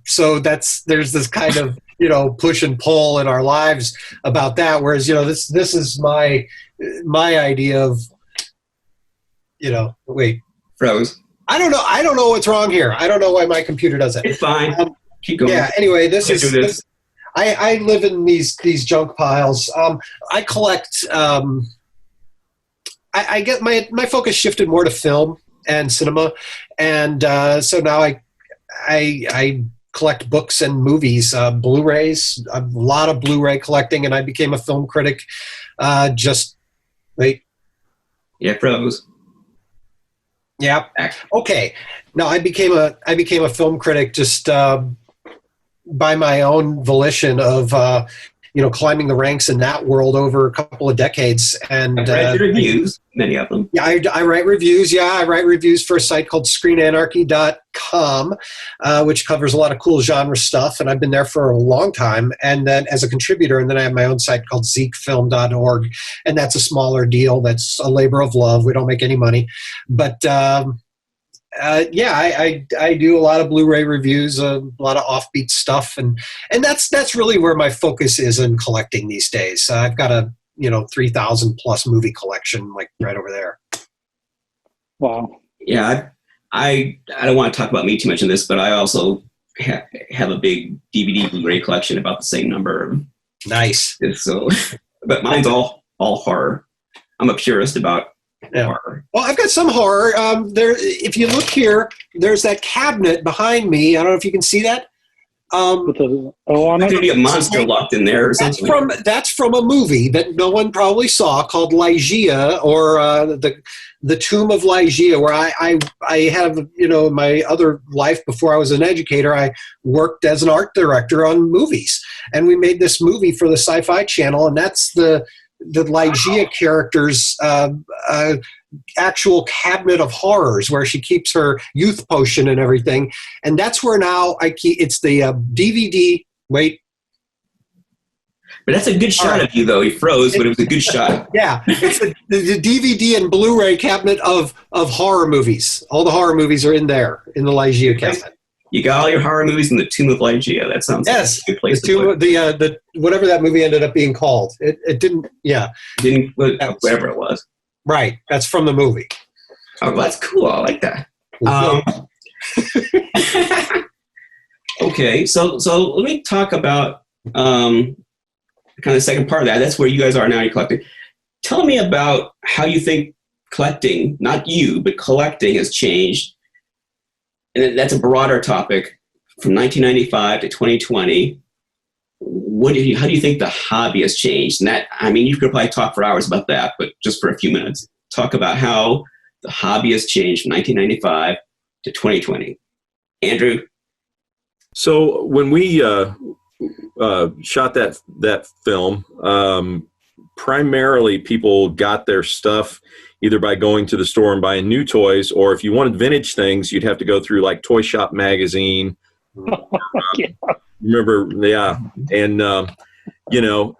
so there's this kind of push and pull in our lives about that. Whereas this is my idea of wait, froze. I don't know what's wrong here. I don't know why my computer does it. It's fine. Keep going. Yeah. Anyway, I live in these junk piles. I collect. I get my focus shifted more to film and cinema, and so now I collect books and movies, Blu-rays, a lot of Blu-ray collecting, and I became a film critic. Wait. Yeah, froze. Yeah. Okay. No, I became a film critic just by my own volition of climbing the ranks in that world over a couple of decades. And I've read your reviews, many of them. Yeah, I write reviews. Yeah, I write reviews for a site called ScreenAnarchy.com, which covers a lot of cool genre stuff, and I've been there for a long time. And then as a contributor, and then I have my own site called ZeekFilm.org, and that's a smaller deal. That's a labor of love. We don't make any money, but I do a lot of Blu-ray reviews, a lot of offbeat stuff, and that's really where my focus is in collecting these days. I've got a 3,000 plus movie collection like right over there. Wow. Yeah, I don't want to talk about me too much in this, but I also have a big DVD Blu-ray collection, about the same number. Nice. So, but mine's all horror. I'm a purist about horror. Well, I've got some horror. If you look here, there's that cabinet behind me. I don't know if you can see that. With the O on it? Maybe a monster locked in there or something. That's from a movie that no one probably saw called Ligeia, or the Tomb of Ligeia, where I have, in my other life before I was an educator, I worked as an art director on movies. And we made this movie for the Sci-Fi Channel, and that's the Ligeia character's actual cabinet of horrors where she keeps her youth potion and everything. And that's where now it's the DVD. Wait. But that's a good shot of you, though. He froze, but it was a good shot. Yeah, it's the DVD and Blu-ray cabinet of horror movies. All the horror movies are in there, in the Ligeia cabinet. You got all your horror movies in the Tomb of Ligeia. That sounds like a good place to put it. The whatever that movie ended up being called. It didn't, yeah. Whatever it was. Right, that's from the movie. Oh, well, that's cool. I like that. Okay, so let me talk about kind of the second part of that. That's where you guys are now. You're collecting. Tell me about how you think collecting, not you, but collecting has changed. And that's a broader topic from 1995 to 2020. How do you think the hobby has changed? And that, I mean, you could probably talk for hours about that, but just for a few minutes, talk about how the hobby has changed from 1995 to 2020. Andrew? So when we shot that film, primarily people got their stuff either by going to the store and buying new toys, or if you wanted vintage things, you'd have to go through like Toy Shop magazine. Remember, yeah, and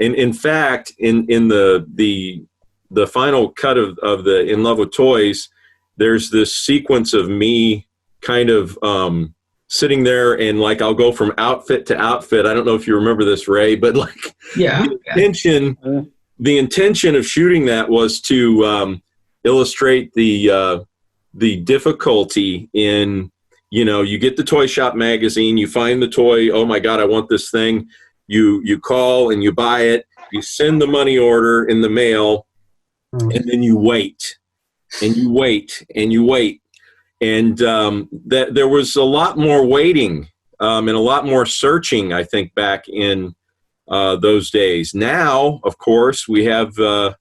in fact, in the final cut of the In Love with Toys, there's this sequence of me kind of sitting there and like I'll go from outfit to outfit. I don't know if you remember this, Ray, but like the intention of shooting that was to illustrate the difficulty in, you get the Toy Shop magazine, you find the toy, oh my God, I want this thing. You call and you buy it, you send the money order in the mail, and then you wait and you wait and you wait. And that there was a lot more waiting and a lot more searching, I think, back in those days. Now, of course, we have the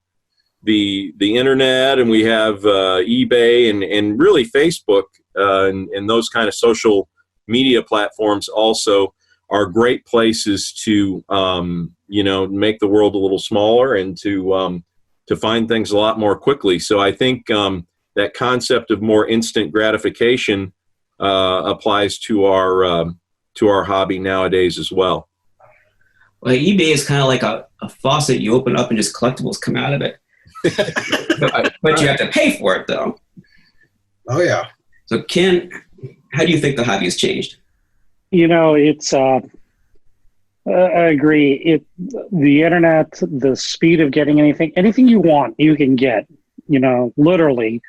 internet, and we have eBay and really Facebook and those kind of social media platforms also are great places to make the world a little smaller and to find things a lot more quickly. So I think that concept of more instant gratification applies to our hobby nowadays as well. Well, eBay is kind of like a faucet you open up and just collectibles come out of it. But you have to pay for it, though. Oh, yeah. So, Ken, how do you think the hobby has changed? It's I agree. The internet, the speed of getting anything you want, you can get, literally.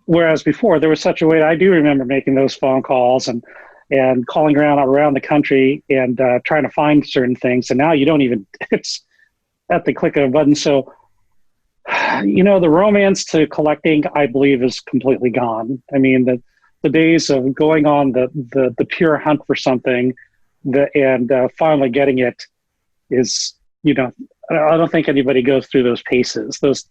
Whereas before, there was such a way. I do remember making those phone calls and calling around the country and trying to find certain things. And now you don't even, it's at the click of a button. So, the romance to collecting, I believe, is completely gone. I mean, the days of going on the pure hunt for something and finally getting it is, I don't think anybody goes through those paces, those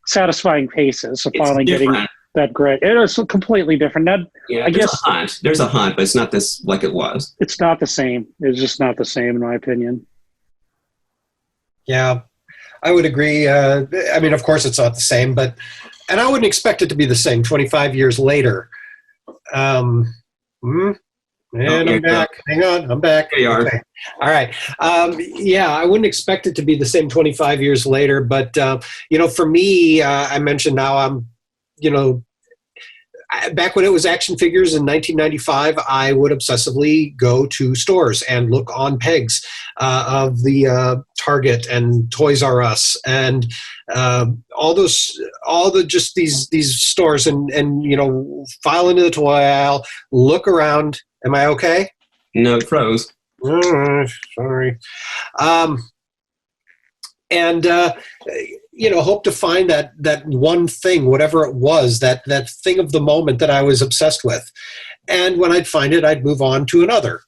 satisfying paces of finally getting that great. It is completely different. I guess there's a hunt, but it's not this like it was. It's not the same. It's just not the same, in my opinion. Yeah, I would agree. I mean, of course, it's not the same, and I wouldn't expect it to be the same 25 years later. And I'm back. Hang on, I'm back. There you are. Okay. All right. Yeah, I wouldn't expect it to be the same 25 years later, but for me, I mentioned now I'm, back when it was action figures in 1995, I would obsessively go to stores and look on pegs of the Target and Toys R Us and all these stores and file into the toy aisle, look around. Am I okay? No, it froze. Sorry. Hope to find that one thing, whatever it was, that thing of the moment that I was obsessed with. And when I'd find it, I'd move on to another.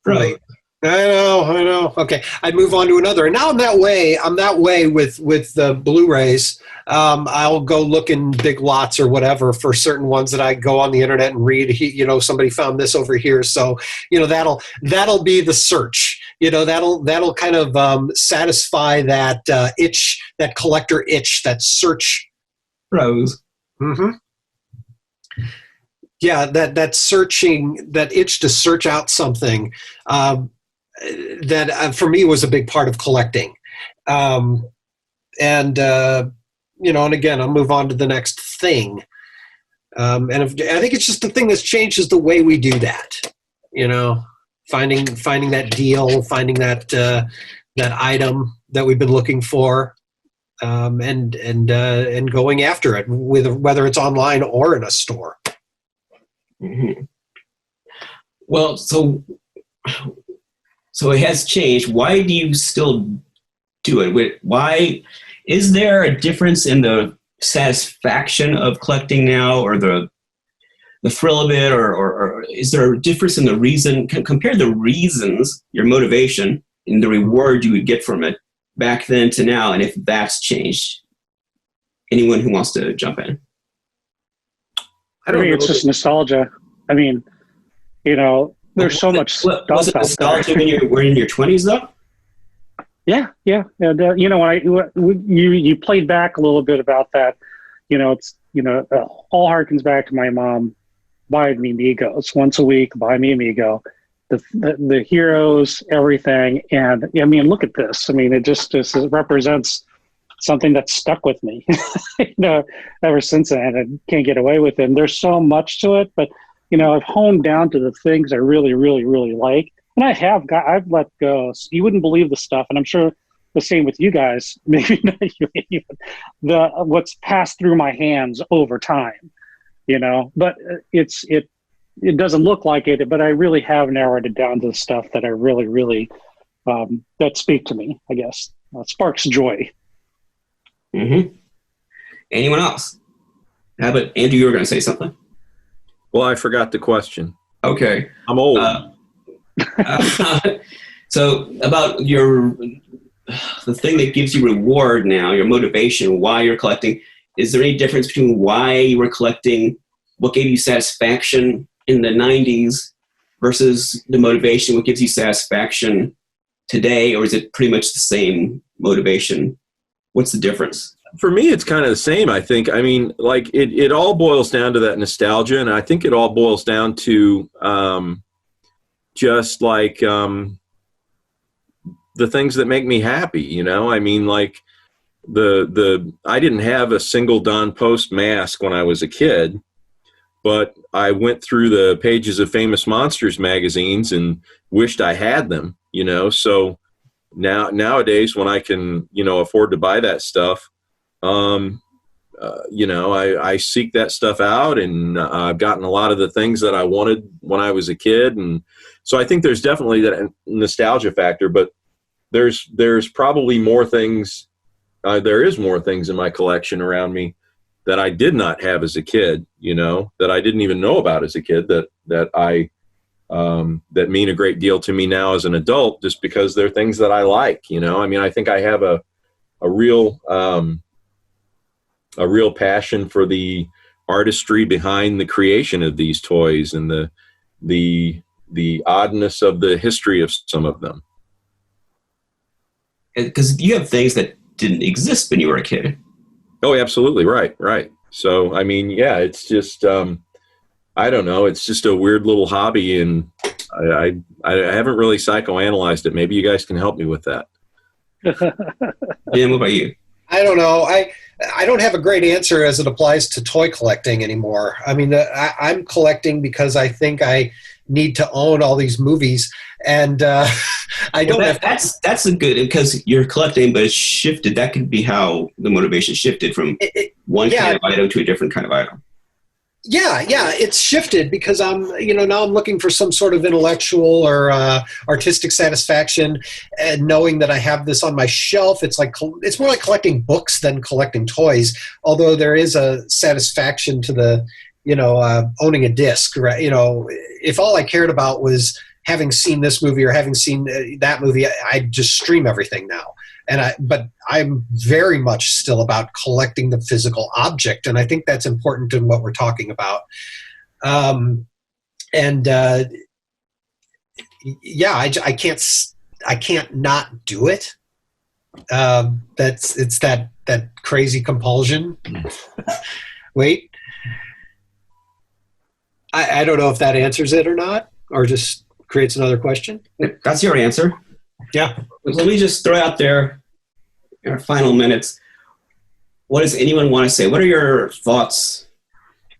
Right. I know. Okay. I'd move on to another. And now I'm that way with the Blu-rays. I'll go look in big lots or whatever for certain ones that I go on the internet and read, somebody found this over here. So, that'll be the search. that'll kind of satisfy that itch, that collector itch, that search. Rose. Mm-hmm. Yeah, that searching, that itch to search out something that for me was a big part of collecting. And again, I'll move on to the next thing. I think it's just the thing that's changed is the way we do that. Finding that deal, finding that item that we've been looking for, and going after it, whether it's online or in a store. Mm-hmm. Well, so it has changed. Why do you still do it? Why is there a difference in the satisfaction of collecting now, or the thrill of it, or is there a difference in the reason? Compare the reasons, your motivation, and the reward you would get from it back then to now, and if that's changed. Anyone who wants to jump in? I think it's just nostalgia. I mean, there's so much stuff was it nostalgia when you were in your 20s, though? Yeah. And, when you played back a little bit about that, all harkens back to my mom buying me Amigos once a week. Buy me Amigo, the heroes, everything. And I mean, look at this. I mean, it just represents something that's stuck with me, ever since then. And I can't get away with it. And there's so much to it, but I've honed down to the things I really, really, really like. And I've let go. You wouldn't believe the stuff. And I'm sure the same with you guys, maybe not you even, what's passed through my hands over time, but it doesn't look like it, but I really have narrowed it down to the stuff that I really, really, that speak to me, I guess. Sparks joy. Mm-hmm. Anyone else? How about Andrew? You were going to say something. Well, I forgot the question. Okay. I'm old. So about the thing that gives you reward now, your motivation, why you're collecting, is there any difference between why you were collecting, what gave you satisfaction in the 90s versus the motivation, what gives you satisfaction today, or is it pretty much the same motivation? What's the difference? For me, it's kind of the same, I think. I mean, like, it all boils down to that nostalgia, and I think it all boils down to just like the things that make me happy, I mean, like, I didn't have a single Don Post mask when I was a kid, but I went through the pages of Famous Monsters magazines and wished I had them, so nowadays when I can, afford to buy that stuff, I seek that stuff out, and I've gotten a lot of the things that I wanted when I was a kid. And so I think there's definitely that nostalgia factor, but there's probably more things. There is more things in my collection around me that I did not have as a kid, that I didn't even know about as a kid, that mean a great deal to me now as an adult, just because they're things that I like, I mean, I think I have a real passion for the artistry behind the creation of these toys and the oddness of the history of some of them. Because you have things that didn't exist when you were a kid. Oh, absolutely. Right. So, I mean, yeah, it's just, I don't know. It's just a weird little hobby, and I haven't really psychoanalyzed it. Maybe you guys can help me with that. Jim, what about you? I don't know. I don't have a great answer as it applies to toy collecting anymore. I mean, I'm collecting because I think I need to own all these movies, and I don't have. That's a good, because you're collecting, but it's shifted. That could be how the motivation shifted from one kind of item to a different kind of item. Yeah, it's shifted because now I'm looking for some sort of intellectual or artistic satisfaction, and knowing that I have this on my shelf. It's more like collecting books than collecting toys. Although there is a satisfaction to the, owning a disc, right? If all I cared about was having seen this movie or having seen that movie, I just stream everything now. But I'm very much still about collecting the physical object, and I think that's important in what we're talking about. I not do it. It's that crazy compulsion. Wait, I don't know if that answers it or not, or just creates another question. That's your answer. Yeah. Let me just throw out there in our final minutes. What does anyone want to say? What are your thoughts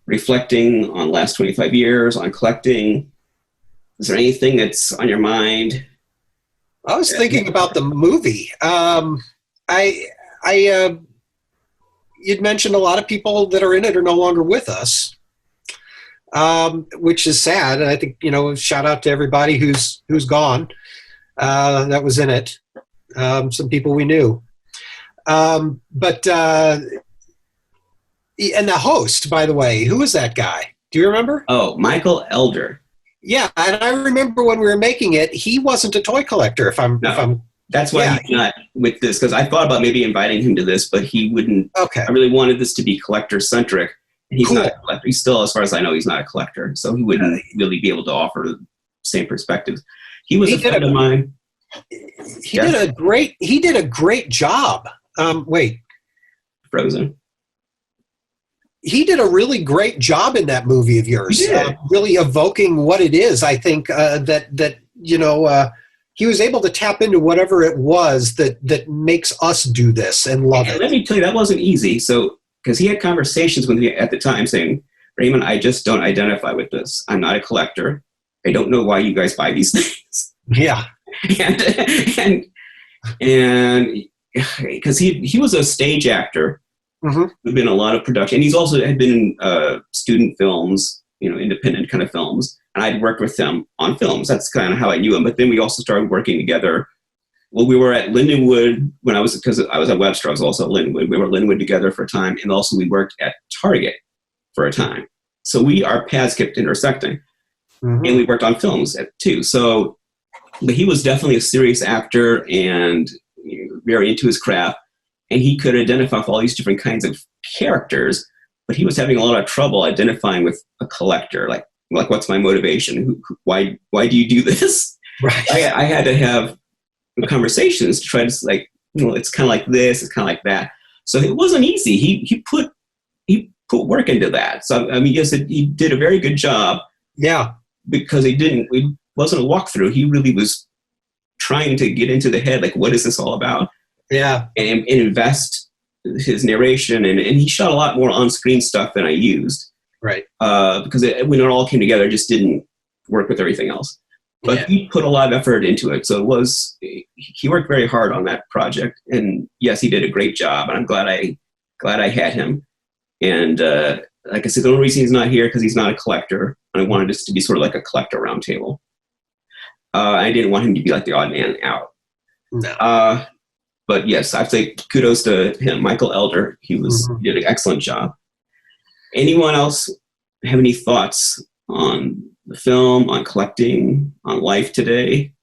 reflecting on the last 25 years, on collecting? Is there anything that's on your mind? I was thinking about the movie. You'd mentioned a lot of people that are in it are no longer with us, which is sad. And I think, shout out to everybody who's gone that was in it. Some people we knew. And the host, by the way, who was that guy? Do you remember? Oh, Michael Elder. Yeah, and I remember when we were making it, he wasn't a toy collector. That's why he's not with this, because I thought about maybe inviting him to this, but he wouldn't. Okay. I really wanted this to be collector centric. He's not a collector. He's still, as far as I know, he's not a collector, so he wouldn't really be able to offer the same perspectives. He was a friend of mine. He did a great job. Frozen. He did a really great job in that movie of yours, really evoking what it is. I think he was able to tap into whatever it was that makes us do this and love it. Let me tell you, that wasn't easy. So, because he had conversations with me at the time saying, Raymond, I just don't identify with this. I'm not a collector. I don't know why you guys buy these things. Yeah. and because he was a stage actor. Mm-hmm. Who'd been in a lot of production. And he's also had been in student films, independent kind of films. And I'd worked with him on films. That's kind of how I knew him. But then we also started working together. Well, we were at Lindenwood because I was at Webster. I was also at Lindenwood. We were at Lindenwood together for a time. And also we worked at Target for a time. So our paths kept intersecting. Mm-hmm. And we worked on films too. So, but he was definitely a serious actor and very into his craft. And he could identify with all these different kinds of characters, but he was having a lot of trouble identifying with a collector. Like what's my motivation? Why do you do this? Right. I had to have conversations to try to it's kind of like this, it's kind of like that. So it wasn't easy. He put work into that. So yes, he did a very good job. Yeah. Because it wasn't a walkthrough. He really was trying to get into the head, like, what is this all about? Yeah. And invest his narration. And he shot a lot more on-screen stuff than I used. Right. Because when it all came together, it just didn't work with everything else. But he put a lot of effort into it. So he worked very hard on that project. And yes, he did a great job. And I'm glad I had him. And like I said, the only reason he's not here because he's not a collector. I wanted this to be sort of like a collector roundtable. I didn't want him to be like the odd man out. No. But yes, I'd say kudos to him, Michael Elder. He did an excellent job. Anyone else have any thoughts on the film, on collecting, on life today?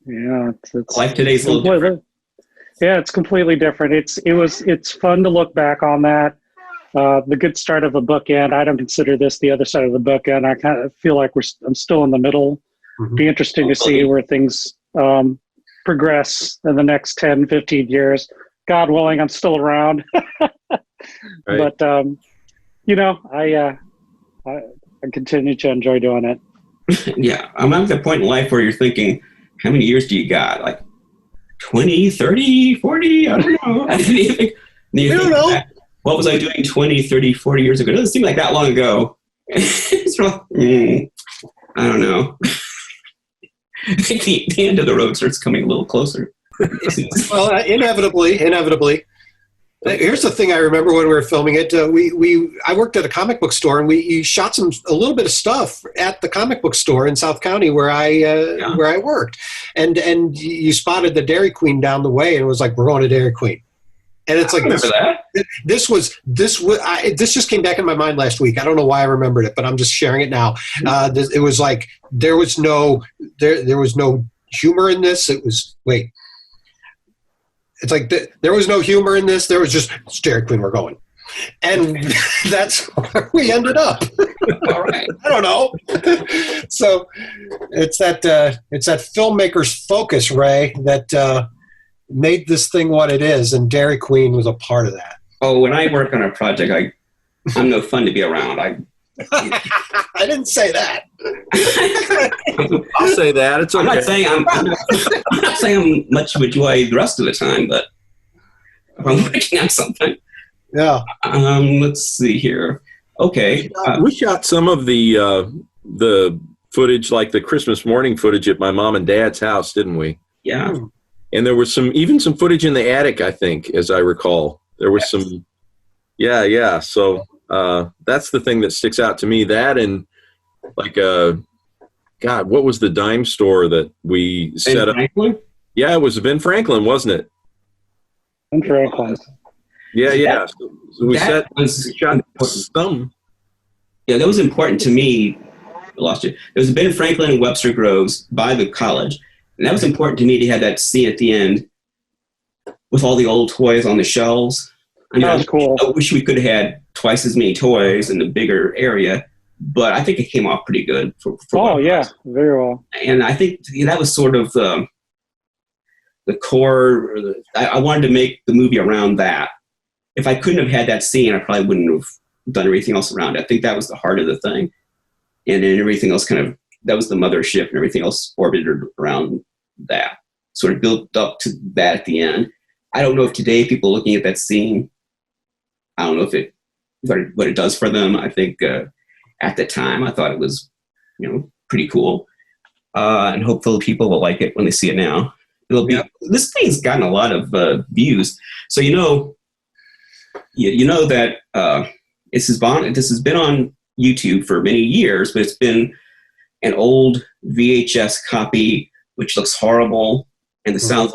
Yeah, it's life today's a little different. Yeah, it's completely different. It's fun to look back on that. The good start of a bookend. I don't consider this the other side of the bookend. I kind of feel like I'm still in the middle. Mm-hmm. Be interesting to see where things progress in the next 10, 15 years. God willing, I'm still around. Right. But I continue to enjoy doing it. Yeah, I'm at the point in life where you're thinking, how many years do you got? Like 20, 30, 40? I don't know. I don't know. What was I doing 20, 30, 40 years ago? It doesn't seem like that long ago. It's I don't know. I think the end of the road starts coming a little closer. Well, inevitably. Here's the thing I remember when we were filming it. I worked at a comic book store, and we shot a little bit of stuff at the comic book store in South County where I worked. And you spotted the Dairy Queen down the way, and it was like, we're going to Dairy Queen. And it's like this just came back in my mind last week. I don't know why I remembered it, but I'm just sharing it now. It was like there was no humor in this. It's like there was no humor in this. There was just Dairy Queen. We're going, and that's where we ended up. All right. I don't know. So it's that filmmaker's focus, Ray, that made this thing what it is, and Dairy Queen was a part of that. Oh, when I work on a project, I'm no fun to be around. I didn't say that. I'll say that. It's okay. I'm not saying I'm much of a joy the rest of the time, but if I'm working on something. Yeah. Let's see here. Okay. We shot some of the footage, like the Christmas morning footage at my mom and dad's house, didn't we? Yeah. And there was even some footage in the attic, I think, as I recall. There was some. Yeah. So that's the thing that sticks out to me. That and like God, what was the dime store that we set up? Franklin? Yeah, it was Ben Franklin, wasn't it? Ben Franklin. Yeah. So we shot some. Yeah, that was important to me. I lost it. There was Ben Franklin and Webster Groves by the college. And that was important to me to have that scene at the end with all the old toys on the shelves. I mean, that was cool. I wish we could have had twice as many toys in the bigger area, but I think it came off pretty good. Very well. And I think that was sort of the core. I wanted to make the movie around that. If I couldn't have had that scene, I probably wouldn't have done everything else around it. I think that was the heart of the thing. And then everything else that was the mothership, and everything else orbited around that. Sort of built up to that at the end. I don't know if today people looking at that scene, I don't know what it does for them. I think at the time I thought it was, pretty cool. And hopefully people will like it when they see it now. This thing's gotten a lot of views. So you know that this has been on YouTube for many years, but it's been an old VHS copy, which looks horrible, and the sounds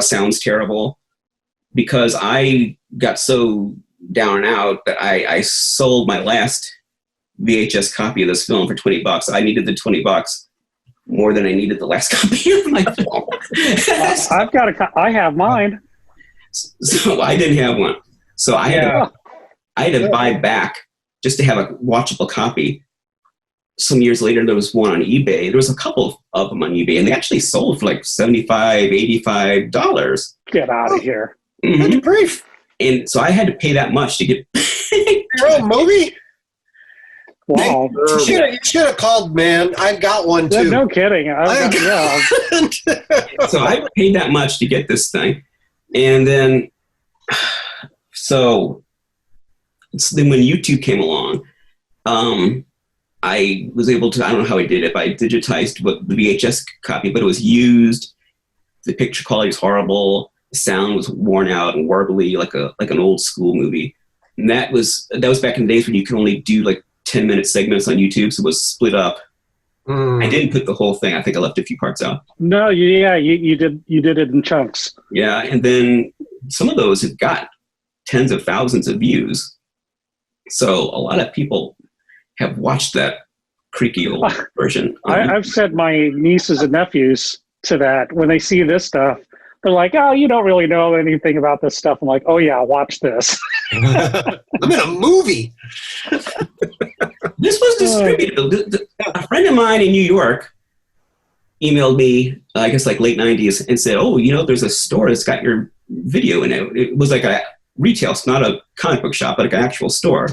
sounds terrible. Because I got so down and out that I sold my last VHS copy of this film for $20. I needed the $20 more than I needed the last copy of my film. I have mine. So I didn't have one. So I had to buy back just to have a watchable copy. Some years later, there was one on eBay. There was a couple of them on eBay, and they actually sold for like $75, $85. Get out of here. Mm-hmm. Good grief. And so I had to pay that much to get your own movie? Wow. You should have called, man. I've got one too. No kidding. So I paid that much to get this thing. And then, then when YouTube came along, I was able to, I don't know how I did it, but I digitized the VHS copy, but it was used. The picture quality was horrible. The sound was worn out and warbly, like an old school movie. And that was back in the days when you could only do like 10-minute segments on YouTube, so it was split up. I didn't put the whole thing. I think I left a few parts out. No, you did it in chunks. Yeah, and then some of those have got tens of thousands of views. So a lot of people have watched that creaky old version. I've sent my nieces and nephews to that. When they see this stuff, they're like, "Oh, you don't really know anything about this stuff." I'm like, "Oh yeah, watch this." I'm in a movie. This was distributed. A friend of mine in New York emailed me, I guess like late 90s, and said, "Oh, there's a store that's got your video in it." It was like a retail, it's not a comic book shop, but like an actual store.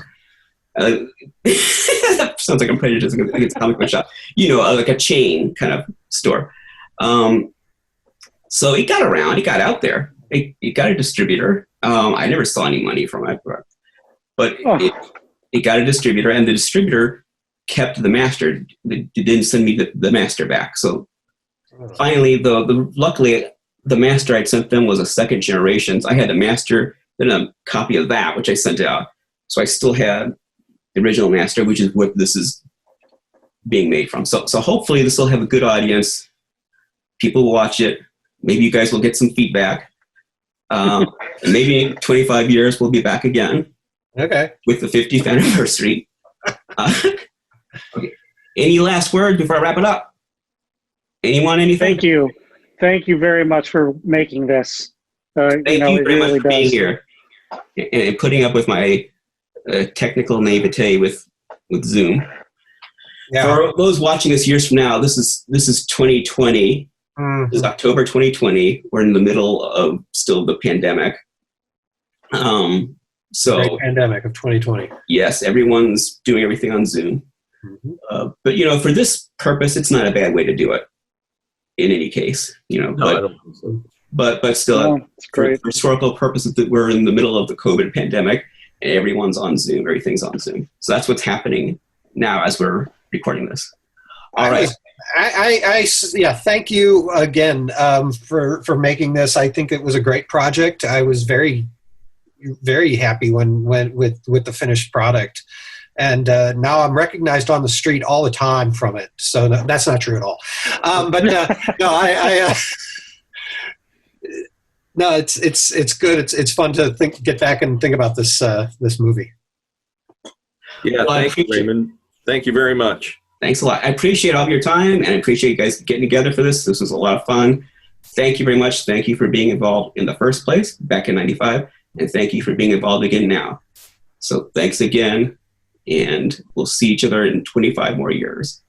Sounds like I'm prejudiced against comic book shop. Like a chain kind of store. So it got around. It got out there. It got a distributor. I never saw any money from it, but it got a distributor, and the distributor kept the master. They didn't send me the master back. So finally, luckily, the master I'd sent them was a second generation. So I had the master, then a copy of that, which I sent out. So I still had the original master, which is what this is being made from. So hopefully this will have a good audience. People will watch it. Maybe you guys will get some feedback. And maybe in 25 years we'll be back again. Okay. With the 50th anniversary. Okay. Any last words before I wrap it up? Anyone, anything? Thank you very much for making this. Thank you very much for being here and putting up with my technical naivete with with Zoom. Yeah. For those watching us years from now, this is 2020. Mm-hmm. This is October 2020. We're in the middle of still the pandemic. So Great pandemic of 2020. yes, everyone's doing everything on Zoom. Mm-hmm. But for this purpose, it's not a bad way to do it. In any case, No, I don't think so. But still, for historical purposes, that we're in the middle of the COVID pandemic, and everyone's on Zoom. Everything's on Zoom. So that's what's happening now as we're recording this. All right. Yeah, thank you again for making this. I think it was a great project. I was very, very happy with the finished product. And now I'm recognized on the street all the time from it. So that's not true at all. But no, no, it's good. It's fun to get back and think about this movie. Yeah, thank you, Raymond. Thank you very much. Thanks a lot. I appreciate all of your time, and I appreciate you guys getting together for this. This was a lot of fun. Thank you very much. Thank you for being involved in the first place back in '95, and thank you for being involved again now. So thanks again, and we'll see each other in 25 more years.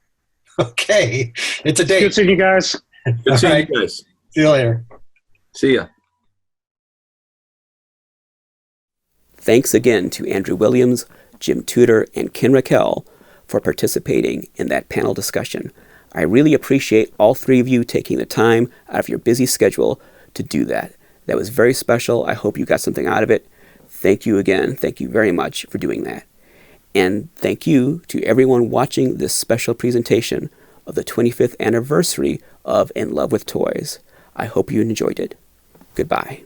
Okay. It's a date. Good seeing you guys. Good seeing you guys. See you later. See ya. Thanks again to Andrew Williams, Jim Tudor, and Ken Raquel for participating in that panel discussion. I really appreciate all three of you taking the time out of your busy schedule to do that. That was very special. I hope you got something out of it. Thank you again. Thank you very much for doing that. And thank you to everyone watching this special presentation of the 25th anniversary of In Love with Toys. I hope you enjoyed it. Goodbye.